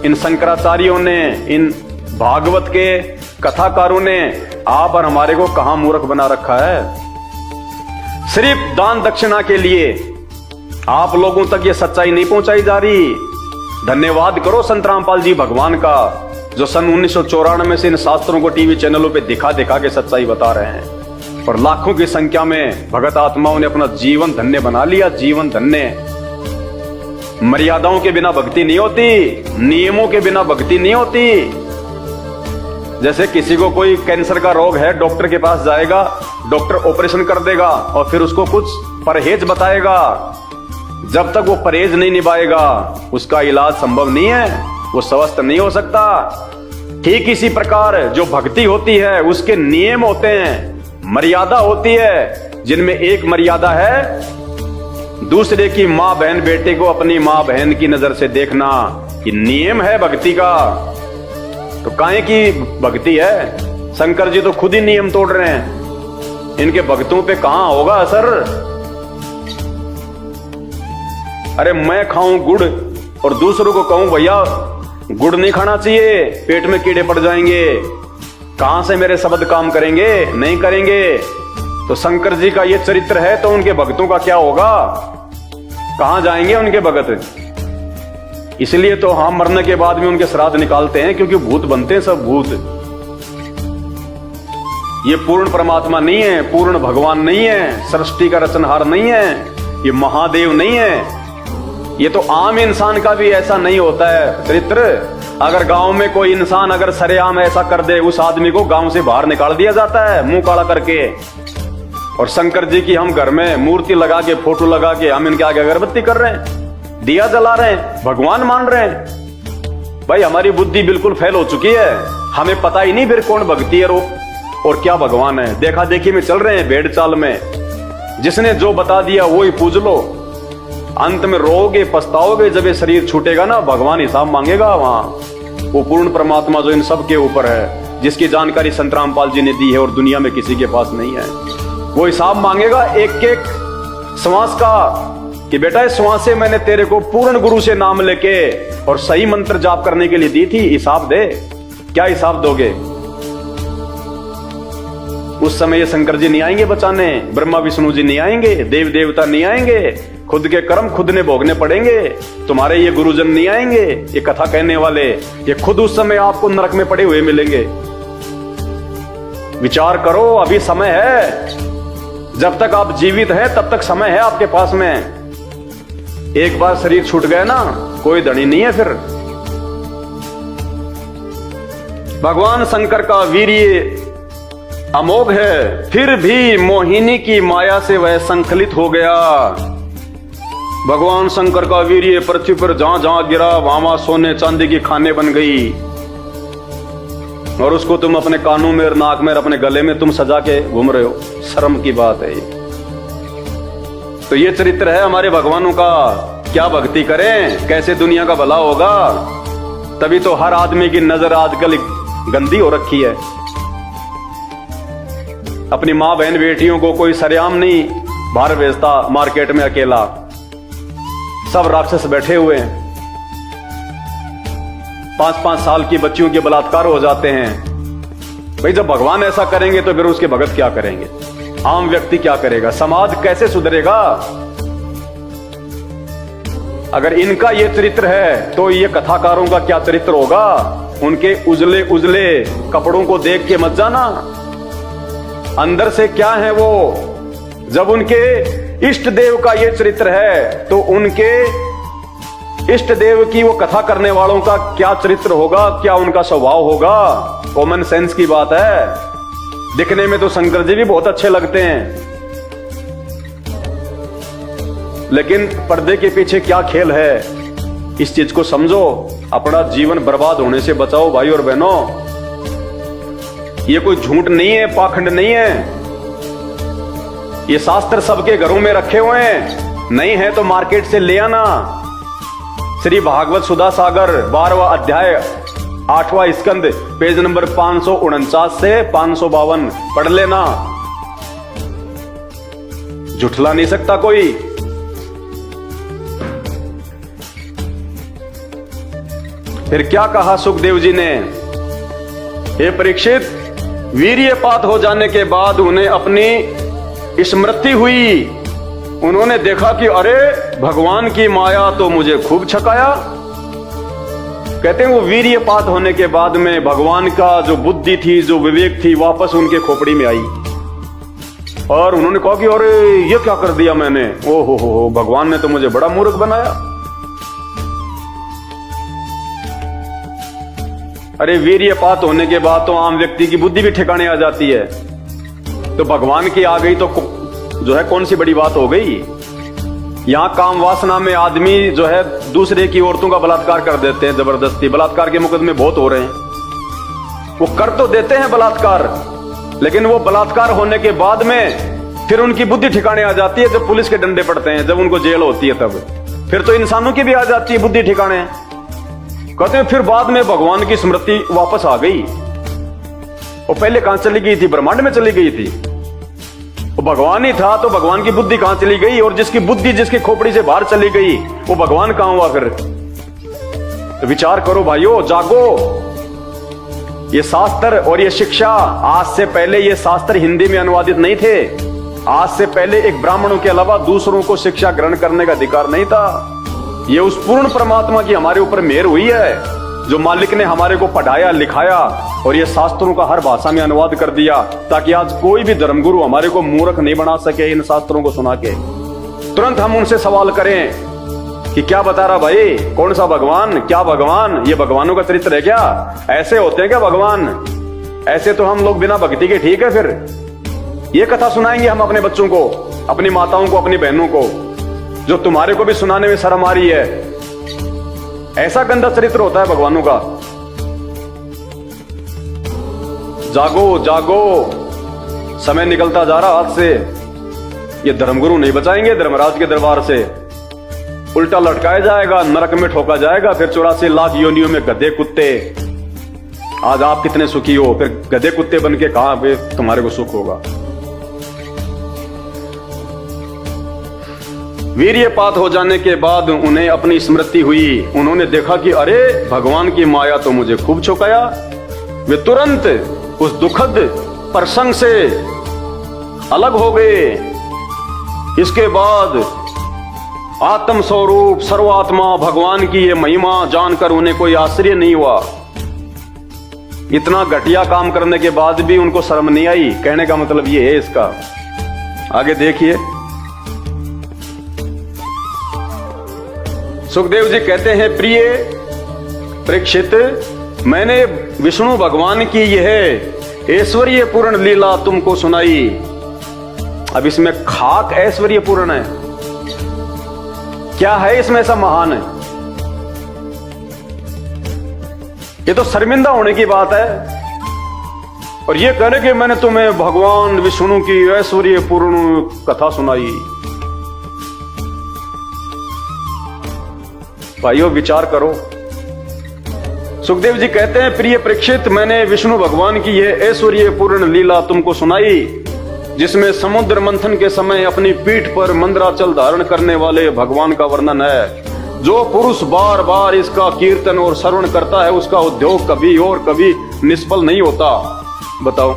इन शंकराचार्यों ने, इन भागवत के कथाकारों ने आप और हमारे को कहां मूर्ख बना रखा है। सिर्फ दान दक्षिणा के लिए आप लोगों तक ये सच्चाई नहीं पहुंचाई जा रही। धन्यवाद करो संत रामपाल जी भगवान का, जो सन 1994 से इन शास्त्रों को टीवी चैनलों पे दिखा दिखा के सच्चाई बता रहे हैं, और लाखों की संख्या में भगत आत्माओं ने अपना जीवन धन्य बना लिया। जीवन धन्य। मर्यादाओं के बिना भक्ति नहीं होती, नियमों के बिना भक्ति नहीं होती। जैसे किसी को कोई कैंसर का रोग है, डॉक्टर के पास जाएगा, डॉक्टर ऑपरेशन कर देगा और फिर उसको कुछ परहेज बताएगा। जब तक वो परहेज नहीं निभाएगा उसका इलाज संभव नहीं है, वो स्वस्थ नहीं हो सकता। ठीक इसी प्रकार जो भक्ति होती है उसके नियम होते हैं, मर्यादा होती है, जिनमें एक मर्यादा है दूसरे की मां बहन बेटे को अपनी मां बहन की नजर से देखना। ये नियम है भक्ति का। तो काहे की भक्ति है? शंकर जी तो खुद ही नियम तोड़ रहे हैं, इनके भक्तों पे कहां होगा असर? अरे मैं खाऊं गुड़ और दूसरों को कहूं भैया गुड़ नहीं खाना चाहिए, पेट में कीड़े पड़ जाएंगे, कहां से मेरे शब्द काम करेंगे? नहीं करेंगे। तो शंकर जी का ये चरित्र है तो उनके भक्तों का क्या होगा? कहां जाएंगे उनके भगत? इसलिए तो हम मरने के बाद में उनके श्राद्ध निकालते हैं, क्योंकि भूत बनते हैं सब भूत। ये पूर्ण परमात्मा नहीं है, पूर्ण भगवान नहीं है, सृष्टि का रचनहार नहीं है, ये महादेव नहीं है। ये तो आम इंसान का भी ऐसा नहीं होता है चरित्र। अगर गांव में कोई इंसान अगर सरेआम ऐसा कर दे, उस आदमी को गांव से बाहर निकाल दिया जाता है मुंह काला करके। और शंकर जी की हम घर में मूर्ति लगा के, फोटो लगा के हम इनके आगे अगरबत्ती कर रहे हैं, दिया जला रहे हैं, भगवान मान रहे हैं। भाई हमारी बुद्धि बिल्कुल फेल हो चुकी है, हमें पता ही नहीं फिर कौन भक्ति है और क्या भगवान है। देखा देखी में चल रहे हैं, भेड़ चाल में। जिसने जो बता दिया वो ही पूज लो, अंत में रोगे पछताओगे। जब ये शरीर छूटेगा ना, भगवान हिसाब मांगेगा वहां। वो पूर्ण परमात्मा जो इन सब के ऊपर है, जिसकी जानकारी संत रामपाल जी ने दी है और दुनिया में किसी के पास नहीं है, वो हिसाब मांगेगा एक एक श्वास का, कि बेटा इस श्वास से मैंने तेरे को पूर्ण गुरु से नाम लेके और सही मंत्र जाप करने के लिए दी थी, हिसाब दे। क्या हिसाब दोगे? उस समय ये शंकर जी नहीं आएंगे बचाने, ब्रह्मा विष्णु जी नहीं आएंगे, देव देवता नहीं आएंगे, खुद के कर्म खुद ने भोगने पड़ेंगे। तुम्हारे ये गुरुजन नहीं आएंगे, ये कथा कहने वाले, ये खुद उस समय आपको नरक में पड़े हुए मिलेंगे। विचार करो, अभी समय है। जब तक आप जीवित हैं तब तक समय है आपके पास में। एक बार शरीर छूट गया ना, कोई धनी नहीं है फिर। भगवान शंकर का वीर्य अमोघ है, फिर भी मोहिनी की माया से वह संकलित हो गया। भगवान शंकर का वीर्य पृथ्वी पर जहां जहां गिरा वहां सोने चांदी की खाने बन गई, और उसको तुम अपने कानों में और नाक में और अपने गले में तुम सजा के घूम रहे हो। शर्म की बात है ये। तो ये चरित्र है हमारे भगवानों का। क्या भक्ति करें, कैसे दुनिया का भला होगा? तभी तो हर आदमी की नजर आजकल गंदी हो रखी है। अपनी मां बहन बेटियों को कोई सरेआम नहीं बाहर भेजता मार्केट में अकेला, सब राक्षस बैठे हुए हैं। 5-5 साल की बच्चियों के बलात्कार हो जाते हैं। भाई जब भगवान ऐसा करेंगे तो फिर उसके भगत क्या करेंगे? आम व्यक्ति क्या करेगा? समाज कैसे सुधरेगा? अगर इनका ये चरित्र है तो ये कथाकारों का क्या चरित्र होगा? उनके उजले उजले कपड़ों को देख के मत जाना, अंदर से क्या है वो। जब उनके इष्ट देव का ये चरित्र है तो उनके इष्ट देव की वो कथा करने वालों का क्या चरित्र होगा, क्या उनका स्वभाव होगा? कॉमन सेंस की बात है। दिखने में तो शंकर जी भी बहुत अच्छे लगते हैं, लेकिन पर्दे के पीछे क्या खेल है इस चीज को समझो, अपना जीवन बर्बाद होने से बचाओ भाई और बहनों। ये कोई झूठ नहीं है, पाखंड नहीं है। ये शास्त्र सबके घरों में रखे हुए हैं, नहीं है तो मार्केट से ले आना। श्री भागवत सुधा सागर 12वां अध्याय 8वां स्कंद पेज नंबर 549 से 552 पढ़ लेना। झुठला नहीं सकता कोई। फिर क्या कहा सुखदेव जी ने, हे परीक्षित, वीर्यपात हो जाने के बाद उन्हें अपनी स्मृति हुई। उन्होंने देखा कि अरे भगवान की माया तो मुझे खूब छकाया। कहते हैं वो वीर्यपात होने के बाद में भगवान का जो बुद्धि थी, जो विवेक थी, वापस उनके खोपड़ी में आई और उन्होंने कहा कि अरे ये क्या कर दिया मैंने, ओ हो, भगवान ने तो मुझे बड़ा मूर्ख बनाया। अरे वीर्यपात होने के बाद तो आम व्यक्ति की बुद्धि भी ठिकाने आ जाती है, तो भगवान की आ गई तो जो है कौन सी बड़ी बात हो गई। यहां काम वासना में आदमी जो है दूसरे की औरतों का बलात्कार कर देते हैं जबरदस्ती। बलात्कार के मुकदमे बहुत हो रहे हैं। वो कर तो देते हैं बलात्कार, लेकिन वो बलात्कार होने के बाद में फिर उनकी बुद्धि ठिकाने आ जाती है जब पुलिस के डंडे पड़ते हैं, जब उनको जेल होती है तब। फिर तो इंसानों की भी आ जाती है बुद्धि ठिकाने। कहते हैं फिर बाद में भगवान की स्मृति वापस आ गई। वो पहले कहां चली गई थी, ब्रह्मांड में चली गई थी। वो भगवान ही था तो भगवान की बुद्धि कहां चली गई, और जिसकी बुद्धि जिसकी खोपड़ी से बाहर चली गई वो भगवान कहां हुआ फिर। तो विचार करो भाइयों, जागो। ये शास्त्र और ये शिक्षा, आज से पहले ये शास्त्र हिंदी में अनुवादित नहीं थे। आज से पहले एक ब्राह्मणों के अलावा दूसरों को शिक्षा ग्रहण करने का अधिकार नहीं था। ये उस पूर्ण परमात्मा की हमारे ऊपर मेहर हुई है, जो मालिक ने हमारे को पढ़ाया लिखाया और ये शास्त्रों का हर भाषा में अनुवाद कर दिया, ताकि आज कोई भी धर्मगुरु हमारे को मूर्ख नहीं बना सके इन शास्त्रों को सुना के। तुरंत हम उनसे सवाल करें कि क्या बता रहा भाई, कौन सा भगवान, क्या भगवान, ये भगवानों का चरित्र है क्या, ऐसे होते हैं क्या भगवान? ऐसे तो हम लोग बिना भक्ति के ठीक है। फिर ये कथा सुनाएंगे हम अपने बच्चों को, अपनी माताओं को, अपनी बहनों को, जो तुम्हारे को भी सुनाने में शर्म आ रही है। ऐसा गंदा चरित्र होता है भगवानों का। जागो जागो, समय निकलता जा रहा हाथ से। ये धर्मगुरु नहीं बचाएंगे धर्मराज के दरबार से। उल्टा लटकाया जाएगा, नरक में ठोका जाएगा, फिर 84 लाख योनियों में गधे कुत्ते। आज आप कितने सुखी हो, फिर गधे कुत्ते बन के कहां पे तुम्हारे को सुख होगा। वीर्यपात हो जाने के बाद उन्हें अपनी स्मृति हुई। उन्होंने देखा कि अरे भगवान की माया तो मुझे खूब छुकाया। वे तुरंत उस दुखद प्रसंग से अलग हो गए। इसके बाद आत्म स्वरूप सर्वात्मा भगवान की ये महिमा जानकर उन्हें कोई आश्चर्य नहीं हुआ। इतना घटिया काम करने के बाद भी उनको शर्म नहीं आई। कहने का मतलब ये है इसका। आगे देखिए, सुखदेव जी कहते हैं, प्रिय परीक्षित, मैंने विष्णु भगवान की यह ऐश्वर्य पूर्ण लीला तुमको सुनाई। अब इसमें खाक ऐश्वर्य पूर्ण है, क्या है इसमें ऐसा महान है? ये तो शर्मिंदा होने की बात है। और ये कहने कि मैंने तुम्हें भगवान विष्णु की ऐश्वर्य पूर्ण कथा सुनाई। भाइयों विचार करो। सुखदेव जी कहते हैं, प्रिय परीक्षित, मैंने विष्णु भगवान की यह ऐश्वर्य पूर्ण लीला तुमको सुनाई, जिसमें समुद्र मंथन के समय अपनी पीठ पर मंदराचल धारण करने वाले भगवान का वर्णन है। जो पुरुष बार बार इसका कीर्तन और श्रवण करता है, उसका उद्योग कभी और कभी निष्फल नहीं होता। बताओ,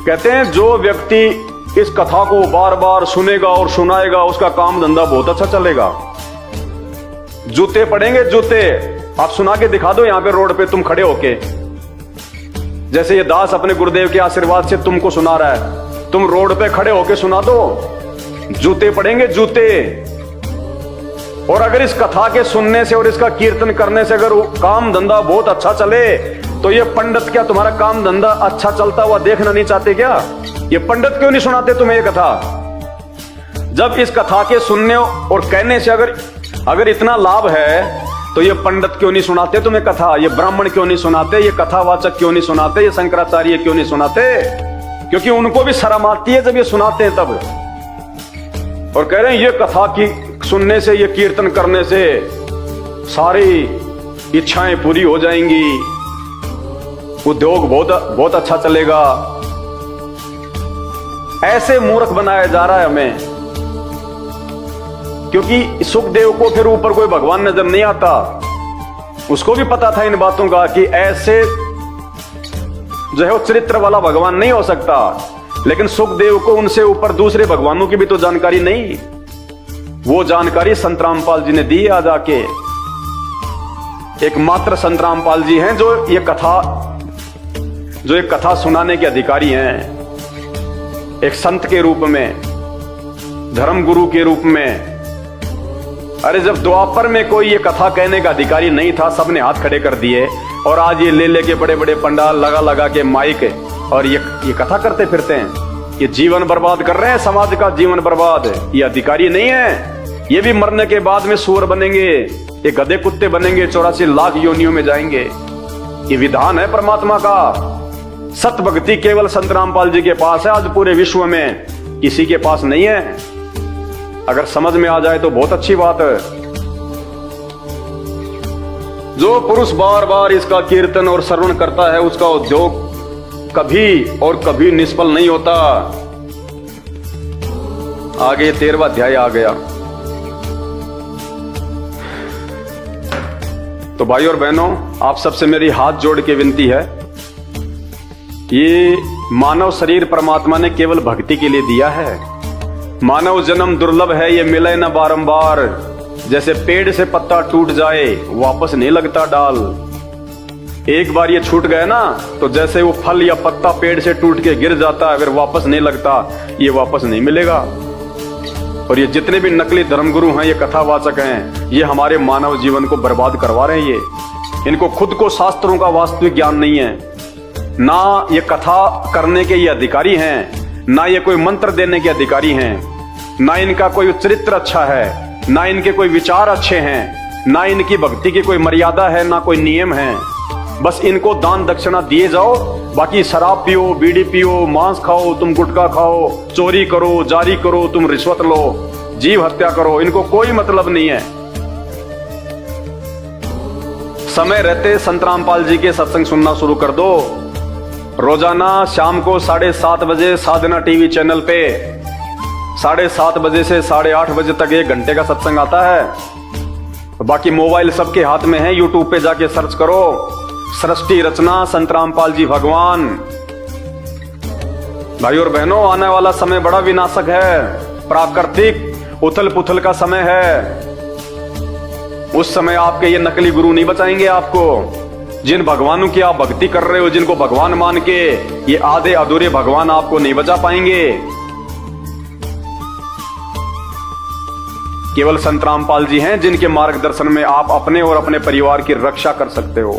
कहते हैं जो व्यक्ति इस कथा को बार बार सुनेगा और सुनाएगा, उसका काम धंधा बहुत अच्छा चलेगा। जूते पड़ेंगे, जूते। आप सुना के दिखा दो यहां पे रोड पे तुम खड़े होके, जैसे ये दास अपने गुरुदेव के आशीर्वाद से तुमको सुना रहा है, तुम रोड पे खड़े होके सुना दो, जूते पड़ेंगे, जूते। और अगर इस कथा के सुनने से और इसका कीर्तन करने से अगर काम धंधा बहुत अच्छा चले, तो ये पंडित क्या तुम्हारा काम धंधा अच्छा चलता हुआ देखना नहीं चाहते क्या? ये पंडित क्यों नहीं सुनाते तुम्हें ये कथा? जब इस कथा के सुनने और कहने से अगर अगर इतना लाभ है तो ये पंडित क्यों नहीं सुनाते तुम्हें कथा, ये ब्राह्मण क्यों नहीं सुनाते, ये कथावाचक क्यों नहीं सुनाते, ये शंकराचार्य क्यों नहीं सुनाते? क्योंकि उनको भी शर्म आती है जब ये सुनाते हैं तब। और कह रहे हैं ये कथा की सुनने से, ये कीर्तन करने से सारी इच्छाएं पूरी हो जाएंगी, उद्योग बहुत अच्छा चलेगा। ऐसे मूर्ख बनाया जा रहा है हमें, क्योंकि सुखदेव को फिर ऊपर कोई भगवान नजर नहीं आता। उसको भी पता था इन बातों का कि ऐसे जो है वो चरित्र वाला भगवान नहीं हो सकता, लेकिन सुखदेव को उनसे ऊपर दूसरे भगवानों की भी तो जानकारी नहीं। वो जानकारी संत रामपाल जी ने दी आज आके। एकमात्र संत रामपाल जी हैं जो ये कथा सुनाने के अधिकारी हैं, एक संत के रूप में, धर्म गुरु के रूप में। अरे जब द्वापर में कोई ये कथा कहने का अधिकारी नहीं था, सबने हाथ खड़े कर दिए, और आज ये ले लेके बड़े बड़े पंडाल लगा लगा के माइक और ये कथा करते फिरते हैं। ये जीवन बर्बाद कर रहे हैं, समाज का जीवन बर्बाद। ये अधिकारी नहीं है, ये भी मरने के बाद में सूअर बनेंगे, ये गधे कुत्ते बनेंगे, 84 लाख योनियों में जाएंगे। ये विधान है परमात्मा का। सत भक्ति केवल संत रामपाल जी के पास है, आज पूरे विश्व में किसी के पास नहीं है। अगर समझ में आ जाए तो बहुत अच्छी बात है। जो पुरुष बार बार इसका कीर्तन और श्रवण करता है, उसका उद्योग कभी और कभी निष्फल नहीं होता। आगे 13वां अध्याय आ गया। तो भाई और बहनों, आप सबसे मेरी हाथ जोड़ के विनती है, ये मानव शरीर परमात्मा ने केवल भक्ति के लिए दिया है। मानव जन्म दुर्लभ है, ये मिले न बारंबार। जैसे पेड़ से पत्ता टूट जाए वापस नहीं लगता डाल। एक बार ये छूट गया ना, तो जैसे वो फल या पत्ता पेड़ से टूट के गिर जाता है, फिर वापस नहीं लगता, ये वापस नहीं मिलेगा। और ये जितने भी नकली धर्मगुरु हैं, ये कथावाचक हैं, ये हमारे मानव जीवन को बर्बाद करवा रहे हैं। इनको खुद को शास्त्रों का वास्तविक ज्ञान नहीं है, ना ये कथा करने के ये अधिकारी हैं, ना ये कोई मंत्र देने के अधिकारी हैं, ना इनका कोई चरित्र अच्छा है, ना इनके कोई विचार अच्छे हैं, ना इनकी भक्ति की कोई मर्यादा है, ना कोई नियम है। बस इनको दान दक्षिणा दिए जाओ, बाकी शराब पियो, बीड़ी पियो, मांस खाओ, तुम गुटखा खाओ, चोरी करो, जारी करो, तुम रिश्वत लो, जीव हत्या करो, इनको कोई मतलब नहीं है। समय रहते संत रामपाल जी के सत्संग सुनना शुरू कर दो। रोजाना शाम को 7:30 बजे साधना टीवी चैनल पे 7:30 बजे से 8:30 बजे तक 1 घंटे का सत्संग आता है। बाकी मोबाइल सबके हाथ में है, यूट्यूब पे जाके सर्च करो, सृष्टि रचना संत रामपाल जी भगवान। भाई और बहनों, आने वाला समय बड़ा विनाशक है, प्राकृतिक उथल पुथल का समय है। उस समय आपके ये नकली गुरु नहीं बचाएंगे आपको। जिन भगवानों की आप भक्ति कर रहे हो, जिनको भगवान मान के, ये आधे अधूरे भगवान आपको नहीं बचा पाएंगे। केवल संत रामपाल जी हैं जिनके मार्गदर्शन में आप अपने और अपने परिवार की रक्षा कर सकते हो।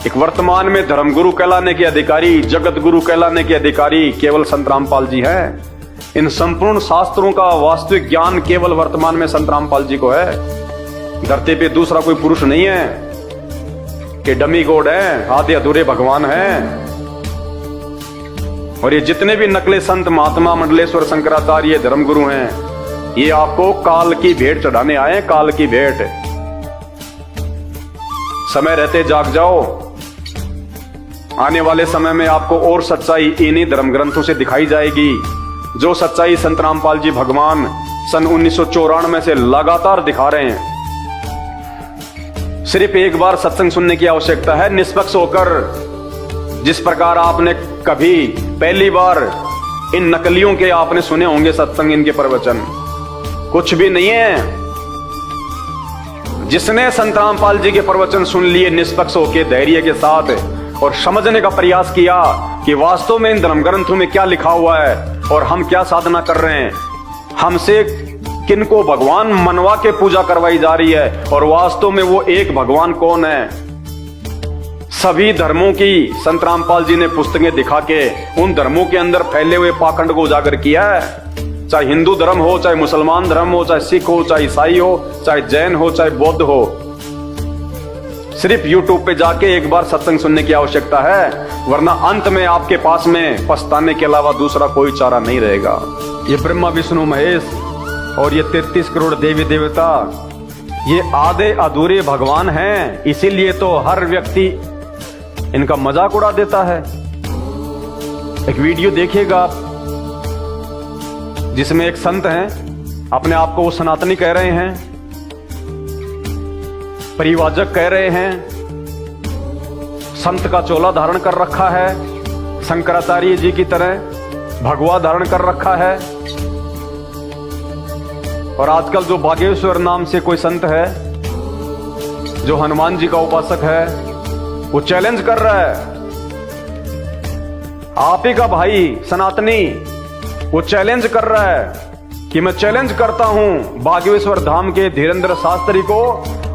एक वर्तमान में धर्मगुरु कहलाने के अधिकारी, जगत गुरु कहलाने के अधिकारी केवल संत रामपाल जी हैं। इन संपूर्ण शास्त्रों का वास्तविक ज्ञान केवल वर्तमान में संत रामपाल जी को है। धरती पे दूसरा कोई पुरुष नहीं है। ये डमी गॉड है, आधे अधूरे भगवान हैं। और ये जितने भी नकले संत, महात्मा, मंडलेश्वर, शंकराचार्य, धर्मगुरु हैं, ये आपको काल की भेंट चढ़ाने आए, काल की भेंट। समय रहते जाग जाओ। आने वाले समय में आपको और सच्चाई इन्हीं धर्म ग्रंथों से दिखाई जाएगी, जो सच्चाई संत रामपाल जी भगवान सन 1994 से लगातार दिखा रहे हैं। सिर्फ एक बार सत्संग सुनने की आवश्यकता है, निष्पक्ष होकर। जिस प्रकार आपने कभी पहली बार इन नकलियों के आपने सुने होंगे सत्संग, इनके प्रवचन कुछ भी नहीं है। जिसने संत रामपाल जी के प्रवचन सुन लिए निष्पक्ष होकर, धैर्य के साथ, और समझने का प्रयास किया कि वास्तव में इन धर्म ग्रंथों में क्या लिखा हुआ है और हम क्या साधना कर रहे हैं, हमसे किनको भगवान मनवा के पूजा करवाई जा रही है, और वास्तव में वो एक भगवान कौन है। सभी धर्मों की संत रामपाल जी ने पुस्तकें दिखा के उन धर्मों के अंदर फैले हुए पाखंड को उजागर किया है। चाहे हिंदू धर्म हो, चाहे मुसलमान धर्म हो, चाहे सिख हो, चाहे ईसाई हो, चाहे जैन हो, चाहे बौद्ध हो, सिर्फ YouTube पे जाके एक बार सत्संग सुनने की आवश्यकता है, वरना अंत में आपके पास में पछताने के अलावा दूसरा कोई चारा नहीं रहेगा। ये ब्रह्मा विष्णु महेश और ये 33 करोड़ देवी देवता, ये आधे अधूरे भगवान हैं, इसीलिए तो हर व्यक्ति इनका मजाक उड़ा देता है। एक वीडियो देखिएगा आप, जिसमें एक संत हैं, अपने आप को वो सनातनी कह रहे हैं, परिवाजक कह रहे हैं, संत का चोला धारण कर रखा है, शंकराचार्य जी की तरह भगवा धारण कर रखा है। और आजकल जो बागेश्वर नाम से कोई संत है, जो हनुमान जी का उपासक है, वो चैलेंज कर रहा है, आप ही का भाई सनातनी, वो चैलेंज कर रहा है कि मैं चैलेंज करता हूं बागेश्वर धाम के धीरेन्द्र शास्त्री को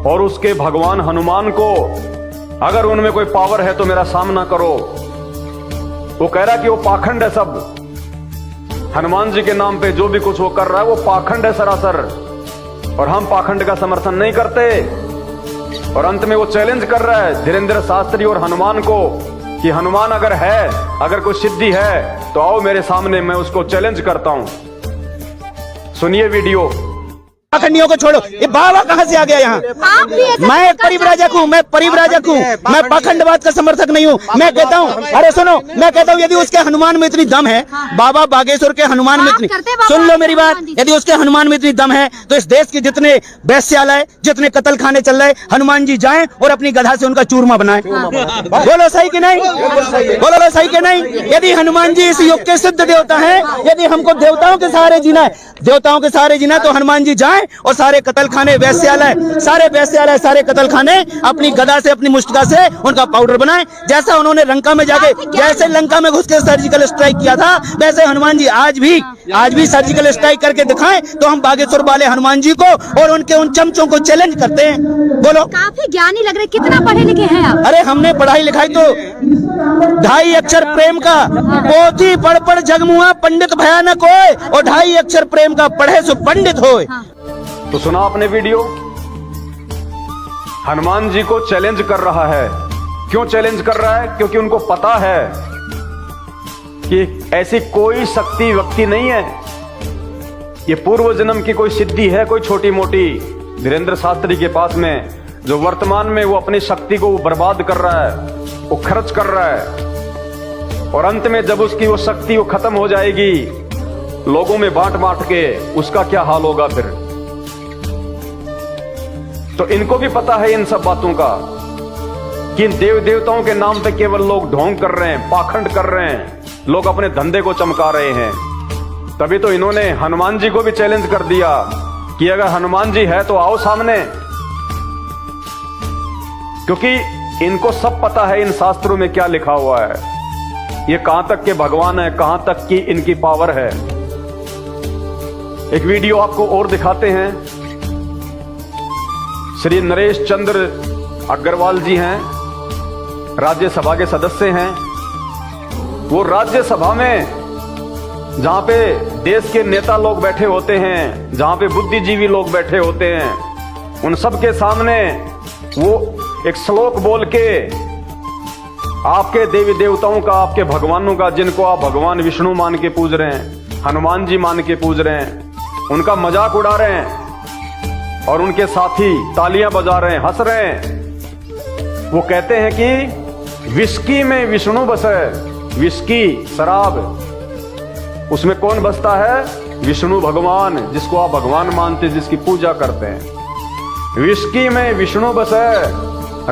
और उसके भगवान हनुमान को, अगर उनमें कोई पावर है तो मेरा सामना करो। वो कह रहा है कि वो पाखंड है सब, हनुमान जी के नाम पे जो भी कुछ वो कर रहा है वो पाखंड है सरासर, और हम पाखंड का समर्थन नहीं करते। और अंत में वो चैलेंज कर रहा है धीरेन्द्र शास्त्री और हनुमान को कि हनुमान अगर है, अगर कोई सिद्धि है तो आओ मेरे सामने, मैं उसको चैलेंज करता हूं। सुनिए वीडियो। पाखंडियों को छोड़ो, ये बाबा कहाँ से आ गया यहाँ? मैं एक परिव्राजक हूँ, मैं परिव्राजक हूँ, मैं पाखंडवाद का समर्थक नहीं हूँ। मैं कहता हूँ, अरे सुनो, मैं कहता हूँ यदि उसके हनुमान में इतनी दम है, बाबा बागेश्वर के हनुमान में इतनी, सुन लो मेरी बात, यदि उसके हनुमान में इतनी दम है तो इस देश के जितने वैश्यालय, जितने कत्ल खाने चल रहे, हनुमान जी जाएं और अपनी गधा से उनका चूरमा बनाए। बोलो सही कि नहीं? बोलो सही कि नहीं? यदि हनुमान जी इस युग के सिद्ध देवता है, यदि हमको देवताओं के सहारे जीना है, देवताओं के सहारे जीना, तो हनुमान जी जाएं और सारे कत्ल खाने, वैश्यालय, सारे कत्ल खाने अपनी गदा से, अपनी मुष्टिका से उनका पाउडर बनाएं। जैसा उन्होंने लंका में जाके, जैसे लंका में घुस के सर्जिकल स्ट्राइक किया था, वैसे हनुमान जी आज भी सर्जिकल स्ट्राइक करके दिखाएं, तो हम बागेश्वर वाले हनुमान जी को और उनके उन चमचों को चैलेंज करते हैं। बोलो। काफी ज्ञानी लग रहे, कितना पढ़े लिखे हैं आप? अरे हमने पढ़ाई लिखाई तो 2.5 अक्षर प्रेम का, पोथी पढ़ पढ़ जगमुआ पंडित भयानक होए, और 2.5 अक्षर प्रेम का पढ़े सो पंडित होए। तो सुना आपने वीडियो, हनुमान जी को चैलेंज कर रहा है। क्यों चैलेंज कर रहा है? क्योंकि उनको पता है कि ऐसी कोई शक्ति व्यक्ति नहीं है, ये पूर्व जन्म की कोई सिद्धि है, कोई छोटी मोटी, धीरेन्द्र शास्त्री के पास में, जो वर्तमान में वो अपनी शक्ति को बर्बाद कर रहा है, वो खर्च कर रहा है, और अंत में जब उसकी वो शक्ति वो खत्म हो जाएगी लोगों में बांट बांट के, उसका क्या हाल होगा फिर। तो इनको भी पता है इन सब बातों का कि इन देव देवताओं के नाम पे केवल लोग ढोंग कर रहे हैं, पाखंड कर रहे हैं, लोग अपने धंधे को चमका रहे हैं। तभी तो इन्होंने हनुमान जी को भी चैलेंज कर दिया कि अगर हनुमान जी है तो आओ सामने, क्योंकि इनको सब पता है इन शास्त्रों में क्या लिखा हुआ है, ये कहां तक के भगवान है, कहां तक की इनकी पावर है। एक वीडियो आपको और दिखाते हैं। श्री नरेश चंद्र अग्रवाल जी हैं, राज्यसभा के सदस्य हैं। वो राज्यसभा में, जहां पे देश के नेता लोग बैठे होते हैं, जहां पे बुद्धिजीवी लोग बैठे होते हैं, उन सब के सामने वो एक श्लोक बोल के आपके देवी देवताओं का, आपके भगवानों का, जिनको आप भगवान विष्णु मान के पूज रहे हैं, हनुमान जी मान के पूज रहे हैं, उनका मजाक उड़ा रहे हैं, और उनके साथी तालियां बजा रहे हैं, हंस रहे हैं। वो कहते हैं कि विस्की में विष्णु बसे, विस्की शराब, उसमें कौन बसता है? विष्णु भगवान, जिसको आप भगवान मानते, जिसकी पूजा करते हैं। विस्की में विष्णु बसे,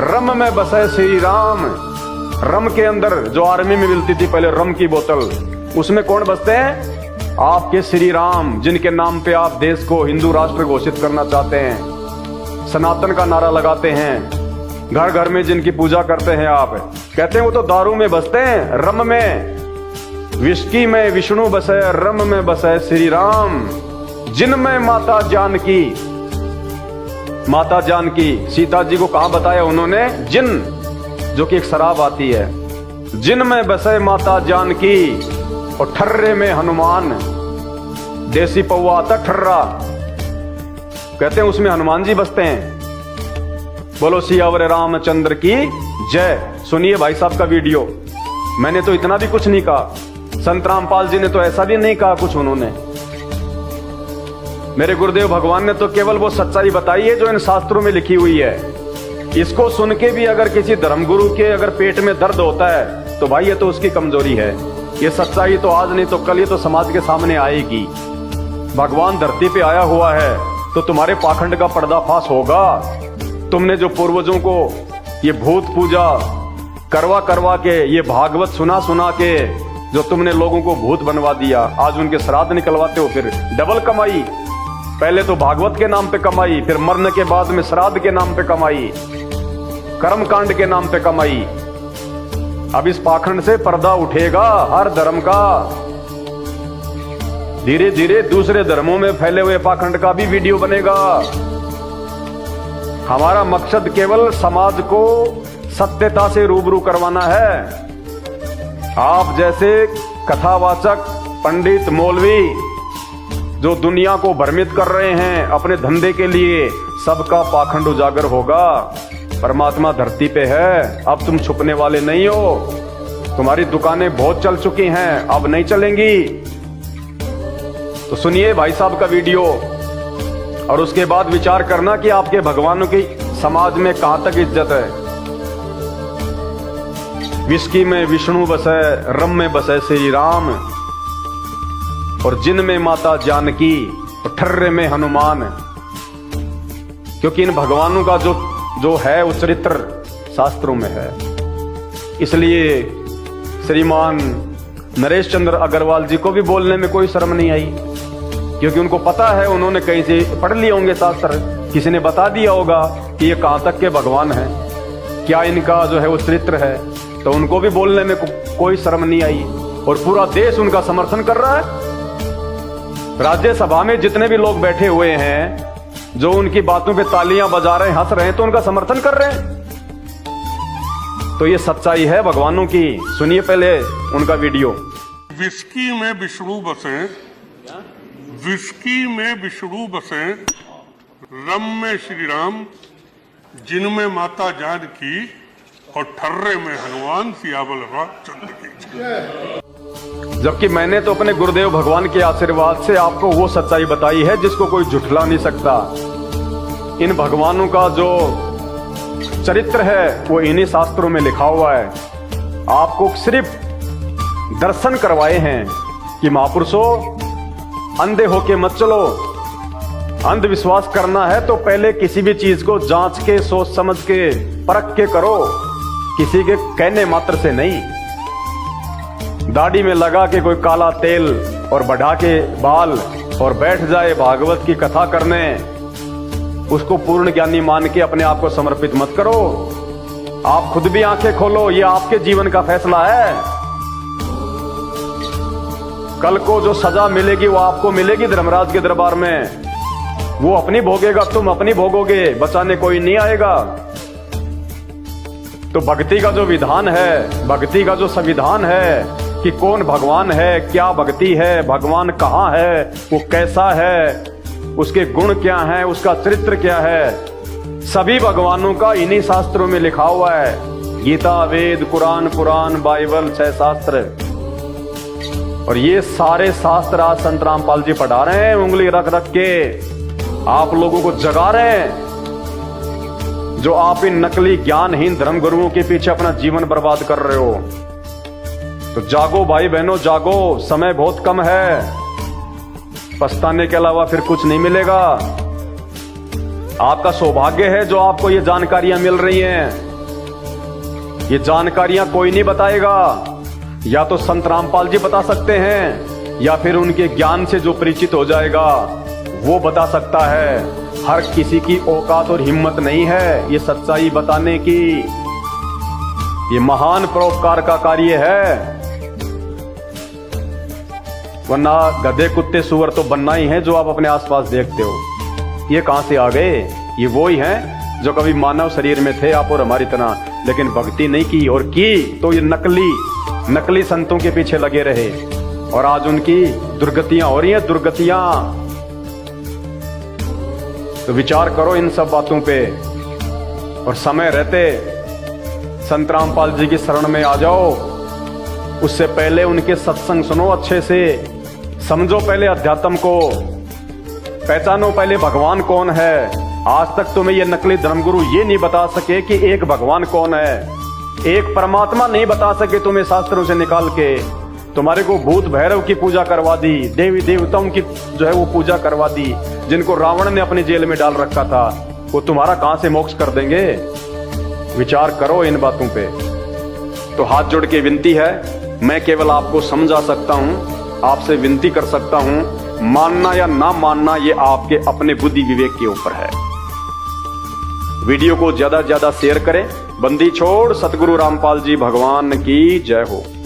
रम में बसे श्री राम। रम के अंदर जो आर्मी में मिलती थी पहले रम की बोतल, उसमें कौन बसते हैं? आपके श्री राम, जिनके नाम पे आप देश को हिंदू राष्ट्र घोषित करना चाहते हैं, सनातन का नारा लगाते हैं, घर घर में जिनकी पूजा करते हैं आप, कहते हैं वो तो दारू में बसते हैं, रम में। विस्की में विष्णु बसे, रम में बसे श्री राम, जिनमें माता जानकी, माता जानकी सीता जी को कहां बताया उन्होंने? जिन, जो कि एक शराब आती है। जिनमें बसे माता जानकी, और ठर्रे में हनुमान, देसी पौवा आता ठर्रा, कहते हैं उसमें हनुमान जी बसते हैं। बोलो सियावर रामचंद्र की जय। सुनिए भाई साहब का वीडियो। मैंने तो इतना भी कुछ नहीं कहा, संत रामपाल जी ने तो ऐसा भी नहीं कहा कुछ उन्होंने। मेरे गुरुदेव भगवान ने तो केवल वो सच्चाई बताई है जो इन शास्त्रों में लिखी हुई है। इसको सुन के भी अगर किसी धर्मगुरु के अगर पेट में दर्द होता है तो भाई ये तो उसकी कमजोरी है। ये सच्चाई तो आज नहीं तो कल ये तो समाज के सामने आएगी। भगवान धरती पे आया हुआ है तो तुम्हारे पाखंड का पर्दाफाश होगा। तुमने जो पूर्वजों को ये भूत पूजा करवा करवा के, ये भागवत सुना सुना के जो तुमने लोगों को भूत बनवा दिया, आज उनके श्राद्ध निकलवाते हो, फिर डबल कमाई। पहले तो भागवत के नाम पे कमाई, फिर मरने के बाद में श्राद्ध के नाम पे कमाई, कर्म कांड के नाम पे कमाई। अब इस पाखंड से पर्दा उठेगा हर धर्म का। धीरे धीरे दूसरे धर्मों में फैले हुए पाखंड का भी वीडियो बनेगा। हमारा मकसद केवल समाज को सत्यता से रूबरू करवाना है। आप जैसे कथावाचक पंडित मौलवी जो दुनिया को भ्रमित कर रहे हैं अपने धंधे के लिए, सबका पाखंड उजागर होगा। परमात्मा धरती पे है, अब तुम छुपने वाले नहीं हो। तुम्हारी दुकानें बहुत चल चुकी हैं, अब नहीं चलेंगी। तो सुनिए भाई साहब का वीडियो और उसके बाद विचार करना कि आपके भगवानों की समाज में कहां तक इज्जत है। विस्की में विष्णु बसे, रम में बसे श्री राम, और जिन में माता जानकी, और ठर्रे में हनुमान। क्योंकि इन भगवानों का जो है वो चरित्र शास्त्रों में है। इसलिए श्रीमान नरेश चंद्र अग्रवाल जी को भी बोलने में कोई शर्म नहीं आई, क्योंकि उनको पता है, उन्होंने कहीं से पढ़ लिए होंगे शास्त्र, किसी ने बता दिया होगा कि ये कहां तक के भगवान हैं, क्या इनका जो है वो चरित्र है। तो उनको भी बोलने में कोई शर्म नहीं आई और पूरा देश उनका समर्थन कर रहा है। राज्यसभा में जितने भी लोग बैठे हुए हैं जो उनकी बातों पे तालियां बजा रहे हैं, हंस रहे हैं, तो उनका समर्थन कर रहे हैं। तो ये सच्चाई है भगवानों की। सुनिए पहले उनका वीडियो। विस्की में विष्णु बसे, विस्की में विष्णु बसे, रम में श्री राम, जिनमें माता जानकी, और ठर्रे में हनुमान, सियावर रामचंद्र की जय। जबकि मैंने तो अपने गुरुदेव भगवान के आशीर्वाद से आपको वो सच्चाई बताई है जिसको कोई झुठला नहीं सकता। इन भगवानों का जो चरित्र है वो इन्हीं शास्त्रों में लिखा हुआ है। आपको सिर्फ दर्शन करवाए हैं कि महापुरुषों अंधे होके मत चलो। अंधविश्वास करना है तो पहले किसी भी चीज को जांच के, सोच समझ के, परख के करो, किसी के कहने मात्र से नहीं। दाढ़ी में लगा के कोई काला तेल और बढ़ा के बाल और बैठ जाए भागवत की कथा करने, उसको पूर्ण ज्ञानी मान के अपने आप को समर्पित मत करो। आप खुद भी आंखें खोलो, ये आपके जीवन का फैसला है। कल को जो सजा मिलेगी वो आपको मिलेगी धर्मराज के दरबार में। वो अपनी भोगेगा, तुम अपनी भोगोगे, बचाने कोई नहीं आएगा। तो भक्ति का जो विधान है, भक्ति का जो संविधान है कि कौन भगवान है, क्या भक्ति है, भगवान कहाँ है, वो कैसा है, उसके गुण क्या हैं, उसका चरित्र क्या है, सभी भगवानों का इन्हीं शास्त्रों में लिखा हुआ है। गीता, वेद, कुरान, पुराण, बाइबल, 6 शास्त्र। और ये सारे शास्त्र आज संत रामपाल जी पढ़ा रहे हैं, उंगली रख रख के आप लोगों को जगा रहे हैं। जो आप इन नकली ज्ञानहीन धर्मगुरुओं के पीछे अपना जीवन बर्बाद कर रहे हो, तो जागो भाई बहनों, जागो। समय बहुत कम है, पछताने के अलावा फिर कुछ नहीं मिलेगा। आपका सौभाग्य है जो आपको ये जानकारियां मिल रही हैं। ये जानकारियां कोई नहीं बताएगा, या तो संत रामपाल जी बता सकते हैं, या फिर उनके ज्ञान से जो परिचित हो जाएगा वो बता सकता है। हर किसी की औकात और हिम्मत नहीं है ये सच्चाई बताने की। ये महान परोपकार का कार्य है, वरना गधे, कुत्ते, सुअर तो बनना ही है जो आप अपने आसपास देखते हो। ये कहां से आ गए? ये वो ही हैं जो कभी मानव शरीर में थे आप और हमारी तरह, लेकिन भक्ति नहीं की, और की तो ये नकली संतों के पीछे लगे रहे। और आज उनकी दुर्गतियां हो रही हैं, दुर्गतियां। तो विचार करो इन सब बातों पे और समय रहते संत रामपाल जी की शरण में आ जाओ। उससे पहले उनके सत्संग सुनो, अच्छे से समझो, पहले अध्यात्म को पहचानो, पहले भगवान कौन है। आज तक तुम्हें ये नकली धर्मगुरु ये नहीं बता सके कि एक भगवान कौन है, एक परमात्मा नहीं बता सके तुम्हें शास्त्रों से निकाल के। तुम्हारे को भूत भैरव की पूजा करवा दी, देवी देवताओं की जो है वो पूजा करवा दी, जिनको रावण ने अपनी जेल में डाल रखा था। वो तुम्हारा कहां से मोक्ष कर देंगे? विचार करो इन बातों पे। तो हाथ जोड़ के विनती है, मैं केवल आपको समझा सकता हूं, आपसे विनती कर सकता हूं। मानना या ना मानना ये आपके अपने बुद्धि विवेक के ऊपर है। वीडियो को ज्यादा से ज्यादा शेयर करें। बंदी छोड़ सतगुरु रामपाल जी भगवान की जय हो।